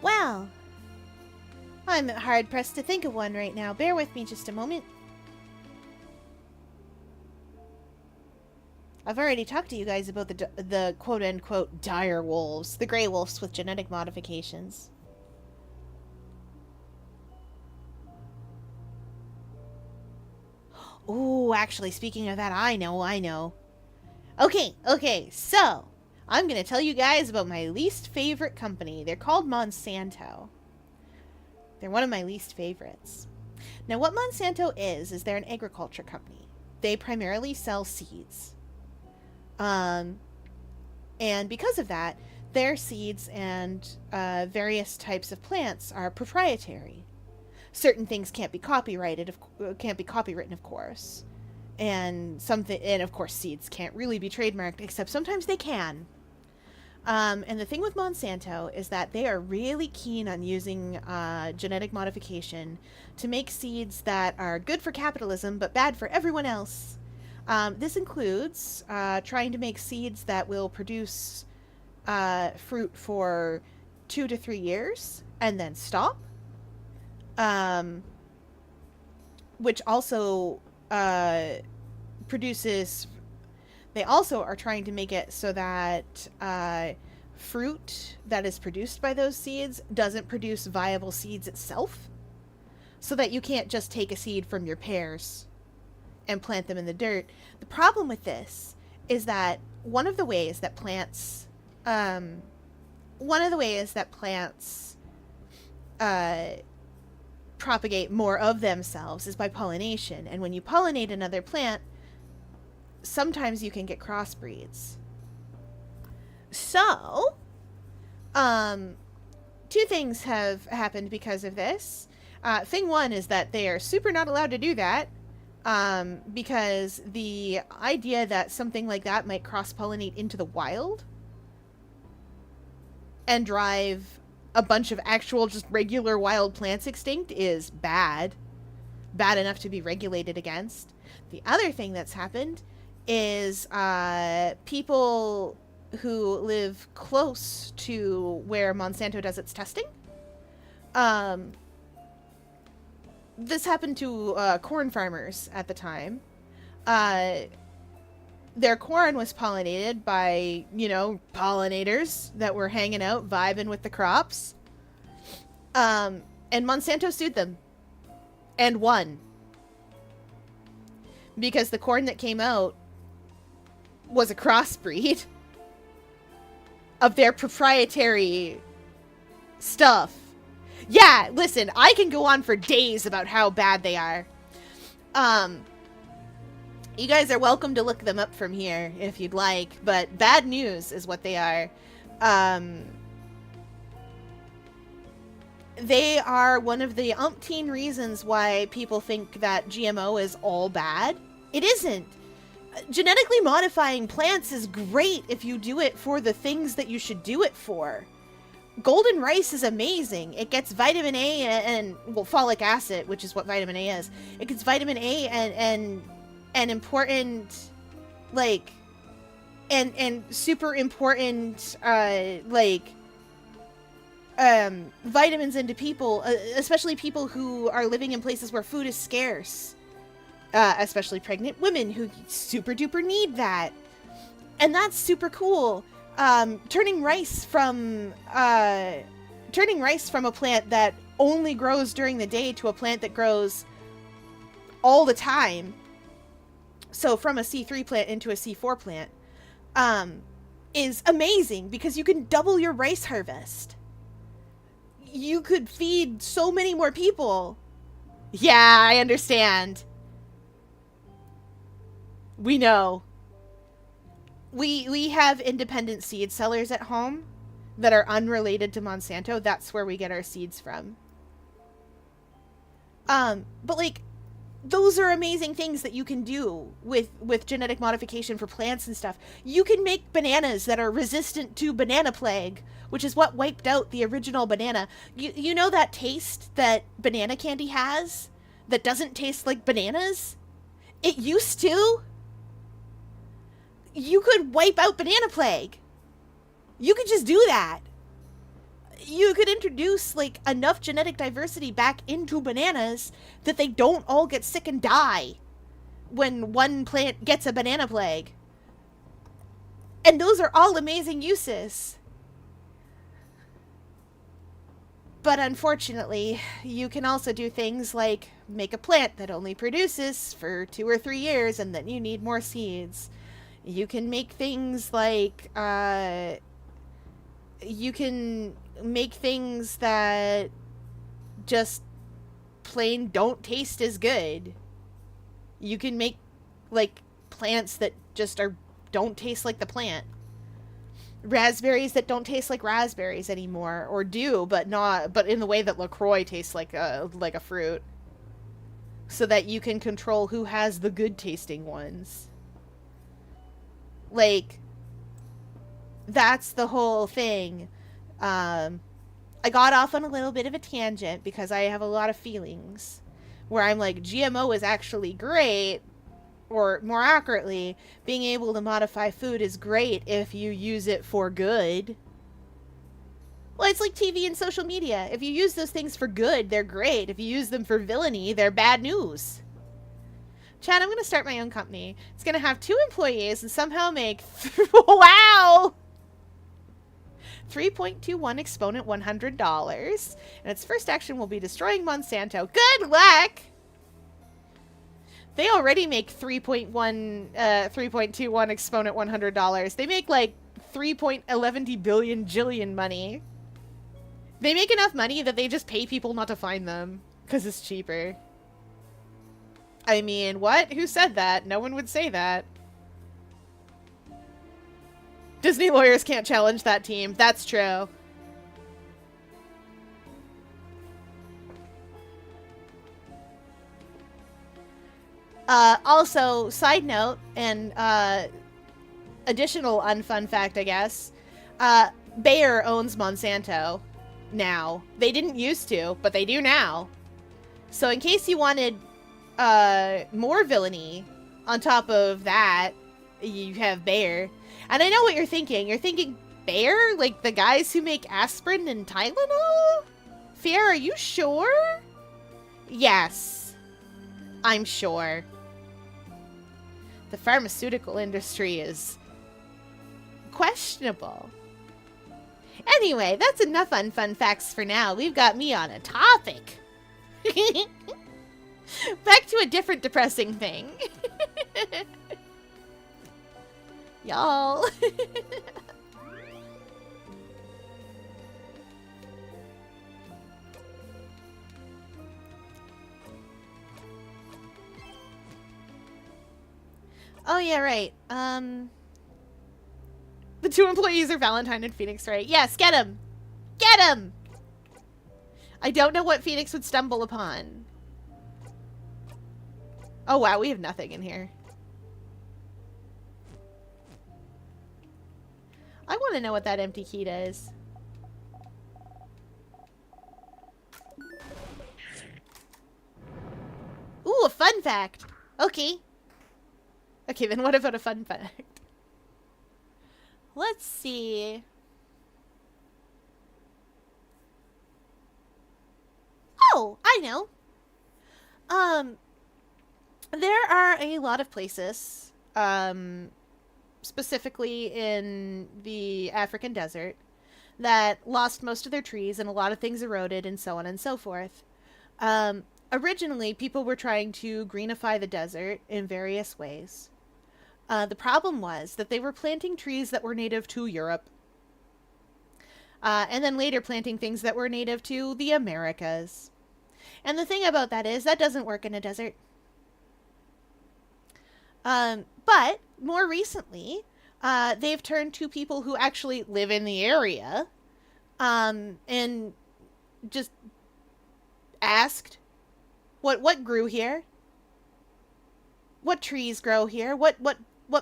Well, I'm hard pressed to think of one right now. Bear with me just a moment. I've already talked to you guys about the quote-unquote dire wolves, the gray wolves with genetic modifications. Ooh, actually, speaking of that, I know. Okay, so I'm gonna tell you guys about my least favorite company. They're called Monsanto. They're one of my least favorites. Now, what Monsanto is they're an agriculture company. They primarily sell seeds. And because of that, their seeds and various types of plants are proprietary. Certain things can't be copywritten, of course. And of course, seeds can't really be trademarked, except sometimes they can. And the thing with Monsanto is that they are really keen on using genetic modification to make seeds that are good for capitalism but bad for everyone else. This includes trying to make seeds that will produce fruit for 2 to 3 years and then stop. Which also produces... They also are trying to make it so that fruit that is produced by those seeds doesn't produce viable seeds itself. So that you can't just take a seed from your pears and plant them in the dirt. The problem with this is that one of the ways that plants propagate more of themselves is by pollination. And when you pollinate another plant, sometimes you can get crossbreeds. So, 2 things have happened because of this. Thing one is that they are super not allowed to do that, because the idea that something like that might cross-pollinate into the wild and drive a bunch of actual just regular wild plants extinct is bad. Bad enough to be regulated against. The other thing that's happened is people who live close to where Monsanto does its testing. This happened to corn farmers at the time. Their corn was pollinated by, pollinators that were hanging out, vibing with the crops. And Monsanto sued them. And won. Because the corn that came out was a crossbreed of their proprietary stuff. Yeah, listen, I can go on for days about how bad they are. You guys are welcome to look them up from here if you'd like, but bad news is what they are. They are one of the umpteen reasons why people think that GMO is all bad. It isn't. Genetically modifying plants is great if you do it for the things that you should do it for. Golden rice is amazing. It gets vitamin A and folic acid, which is what vitamin A is. It gets vitamin A and important, and super important, vitamins into people, especially people who are living in places where food is scarce. Especially pregnant women who super duper need that. And that's super cool. Turning rice from a plant that only grows during the day to a plant that grows all the time. So from a C3 plant into a C4 plant, is amazing because you can double your rice harvest. You could feed so many more people. Yeah, I understand. We know. We have independent seed sellers at home that are unrelated to Monsanto. That's where we get our seeds from. But like, those are amazing things that you can do with genetic modification for plants and stuff. You can make bananas that are resistant to banana plague, which is what wiped out the original banana. You know that taste that banana candy has that doesn't taste like bananas? It used to. You could wipe out banana plague. You could just do that. You could introduce like enough genetic diversity back into bananas that they don't all get sick and die when one plant gets a banana plague. And those are all amazing uses. But unfortunately, you can also do things like make a plant that only produces for 2 or 3 years and then you need more seeds. You can make things like, you can make things that just plain don't taste as good. You can make like plants that just don't taste like the plant. Raspberries that don't taste like raspberries anymore, or do, but in the way that LaCroix tastes like a fruit. So that you can control who has the good tasting ones. Like, that's the whole thing. I got off on a little bit of a tangent because I have a lot of feelings where I'm like, GMO is actually great, or more accurately, being able to modify food is great if you use it for good. Well, it's like TV and social media. If you use those things for good, they're great. If you use them for villainy, they're bad news. Chad, I'm going to start my own company. It's going to have 2 employees and somehow make... wow! 3.21 exponent $100. And its first action will be destroying Monsanto. Good luck! They already make 3.21 exponent $100. They make like 3.11 billion jillion money. They make enough money that they just pay people not to find them. Because it's cheaper. I mean, what? Who said that? No one would say that. Disney lawyers can't challenge that team. That's true. Also, side note, and additional unfun fact, I guess, Bayer owns Monsanto now. They didn't used to, but they do now. So in case you wanted more villainy on top of that, you have Bayer. And I know what you're thinking. You're thinking Bayer? Like the guys who make aspirin and Tylenol? Fier, are you sure? Yes. I'm sure. The pharmaceutical industry is questionable. Anyway, that's enough unfun facts for now. We've got me on a topic. Back to a different depressing thing. Y'all. Oh, yeah, right. The 2 employees are Valentine and Phoenix, right? Yes, get him! Get him! I don't know what Phoenix would stumble upon. Oh, wow, we have nothing in here. I want to know what that empty key does. Ooh, a fun fact! Okay. Okay, then what about a fun fact? Let's see. Oh, I know. There are a lot of places, specifically in the African desert, that lost most of their trees and a lot of things eroded and so on and so forth. Originally, people were trying to greenify the desert in various ways. The problem was that they were planting trees that were native to Europe, and then later planting things that were native to the Americas. And the thing about that is that doesn't work in a desert. But more recently, they've turned to people who actually live in the area, and just asked what grew here, what trees grow here, what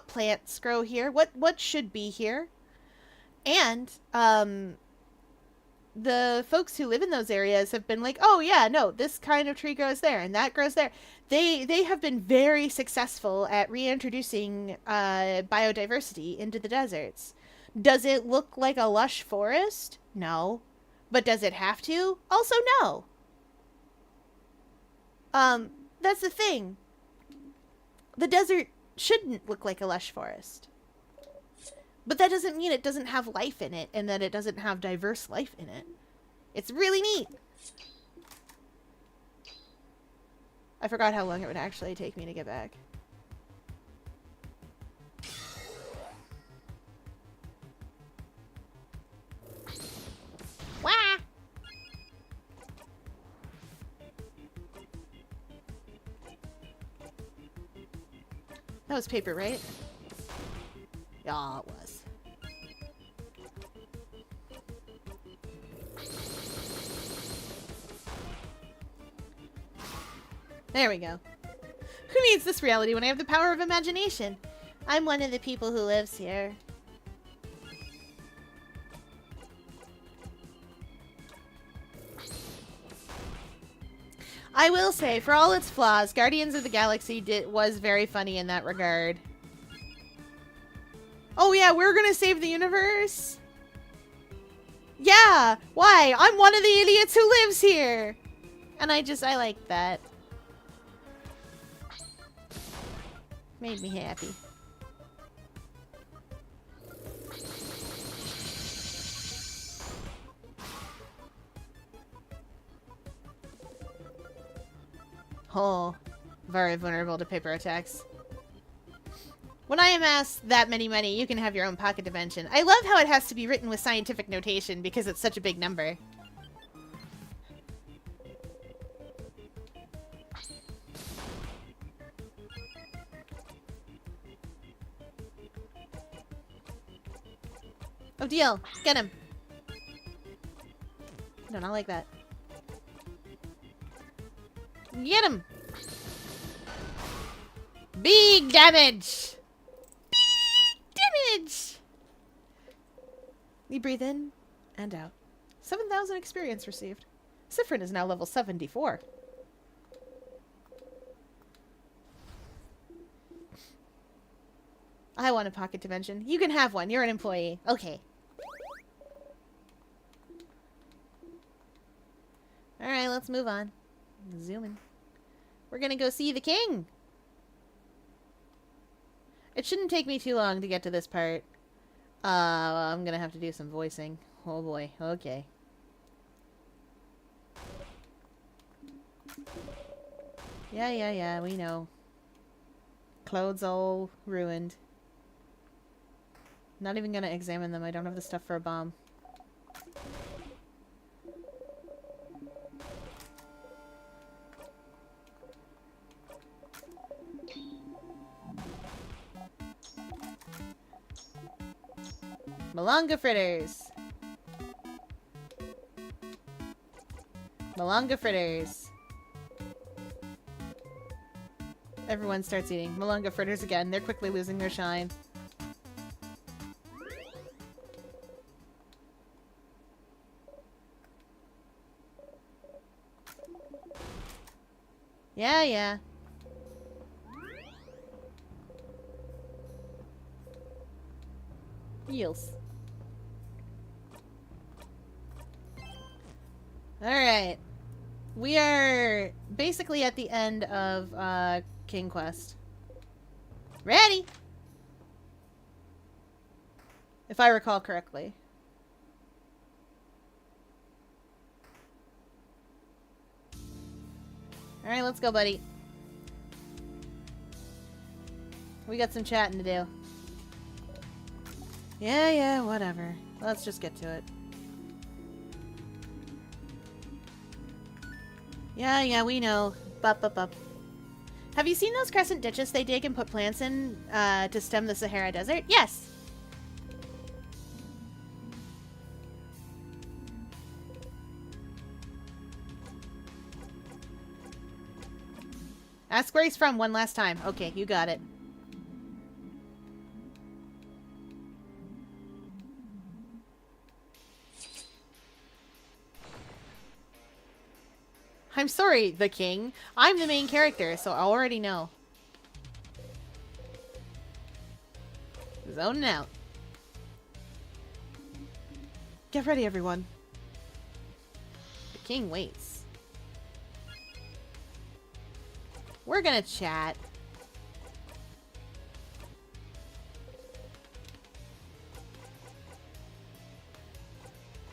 plants grow here, what should be here, and the folks who live in those areas have been like, oh yeah, no, this kind of tree grows there and that grows there. They have been very successful at reintroducing biodiversity into the deserts. Does it look like a lush forest? No. But does it have to? Also no. That's the thing. The desert shouldn't look like a lush forest. But that doesn't mean it doesn't have life in it and that it doesn't have diverse life in it. It's really neat. I forgot how long it would actually take me to get back. Wah! That was paper, right? Yeah, it was. There we go. Who needs this reality when I have the power of imagination? I'm one of the people who lives here. I will say, for all its flaws, Guardians of the Galaxy was very funny in that regard. Oh yeah, we're gonna save the universe? Yeah, why? I'm one of the idiots who lives here! And I like that. Made me happy. Oh, very vulnerable to paper attacks. When I amass that many money, you can have your own pocket dimension. I love how it has to be written with scientific notation because it's such a big number. Oh, deal. Get him. No, not like that. Get him. Big damage. Big damage. You breathe in and out. 7,000 experience received. Sifrin is now level 74. I want a pocket dimension. You can have one. You're an employee. Okay. Alright, let's move on. Zoom in. We're gonna go see the king. It shouldn't take me too long to get to this part. I'm gonna have to do some voicing. Oh boy. Okay. Yeah, we know. Clothes all ruined. Not even gonna examine them. I don't have the stuff for a bomb. Malanga fritters. Malanga fritters. Everyone starts eating Malanga fritters again. They're quickly losing their shine. Yeah. Eels. Alright. We are basically at the end of King Quest. Ready? If I recall correctly. Alright, let's go, buddy. We got some chatting to do. Yeah, whatever. Let's just get to it. Yeah, we know. Bup. Have you seen those crescent ditches they dig and put plants in to stem the Sahara Desert? Yes! Ask where he's from one last time. Okay, you got it. I'm sorry, the king. I'm the main character, so I already know. Zoning out. Get ready, everyone. The king waits. We're gonna chat.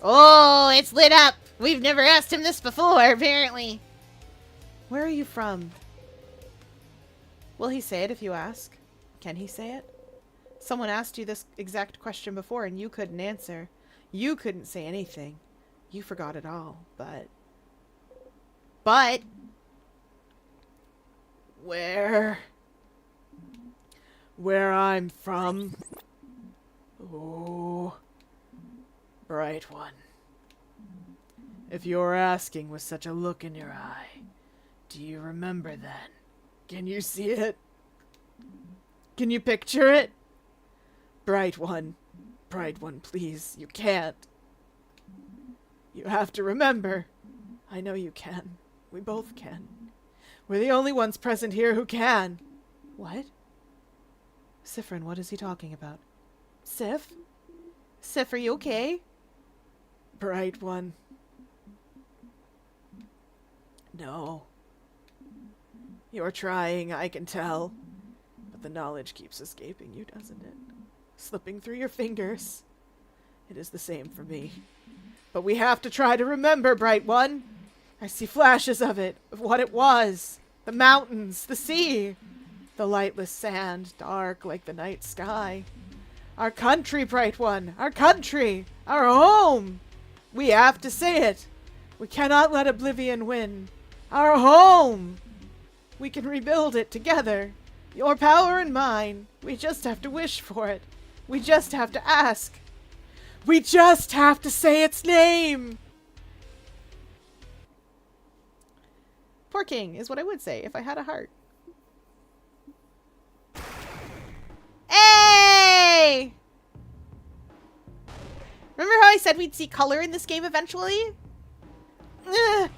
Oh, it's lit up. We've never asked him this before, apparently. Where are you from? Will he say it if you ask? Can he say it? Someone asked you this exact question before and you couldn't answer. You couldn't say anything. You forgot it all, but... Where I'm from? Oh, bright one. If you're asking with such a look in your eye, do you remember then? Can you see it? Can you picture it? Bright one, please, you can't. You have to remember. I know you can. We both can. We're the only ones present here who can. What? Siffrin, what is he talking about? Sif? Sif, are you okay? Bright one. No. You're trying, I can tell. But the knowledge keeps escaping you, doesn't it? Slipping through your fingers. It is the same for me. But we have to try to remember, Bright One. I see flashes of it, of what it was. The mountains, the sea, the lightless sand, dark like the night sky. Our country, Bright One, our country, our home. We have to say it. We cannot let oblivion win. Our home. We can rebuild it together. Your power and mine. We just have to wish for it. We just have to ask. We just have to say its name. Poor king is what I would say if I had a heart. Hey! Remember how I said we'd see color in this game eventually? Ah!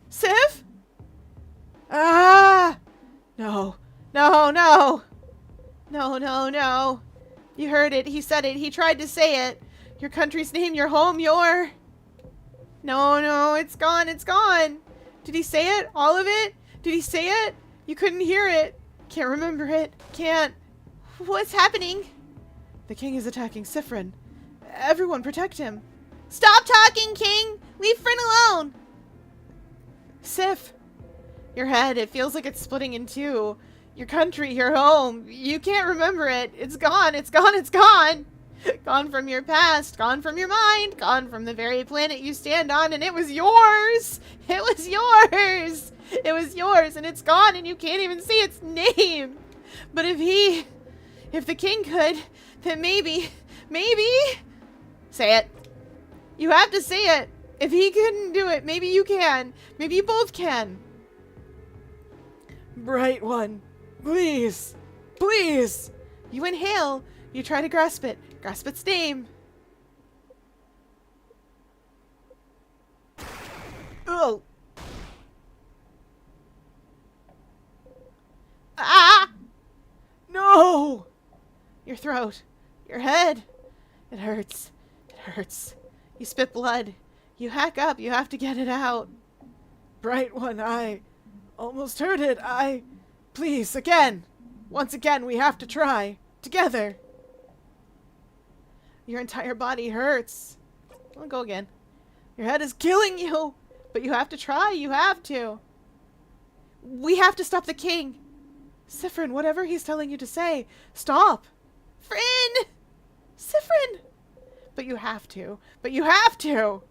Sif? Ah! No. No. You heard it. He said it. He tried to say it. Your country's name, your home, your... No, it's gone. Did he say it? All of it? Did he say it? You couldn't hear it. Can't remember it. Can't. What's happening? The king is attacking Siffrin. Everyone protect him. Stop talking, King! Leave Frin alone! Sif! Your head, it feels like it's splitting in two. Your country, your home. You can't remember it. It's gone. Gone from your past, gone from your mind, gone from the very planet you stand on, and it was yours! It was yours, and it's gone, and you can't even see its name! But if the king could, then maybe... Say it. You have to say it. If he couldn't do it, maybe you can. Maybe you both can. Bright one, please. You inhale. You try to grasp it. Grasp its name. Oh. Ah! No! Your throat. Your head. It hurts. You spit blood. You hack up. You have to get it out. Bright One, I almost heard it. Please, again. Once again, we have to try. Together. Your entire body hurts. I'll go again. Your head is killing you. But you have to try. You have to. We have to stop the king. Siffrin, whatever he's telling you to say, stop. Fryn! Siffrin! But you have to. But you have to.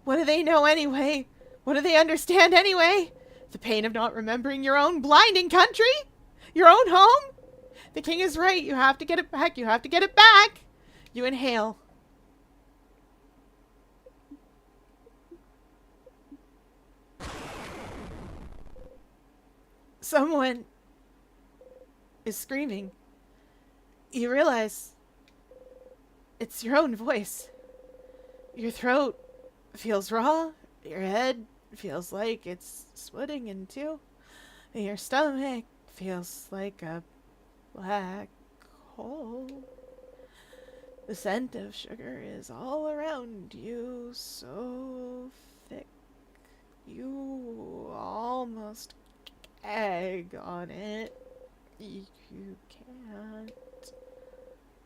What do they know anyway? What do they understand anyway? The pain of not remembering your own blinding country? Your own home? The king is right. You have to get it back. You have to get it back. You inhale. Someone is screaming. You realize it's your own voice. Your throat feels raw. Your head feels like it's splitting in two. And your stomach feels like a black hole. The scent of sugar is all around you, so thick you almost gag on it. You can't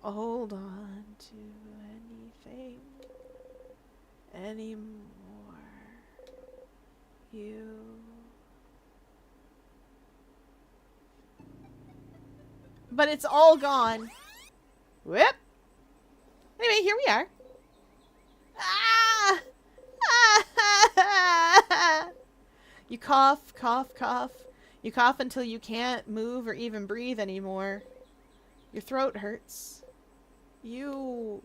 hold on to anything anymore. But it's all gone. Whip. Anyway, here we are. Ah! Ah! You cough, cough, cough. You cough until you can't move or even breathe anymore. Your throat hurts. You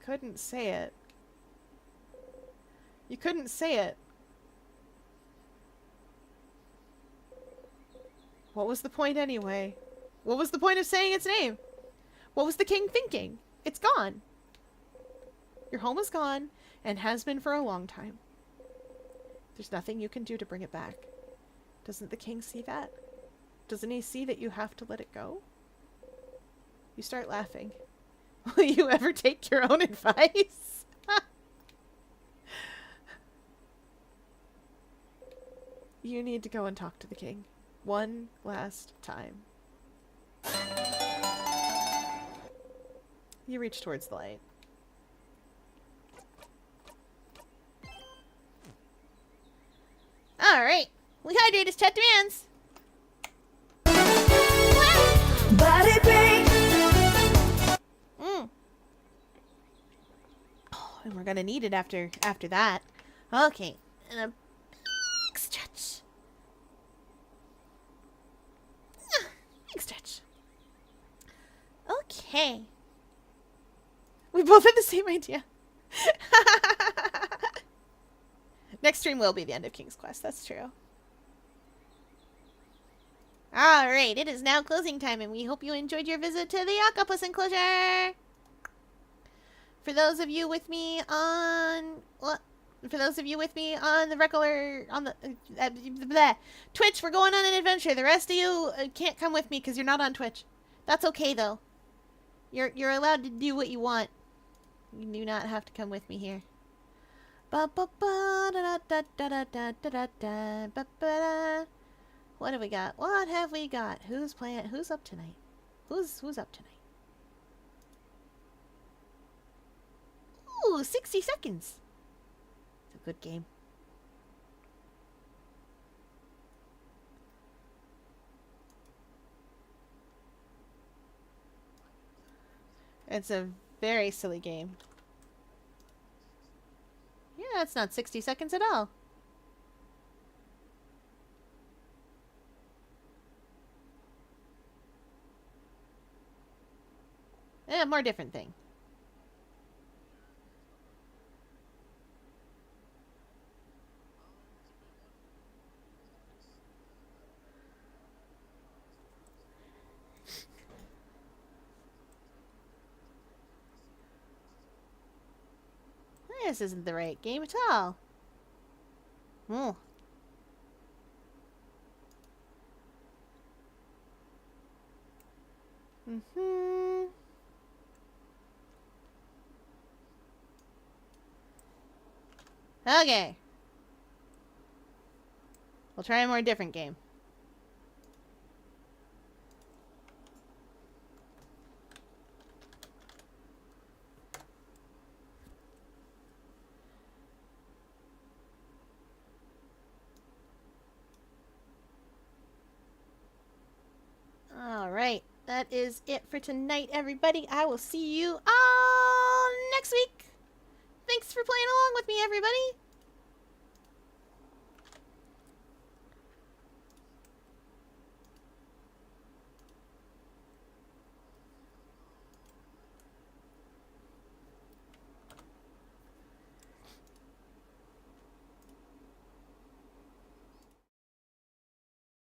couldn't say it. You couldn't say it. What was the point anyway? What was the point of saying its name? What was the king thinking? It's gone. Your home is gone and has been for a long time. There's nothing you can do to bring it back. Doesn't the king see that? Doesn't he see that you have to let it go? You start laughing. Will you ever take your own advice? You need to go and talk to the king. One last time. You reach towards the light. Alright. We hydrate as chat demands. Body bang. Oh, and we're gonna need it after that. Okay. And a big stretch. Big stretch. Okay. We both had the same idea. Next stream will be the end of King's Quest. That's true. Alright, it is now closing time, and we hope you enjoyed your visit to the Octopus Enclosure. For those of you with me on... For those of you with me on the regular... On the... Twitch, we're going on an adventure. The rest of you can't come with me because you're not on Twitch. That's okay, though. You're allowed to do what you want. You do not have to come with me here. What have we got? What have we got? Who's playing? Who's up tonight? Who's up tonight? Ooh, 60 seconds. It's a good game. It's a very silly game. Yeah, it's not 60 seconds at all. Yeah, more different thing. This isn't the right game at all. Oh. Okay. We'll try a more different game. Alright, that is it for tonight, everybody. I will see you all next week. Thanks for playing along with me, everybody.